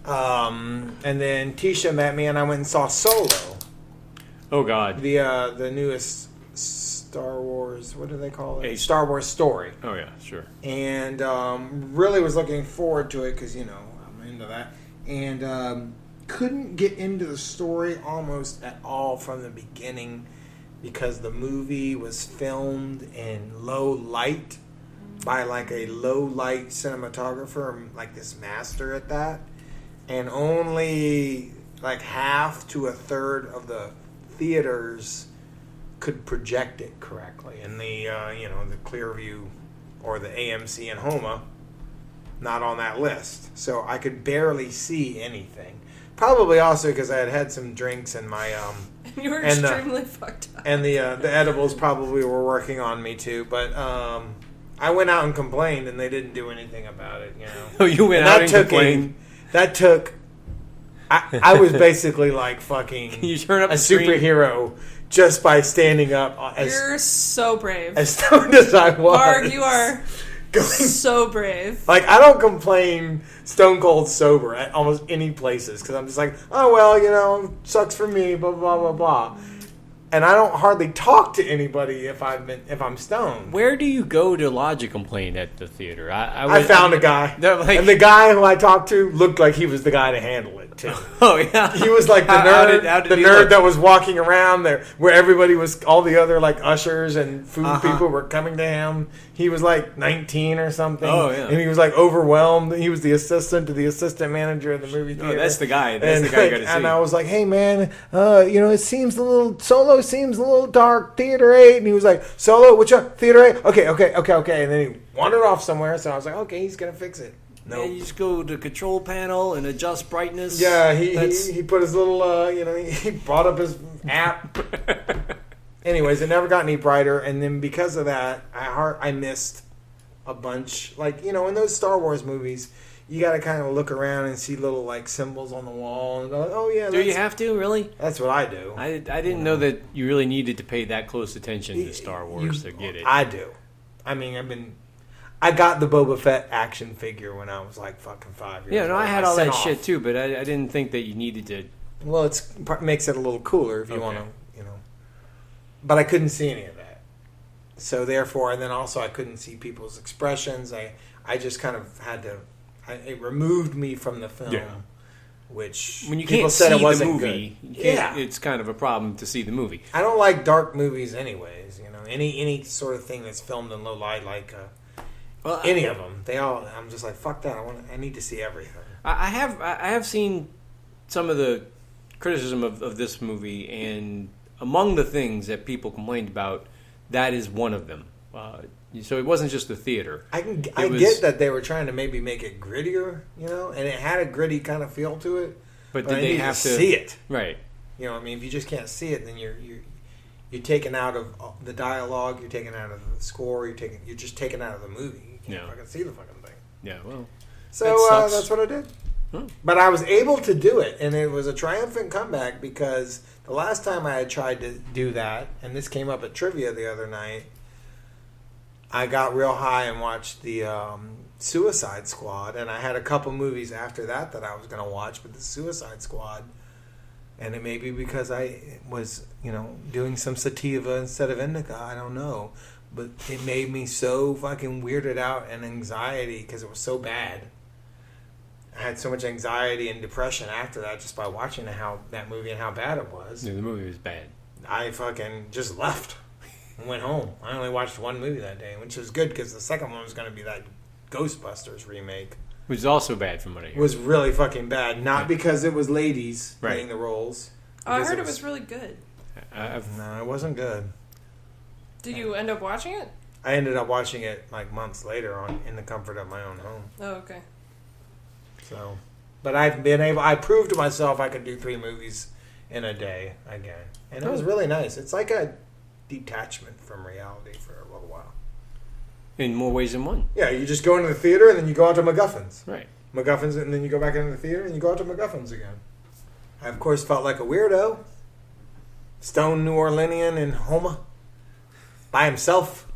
and then Tisha met me, and I went and saw Solo. Oh God! The newest Star Wars. What do they call it? Star Wars story. Oh yeah, sure. And really was looking forward to it because I'm into that, and couldn't get into the story almost at all from the beginning because the movie was filmed in low light by a low light cinematographer, this master at that. And only half to a third of the theaters could project it correctly. And the the Clearview or the AMC in Homa, not on that list. So I could barely see anything. Probably also because I had had some drinks and my you were extremely fucked up. And the edibles probably were working on me too. But I went out and complained, and they didn't do anything about it. Oh, you went out and complained. That took. I was basically fucking you turn up a superhero just by standing up. You're so brave. As stoned as I was. Mark, you are so brave. I don't complain stone cold sober at almost any places because I'm just oh well, sucks for me, blah blah blah blah. And I don't hardly talk to anybody if I'm stoned. Where do you go to lodge a complaint at the theater? I found a guy, and the guy who I talked to looked like he was the guy to handle it too. Oh yeah, he was the nerd, that was walking around there, where everybody was, all the other ushers and food people were coming to him. He was 19 or something. Oh yeah, and he was overwhelmed. He was the assistant to the assistant manager of the movie theater. Oh, that's the guy. That's the guy you got to see. And I was like, hey man, it seems Solo seems a little dark. Theater 8, and he was like, Solo, which one? Theater 8. Okay. And then he wandered off somewhere. So I was like, okay, he's gonna fix it. No, you just go to control panel and adjust brightness. Yeah, he put his little, he brought up his app. Anyways, it never got any brighter, and then because of that, I missed a bunch. In those Star Wars movies, you got to kind of look around and see little symbols on the wall, and go, oh yeah. Do you have to really? That's what I do. I didn't know that you really needed to pay that close attention to Star Wars to get it. I do. I mean, I got the Boba Fett action figure when I was fucking 5 years old. Yeah, no, I had all that shit too, but I didn't think that you needed to. Well, it makes it a little cooler if you want to, But I couldn't see any of that. So therefore, and then also I couldn't see people's expressions. I just kind of had to. It removed me from the film, which when you people can't said see it wasn't the movie, it's kind of a problem to see the movie. I don't like dark movies, anyways. Any sort of thing that's filmed in low light, any of them. I'm just fuck that. I need to see everything. I have seen some of the criticism of this movie, and among the things that people complained about, that is one of them. So it wasn't just the theater. I get that they were trying to maybe make it grittier, you know, and it had a gritty kind of feel to it. But did they have to see it? Right. You know, I mean, if you just can't see it, then you're taken out of the dialogue. You're taken out of the score. You're just taken out of the movie. You can't fucking see the fucking thing. Yeah. Well. So that's what I did. But I was able to do it, and it was a triumphant comeback because the last time I had tried to do that, and this came up at trivia the other night, I got real high and watched the Suicide Squad, and I had a couple movies after that I was going to watch, but the Suicide Squad, and it may be because I was, you know, doing some sativa instead of indica, I don't know, but it made me so fucking weirded out and anxiety because it was so bad. I had so much anxiety and depression after that just by watching that movie and how bad it was. Yeah, the movie was bad. I fucking just left and went home. I only watched one movie that day, which was good because the second one was going to be that Ghostbusters remake. Which is also bad from what I hear. It was really fucking bad. Not because it was ladies playing the roles. Oh, I heard it was really good. No, it wasn't good. Did you end up watching it? I ended up watching it like months later on in the comfort of my own home. Oh, okay. So, but I proved to myself I could do 3 movies in a day again. And it was really nice. It's like a detachment from reality for a little while. In more ways than one. Yeah, you just go into the theater and then you go out to MacGuffins. Right. MacGuffins, and then you go back into the theater and you go out to MacGuffins again. I, of course, felt like a weirdo. Stone New Orleanian in Homa. By himself.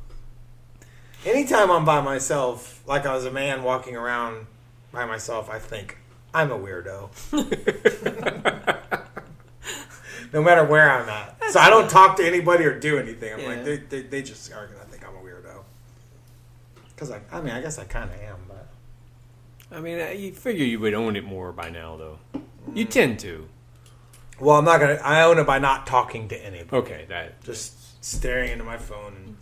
Anytime I'm by myself, like I was a man walking around by myself, I think, I'm a weirdo. No matter where I'm at. So I don't talk to anybody or do anything. I'm like, they just are going to think I'm a weirdo. Because, I mean, I guess I kind of am, but... I mean, you figure you would own it more by now, though. You tend to. Well, I'm not going to... I own it by not talking to anybody. Okay, that... Just staring into my phone and...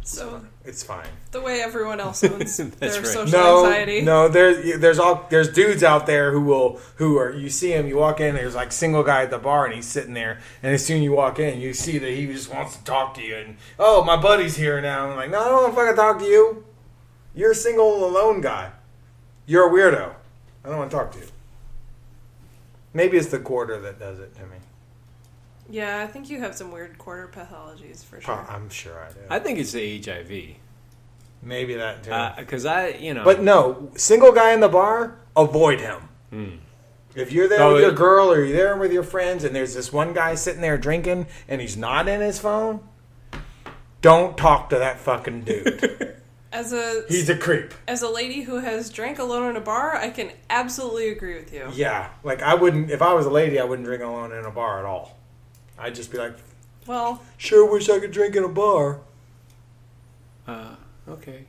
So it's fine. The way everyone else owns their social anxiety. No, there's dudes out there who are you see him, you walk in, there's like single guy at the bar and he's sitting there, and as soon as you walk in, you see that he just wants to talk to you, and oh, my buddy's here now. I'm like, no, I don't want to fucking talk to you. You're a single alone guy. You're a weirdo. I don't want to talk to you. Maybe it's the quarter that does it to me. Yeah, I think you have some weird quarter pathologies for sure. I'm sure I do. I think it's the HIV. Maybe that too. Because But no, single guy in the bar, avoid him. If you're there with your girl or you're there with your friends and there's this one guy sitting there drinking and he's not in his phone, don't talk to that fucking dude. He's a creep. As a lady who has drank alone in a bar, I can absolutely agree with you. Yeah, like I wouldn't, if I was a lady, I wouldn't drink alone in a bar at all. I'd just be like, well, sure wish I could drink in a bar. Okay.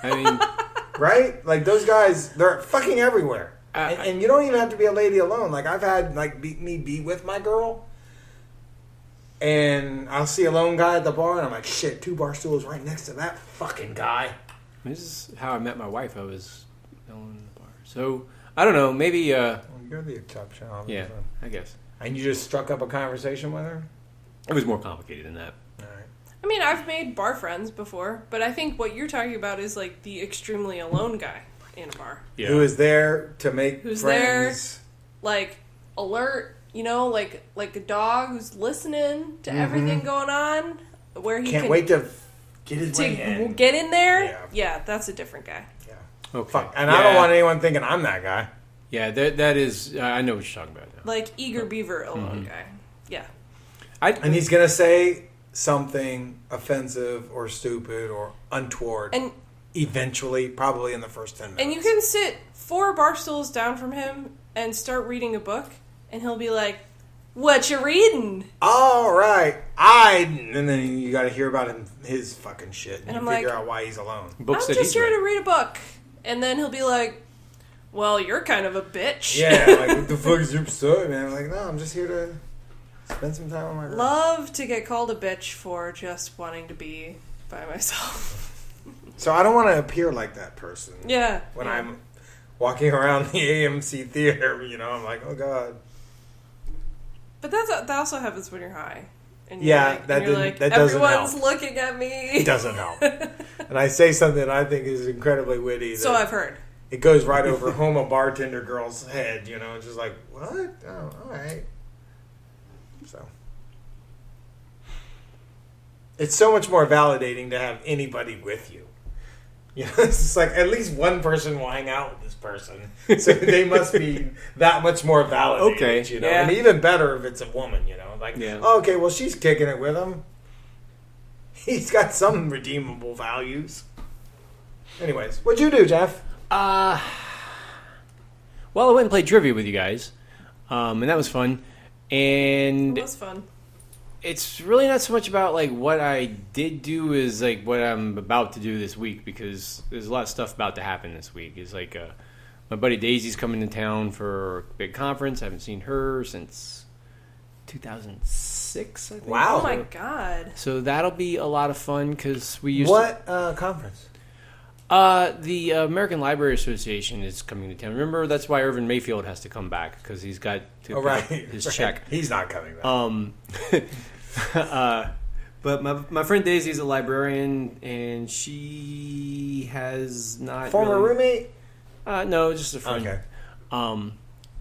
I mean, right? Like those guys, they're fucking everywhere. And you don't even have to be a lady alone. Like I've had like me be with my girl, and I'll see a lone guy at the bar, and I'm like, shit, 2 bar stools right next to that fucking guy. This is how I met my wife. I was alone in the bar. So I don't know. Maybe you're the exception. Yeah, I guess. And you just struck up a conversation with her? It was more complicated than that. All right. I mean, I've made bar friends before, but I think what you're talking about is like the extremely alone guy in a bar. Yeah. Who is there to make friends. There, like, alert, you know, like a dog who's listening to everything going on, where he can't wait to get his way in. Get in there? Yeah, that's a different guy. Yeah. Okay. Fuck. And I don't want anyone thinking I'm that guy. Yeah, that is... I know what you're talking about now. Like eager beaver alone guy. Yeah. And he's going to say something offensive or stupid or untoward. And eventually, probably in the first 10 minutes. And you can sit 4 bar stools down from him and start reading a book, and he'll be like, what you reading? All right. And then you got to hear about his fucking shit. And you I'm figure like, out why he's alone. I'm just here to read a book. And then he'll be like, well, you're kind of a bitch. Yeah, like, what the fuck is your story, man? I'm like, no, I'm just here to spend some time with my girl. Love to get called a bitch for just wanting to be by myself. So I don't want to appear like that person. Yeah. When I'm walking around the AMC theater, you know, I'm like, oh, God. But that also happens when you're high. And you're Yeah, like, that and you're didn't- like, that doesn't everyone's help. looking at me. It doesn't help. And I say something that I think is incredibly witty. So that I've heard. It goes right over Homo bartender girl's head, you know, just like, what? Oh, all right. So. It's so much more validating to have anybody with you. You know, it's just like, at least one person will hang out with this person. So they must be that much more validated, Okay, you know. yeah. And even better if it's a woman, you know. Like, Yeah. oh, okay, well, she's kicking it with him. He's got some redeemable values. Anyways, what'd you do, Jeff? Well, I went and played trivia with you guys, and that was fun. And It was fun. it's really not so much about like what I did do as like what I'm about to do this week, because there's a lot of stuff about to happen this week. It's like my buddy Daisy's coming to town for a big conference. I haven't seen her since 2006, I think. Wow. Oh my god. So that'll be a lot of fun because we used What conference? The American Library Association is coming to town. Remember, that's why Irvin Mayfield has to come back, because he's got to pick up his check. He's not coming back. But my friend Daisy's a librarian, and she has not Former roommate? No, just a friend. Okay.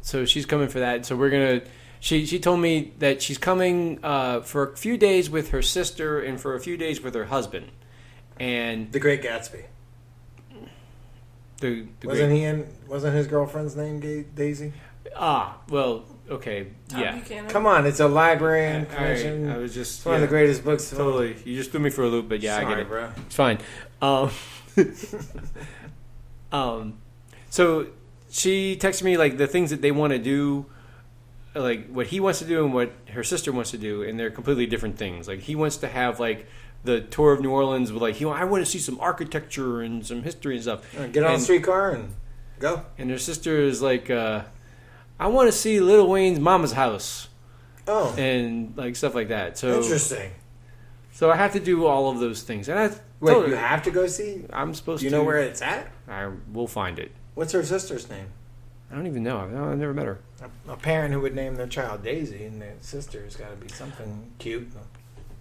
So she's coming for that. So we're gonna. She told me that she's coming for a few days with her sister and for a few days with her husband. And The Great Gatsby. Wasn't his girlfriend's name Daisy? Well, okay, yeah. Buchanan. Come on, it's a librarian commission. I was just It's one of the greatest books. Totally, you just threw me for a loop, but yeah, I Sorry, get it. bro. It's fine. So she texted me like the things that they want to do, like what he wants to do and what her sister wants to do, and they're completely different things. Like he wants to have like the tour of New Orleans with like, I want to see some architecture and some history and stuff. Get on a streetcar and go. And her sister is like, I want to see Lil Wayne's mama's house. Oh. And like stuff like that. So Interesting. So I have to do all of those things. And Wait, you have to go see? I'm supposed to. Do you know where it's at? I will find it. What's her sister's name? I don't even know. I've never met her. A parent who would name their child Daisy, and their sister's got to be something cute.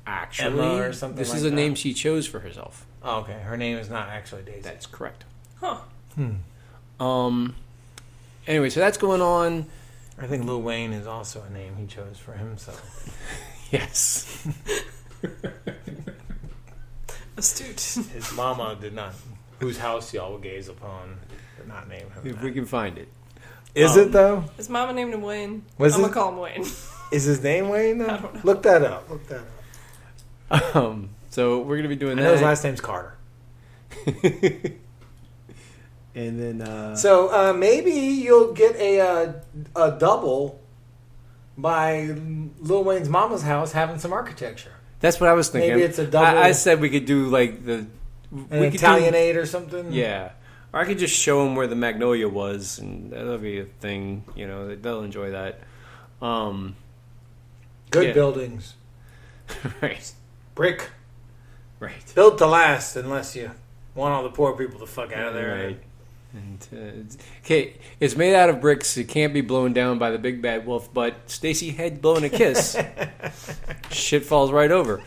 Actually, Emma or something this like is a that. name she chose for herself. Oh, okay. Her name is not actually Daisy. That's correct. Huh. Anyway, so that's going on. I think Lil Wayne is also a name he chose for himself. Yes. Astute. His mama did not, whose house y'all will gaze upon, did not name him If that. we can find it. Is it though? His mama named him Wayne. Was I'm it? gonna call him Wayne. Is his name Wayne though? I don't know. Look that up. Look that up. So we're gonna be doing I that. know his last name's Carter. And then So maybe you'll get a double by Lil Wayne's mama's house having some architecture. that's what I was thinking. Maybe it's a double. I said we could do like An Italianate or something. Yeah. Or I could just show them where the Magnolia was, and that'll be a thing. You know, they'll enjoy that. Good yeah. buildings. Right. Brick. Right. Built to last unless you want all the poor people to fuck out of there. Right. And okay, it's made out of bricks. It can't be blown down by the big bad wolf. But Stacy had blown a kiss. Shit falls right over.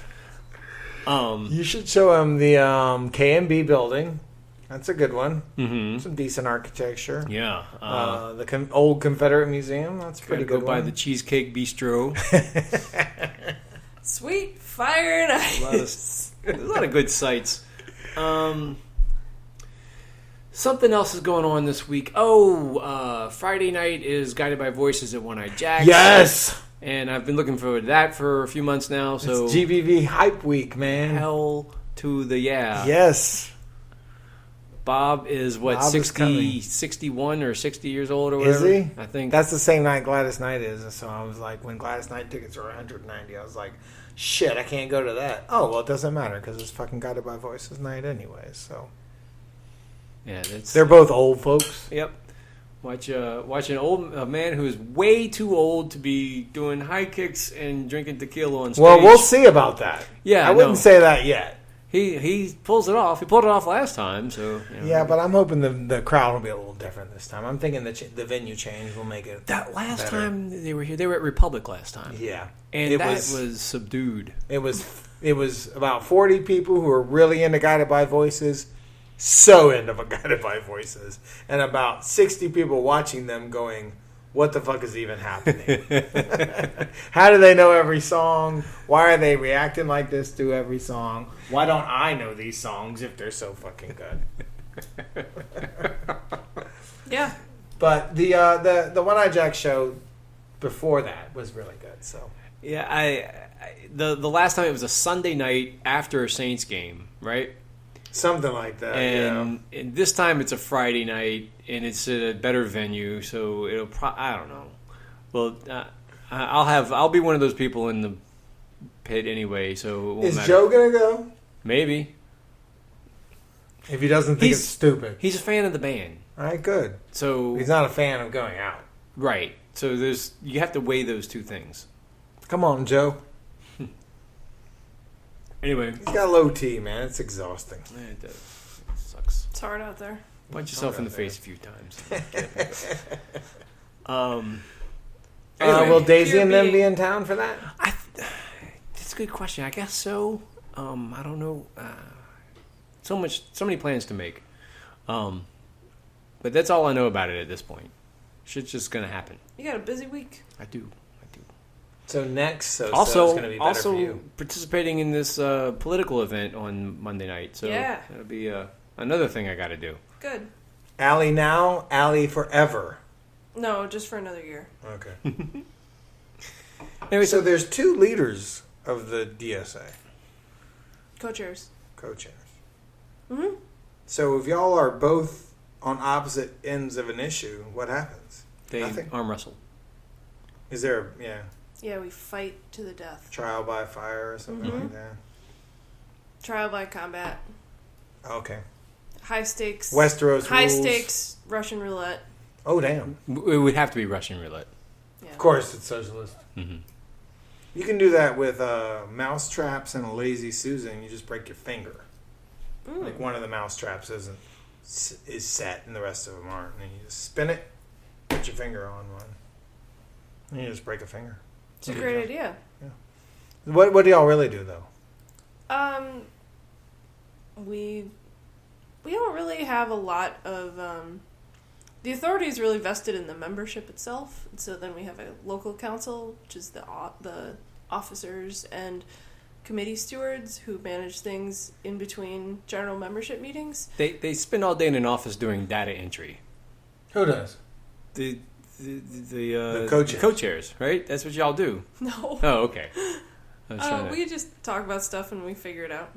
You should show him the KMB building. That's a good one. Mm-hmm. Some decent architecture. Yeah. The old Confederate Museum. That's a pretty Go good by one. the Cheesecake Bistro. Sweet fire and ice. A lot of good sights. Something else is going on this week. Friday night is Guided by Voices at One Eye Jack's. Yes! And I've been looking forward to that for a few months now. So It's GBV Hype Week, man. hell to the yeah. Yes. Bob is what, Bob is coming. 61 or 60 years old or Is whatever? he? I think. That's the same night Gladys Knight is. So I was like, when Gladys Knight tickets were $190, I was like, shit, I can't go to that. Oh, well, it doesn't matter because it's fucking Guided by Voices night anyways. So yeah, that's, they're both old folks. Yep. Watch a man who is way too old to be doing high kicks and drinking tequila on stage. Well, we'll see about that. Yeah, I wouldn't say that yet. He pulls it off. He pulled it off last time, so you know. Yeah, but I'm hoping the crowd will be a little different this time. I'm thinking the venue change will make it that last better. time they were here. They were at Republic last time. Yeah, and that was subdued. It was about 40 people who were really into Guided by Voices, so into Guided by Voices, and about 60 people watching them going, what the fuck is even happening? How do they know every song? Why are they reacting like this to every song? Why don't I know these songs if they're so fucking good? Yeah. But the One Eye Jack show before that was really good. So yeah, the last time it was a Sunday night after a Saints game, right? Something like that. And this time it's a Friday night, and it's at a better venue, so it'll. I don't know. Well, I'll be one of those people in the pit anyway, so it won't matter. Is Joe gonna go? Maybe. If he doesn't think it's stupid, he's a fan of the band. All right, good. So he's not a fan of going out, right? So you have to weigh those two things. Come on, Joe. Anyway, he's got low T, man. It's exhausting. It does. It sucks. It's hard out there. Punch yourself in the face a few times. Anyway, will Daisy and them be in town for that? That's a good question. I guess so. I don't know. So many plans to make. But that's all I know about it at this point. Shit's just gonna happen. You got a busy week. I do. So next, also, is going to be better for you. Participating in this political event on Monday night. So yeah. That'll be another thing I got to do. Good. Alli now, Alli forever. No, just for another year. Okay. Anyway, so there's two leaders of the DSA. Co-chairs. Co-chairs. Mm-hmm. So if y'all are both on opposite ends of an issue, what happens? They Nothing? arm wrestle. Is there, Yeah, we fight to the death. trial by fire or something like that? Trial by combat. Okay. High stakes. Westeros High rules. stakes Russian roulette. Oh, damn. It would have to be Russian roulette. Yeah. Of course it's socialist. Mm-hmm. You can do that with mouse traps and a lazy Susan. You just break your finger. Like one of the mouse traps is set and the rest of them aren't. And then you just spin it, put your finger on one, and you just break a finger. It's a great idea. Yeah. What do y'all really do though? We don't really have a lot of the authority is really vested in the membership itself. So then we have a local council, which is the officers and committee stewards who manage things in between general membership meetings. They spend all day in an office doing data entry. Who does? The co-chairs. Co-chairs, right? That's what y'all do. No. Oh, okay. We just talk about stuff and we figure it out.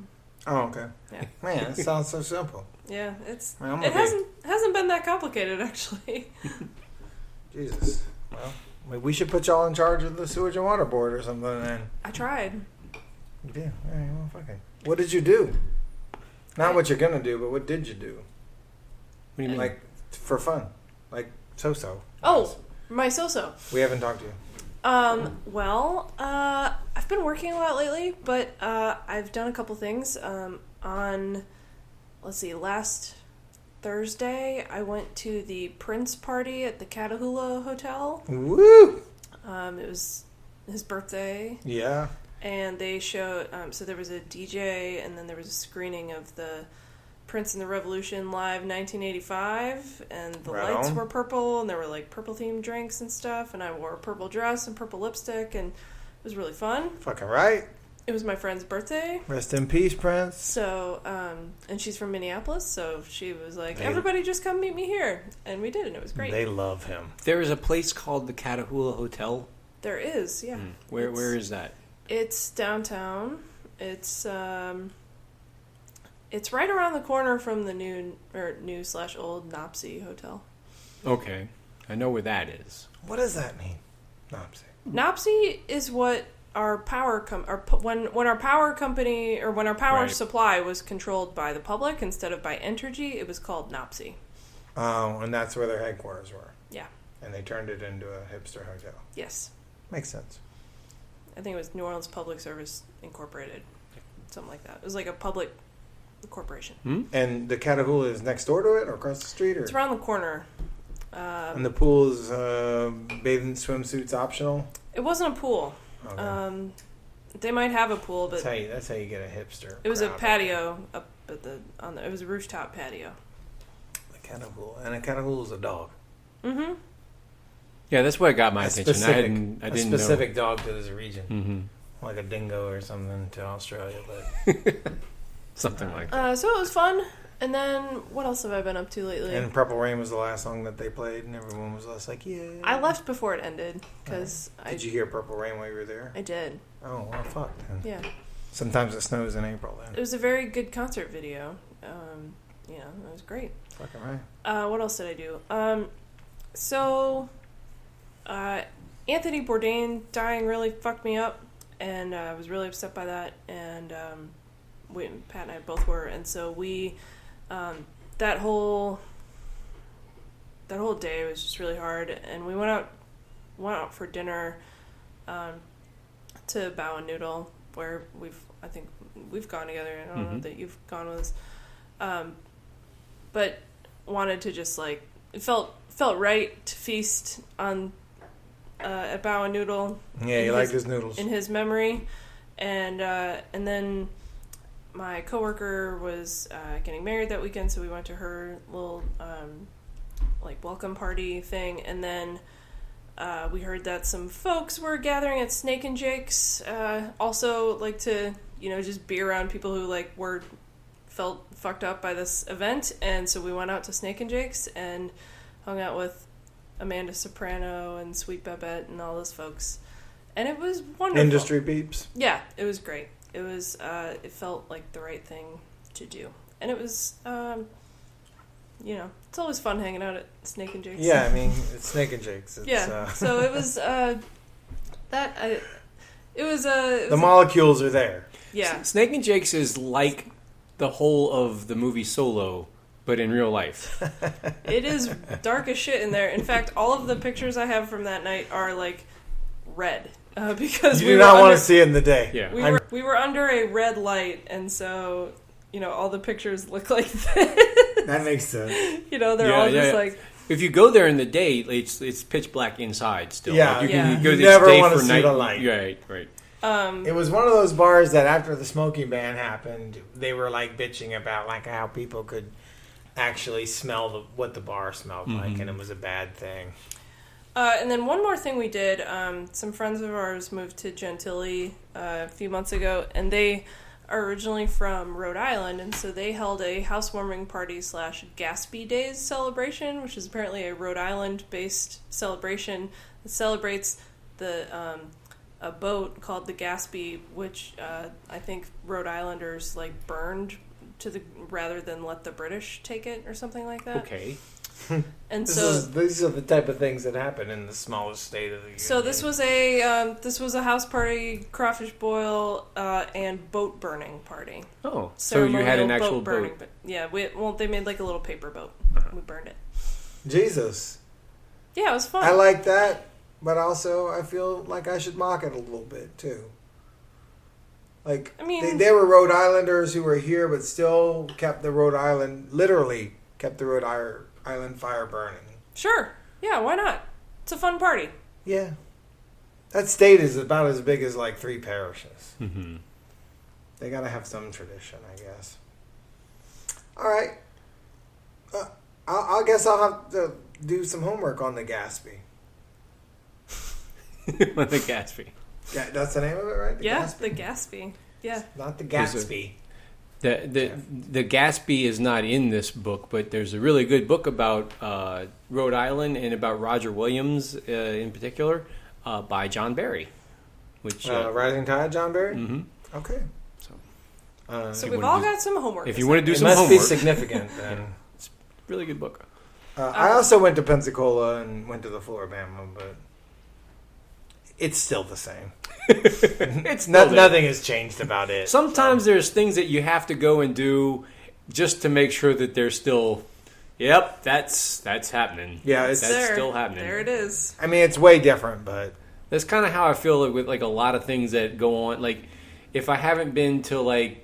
Oh, okay. Yeah. Man, it sounds so simple. Yeah, Man, it hasn't been that complicated actually. Jesus. Well, we should put y'all in charge of the sewage and water board or something then. I tried. You did? All right, well, fucking. What did you do? Not what you're going to do, but what did you do? What do you mean? Like, for fun. Like, so-so. Oh, my so-so. We haven't talked to you. I've been working a lot lately, but I've done a couple things. Last Thursday, I went to the Prince party at the Catahoula Hotel. Woo! It was his birthday. Yeah. And they showed, so there was a DJ, and then there was a screening of the Prince and the Revolution live 1985, and the lights were purple, and there were like purple themed drinks and stuff, and I wore a purple dress and purple lipstick, and it was really fun. Fucking right. It was my friend's birthday. Rest in peace, Prince. So, and she's from Minneapolis, so she was like, everybody just come meet me here. And we did, and it was great. They love him. There is a place called the Catahoula Hotel. There is, yeah. Where is that? It's downtown. It's right around the corner from the new/old Nopsey Hotel. Okay. I know where that is. What does that mean? Nopsey. Nopsey is what our power when our power company or when our power supply was controlled by the public instead of by Entergy, it was called Nopsey. Oh, and that's where their headquarters were. Yeah. And they turned it into a hipster hotel. Yes. Makes sense. I think it was New Orleans Public Service Incorporated. Something like that. It was like a public corporation. And the Catahoula is next door to it, or across the street, or It's around the corner. and the pool is bathing swimsuits optional. It wasn't a pool. Okay. They might have a pool, but That's how you get a hipster. it was a crowd. patio up at it was a rooftop patio. The Catahoula, and a Catahoula is a dog. Mm-hmm. Yeah, that's what got my A attention. specific, I a didn't specific know. dog to this region, like a dingo or something to Australia, but Something like that. So it was fun. And then what else have I been up to lately? And Purple Rain was the last song that they played, and everyone was just like, "Yeah." I left before it ended because Did you hear Purple Rain while you were there? I did. Oh well, fuck. Then. Yeah. Sometimes it snows in April. Then It was a very good concert video. It was great. fucking right. What else did I do? So Anthony Bourdain dying really fucked me up, and I was really upset by that. And Pat and I both were, and so we that whole day was just really hard. And we went out for dinner to Bow and Noodle, where I think we've gone together. I don't know that you've gone with us, but wanted to just it felt right to feast on at Bow and Noodle. Yeah, he liked his noodles in his memory, and then my coworker was getting married that weekend, so we went to her little welcome party thing, and then we heard that some folks were gathering at Snake and Jake's, also to just be around people who felt fucked up by this event, and so we went out to Snake and Jake's and hung out with Amanda Soprano and Sweet Babette and all those folks, and it was wonderful. Industry peeps. Yeah, it was great. It was it felt like the right thing to do, and it was it's always fun hanging out at Snake and Jake's. Yeah, I mean it's Snake and Jake's. It's, so it was the molecules are there. Yeah, Snake and Jake's is like the whole of the movie Solo, but in real life. It is dark as shit in there. In fact, all of the pictures I have from that night are red because you do not want to see it in the day. Yeah, we were under a red light, and so all the pictures look like this. That makes sense. They're all just If you go there in the day, it's pitch black inside still. Yeah, you yeah. go You this never day want for to see night. the light. Right. It was one of those bars that after the smoking ban happened, they were bitching about how people could actually smell what the bar smelled like, and it was a bad thing. And then one more thing we did, some friends of ours moved to Gentilly a few months ago, and they are originally from Rhode Island, and so they held a housewarming party / Gatsby Days celebration, which is apparently a Rhode Island-based celebration that celebrates a boat called the Gatsby, which I think Rhode Islanders burned rather than let the British take it or something like that. Okay. And these are the type of things that happen in the smallest state of the union. So this was a house party, crawfish boil, and boat burning party. Oh, so you had an actual boat. But yeah, they made a little paper boat. We burned it. Jesus. Yeah, it was fun. I like that, but also I feel like I should mock it a little bit too. They were Rhode Islanders who were here, but still kept the Rhode Island Island fire burning. Sure. Yeah, why not? It's a fun party. Yeah. That state is about as big as 3 parishes. Mm-hmm. They gotta have some tradition, I guess. All right. I guess I'll have to do some homework on the Gatsby. On the Gatsby. Yeah, that's the name of it, right? The Gatsby. Yeah. Not the Gatsby. The Gatsby is not in this book, but there's a really good book about Rhode Island and about Roger Williams in particular by John Barry. Which Rising Tide, John Barry? Mm-hmm. Okay. So we've all got some homework. If you want to do some homework. It must be significant then. It's a really good book. I also went to Pensacola and went to the Floribama, but it's still the same. Nothing has changed about it. Sometimes there's things that you have to go and do just to make sure that they're still. Yep, that's happening. Yeah, that's still happening. There it is. I mean, it's way different, but that's kind of how I feel with a lot of things that go on. If I haven't been to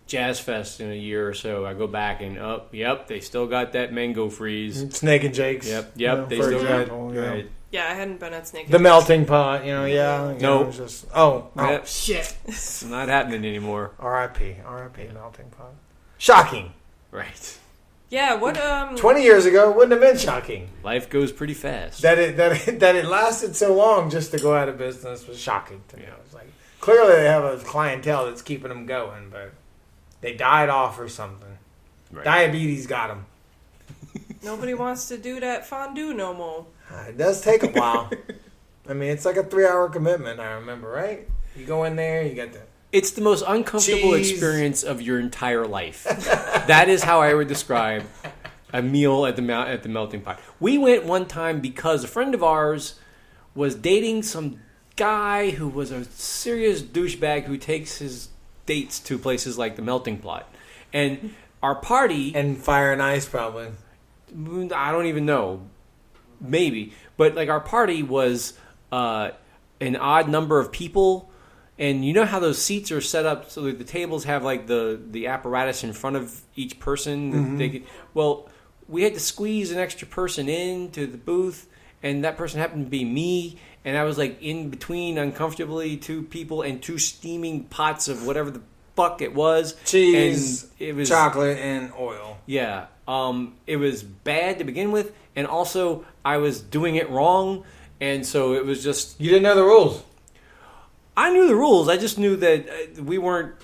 Jazz Fest in a year or so, I go back and yep, they still got that mango freeze. Snake and Jake's. Yep, for they still example, got yeah. right. Yeah, I hadn't been at Snake. The melting pot, yeah. No. It's just, shit. It's not happening anymore. R.I.P. melting pot. Shocking. Right. Yeah, what 20 years ago it wouldn't have been shocking. Life goes pretty fast. That it lasted so long just to go out of business was shocking to me. It's like clearly they have a clientele that's keeping them going, but they died off or something. Right. Diabetes got them. Nobody wants to do that fondue no more. It does take a while. I mean, it's like a 3-hour commitment, I remember, right? You go in there, you get the... It's the most uncomfortable experience of your entire life. That is how I would describe a meal at the melting pot. We went one time because a friend of ours was dating some guy who was a serious douchebag who takes his dates to places like the melting pot. And our party... And Fire and Ice, probably. I don't even know. Maybe. But like our party was an odd number of people... And you know how those seats are set up so that the tables have like the apparatus in front of each person? Mm-hmm. They could, well, we had to squeeze an extra person into the booth, and that person happened to be me, and I was like in between uncomfortably two people and two steaming pots of whatever the fuck it was. Cheese, and it was, chocolate, and oil. Yeah. It was bad to begin with, and also I was doing it wrong, and so it was just... You didn't know the rules. I knew the rules. I just knew that we weren't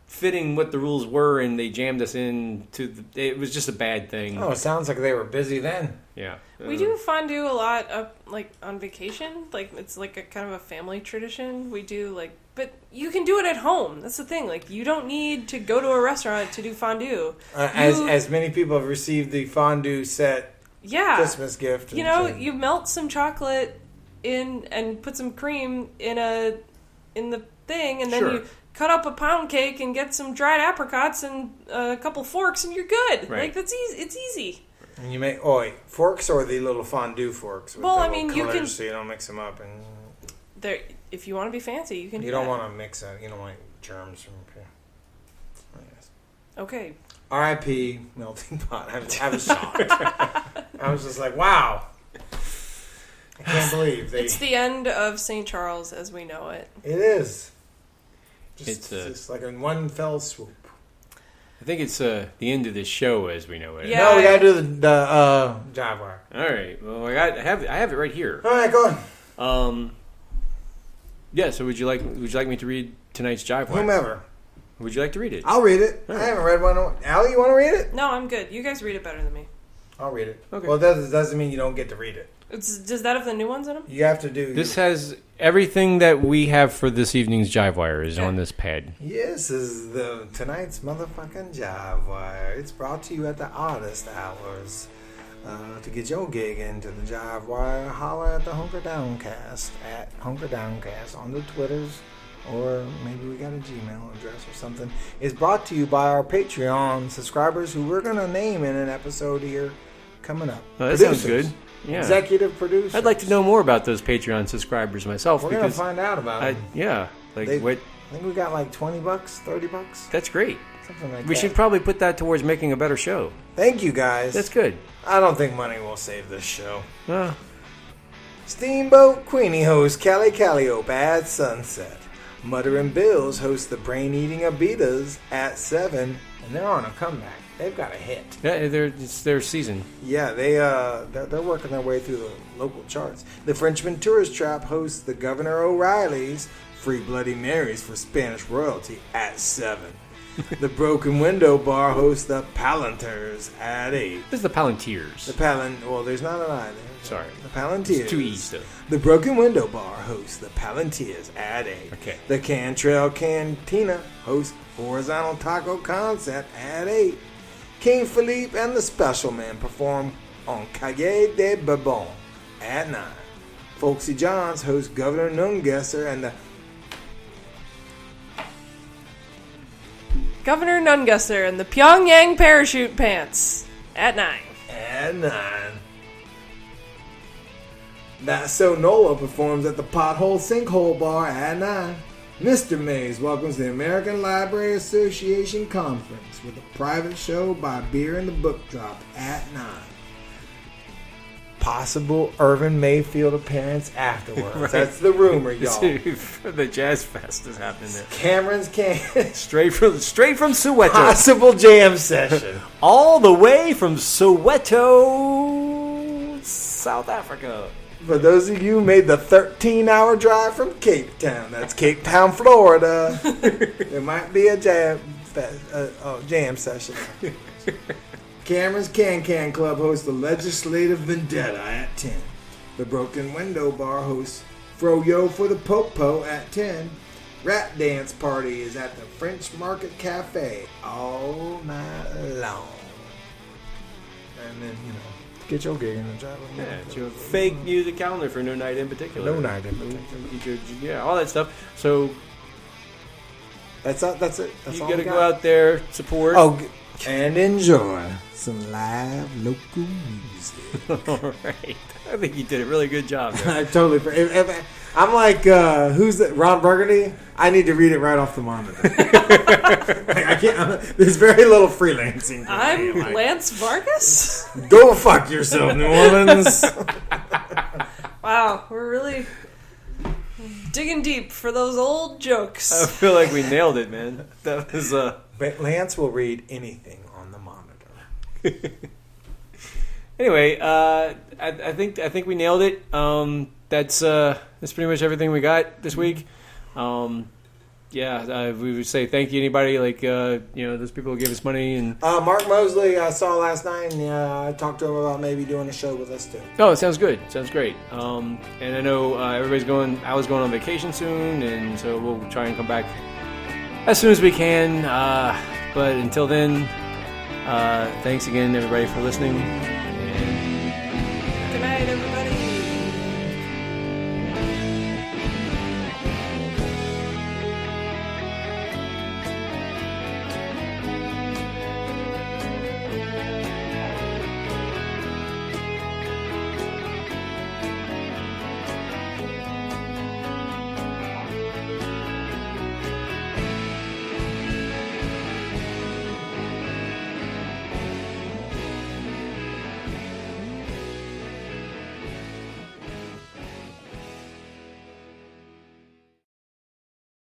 fitting what the rules were, and they jammed us in to it was just a bad thing. Oh, it sounds like they were busy then. Yeah. We do fondue a lot like on vacation. Like it's like a kind of a family tradition. We do but you can do it at home. That's the thing. Like you don't need to go to a restaurant to do fondue. As many people have received the fondue set Christmas gift. You know, you melt some chocolate in and put some cream in the thing, and then you cut up a pound cake and get some dried apricots and a couple forks, and you're good. Right. Like that's easy. It's easy. And you make forks or the little fondue forks. With the little you colors can. So you don't mix them up, and if you want to be fancy, you can. You don't want to mix it. You don't want germs from here. Yes. Okay. R.I.P. melting pot. I was shocked. I was just like, wow. I can't believe it's the end of St. Charles as we know it. It is. It's like in one fell swoop. I think it's the end of this show as we know it. Yeah, no, we gotta do the job wire. All right. Well, I have it right here. All right, go on. Yeah. So would you like me to read tonight's jive wire? Whomever. Would you like to read it? I'll read it. Right. I haven't read one. Alli, you want to read it? No, I'm good. You guys read it better than me. I'll read it. Okay. Well, that doesn't mean you don't get to read it. Does that have the new ones in them? You have to do... This has everything that we have for this evening's jive wire is on this pad. Yes, this is tonight's motherfucking jive wire. It's brought to you at the oddest hours. To get your gig into the jive wire, holler at the Hunker Downcast at Hunker Downcast on the Twitters, or maybe we got a Gmail address or something. It's brought to you by our Patreon subscribers, who we're gonna name in an episode here coming up. Oh, that sounds good. Yeah. Executive producer. I'd like to know more about those Patreon subscribers myself. We're gonna find out about them. Yeah, what? I think we got like $20, $30. That's great. Something like we that. should probably put that towards making a better show. Thank you, guys. That's good. I don't think money will save this show. Steamboat Queenie hosts Cali Calliope at sunset. Muttering Bills host the brain-eating Abitas at 7, and they're on a comeback. They've got a hit. Yeah, it's their season. Yeah, they're working their way through the local charts. The Frenchman Tourist Trap hosts the Governor O'Reilly's Free Bloody Marys for Spanish royalty at 7. The Broken Window Bar hosts the Palanters at 8. This is the Palantiers. Well, there's not an I there. Sorry. The Palantiers. It's 2 E's though. The Broken Window Bar hosts the Palantiers at 8. Okay. The Cantrell Cantina hosts Horizontal Taco Concept at 8. King Philippe and the Special Men perform on Calle de Bourbon at 9. Folksy Johns host Governor Nungesser and the Governor Nungesser and the Pyongyang Parachute Pants at 9. At 9. That So Nola performs at the Pothole Sinkhole Bar at 9. Mr. Mays welcomes the American Library Association Conference with a private show by Beer and the Book Drop at 9. Possible Irvin Mayfield appearance afterwards. Right. That's the rumor, y'all. The Jazz Fest is happening there. Cameron's can straight from Soweto. Possible jam session. All the way from Soweto, South Africa. For those of you who made the 13-hour drive from Cape Town, that's Cape Town, Florida, there might be a jam session. Cameron's Can Club hosts the Legislative Vendetta at 10. The Broken Window Bar hosts Froyo for the Popo at 10. Rat Dance Party is at the French Market Cafe all night long. And then, get your gig in the job. Yeah, it's your fake music calendar for no night in particular. No night in particular. Yeah, all that stuff. So that's it. That's you all got to we go out there, support. And enjoy some live local music. All right. I think you did a really good job there. I totally. I'm like, who's that? Ron Burgundy? I need to read it right off the monitor. I can't. There's very little freelancing. I'm Lance Vargas. Go fuck yourself, New Orleans. Wow, we're really digging deep for those old jokes. I feel like we nailed it, man. That was Lance will read anything on the monitor. Anyway, I think we nailed it. That's pretty much everything we got this week. We would say thank you to anybody those people who gave us money and Mark Mosley I saw last night, and I talked to him about maybe doing a show with us too. Oh, it sounds good. Sounds great. And I know everybody's going. I was going on vacation soon, and so we'll try and come back as soon as we can. But until then, thanks again, everybody, for listening.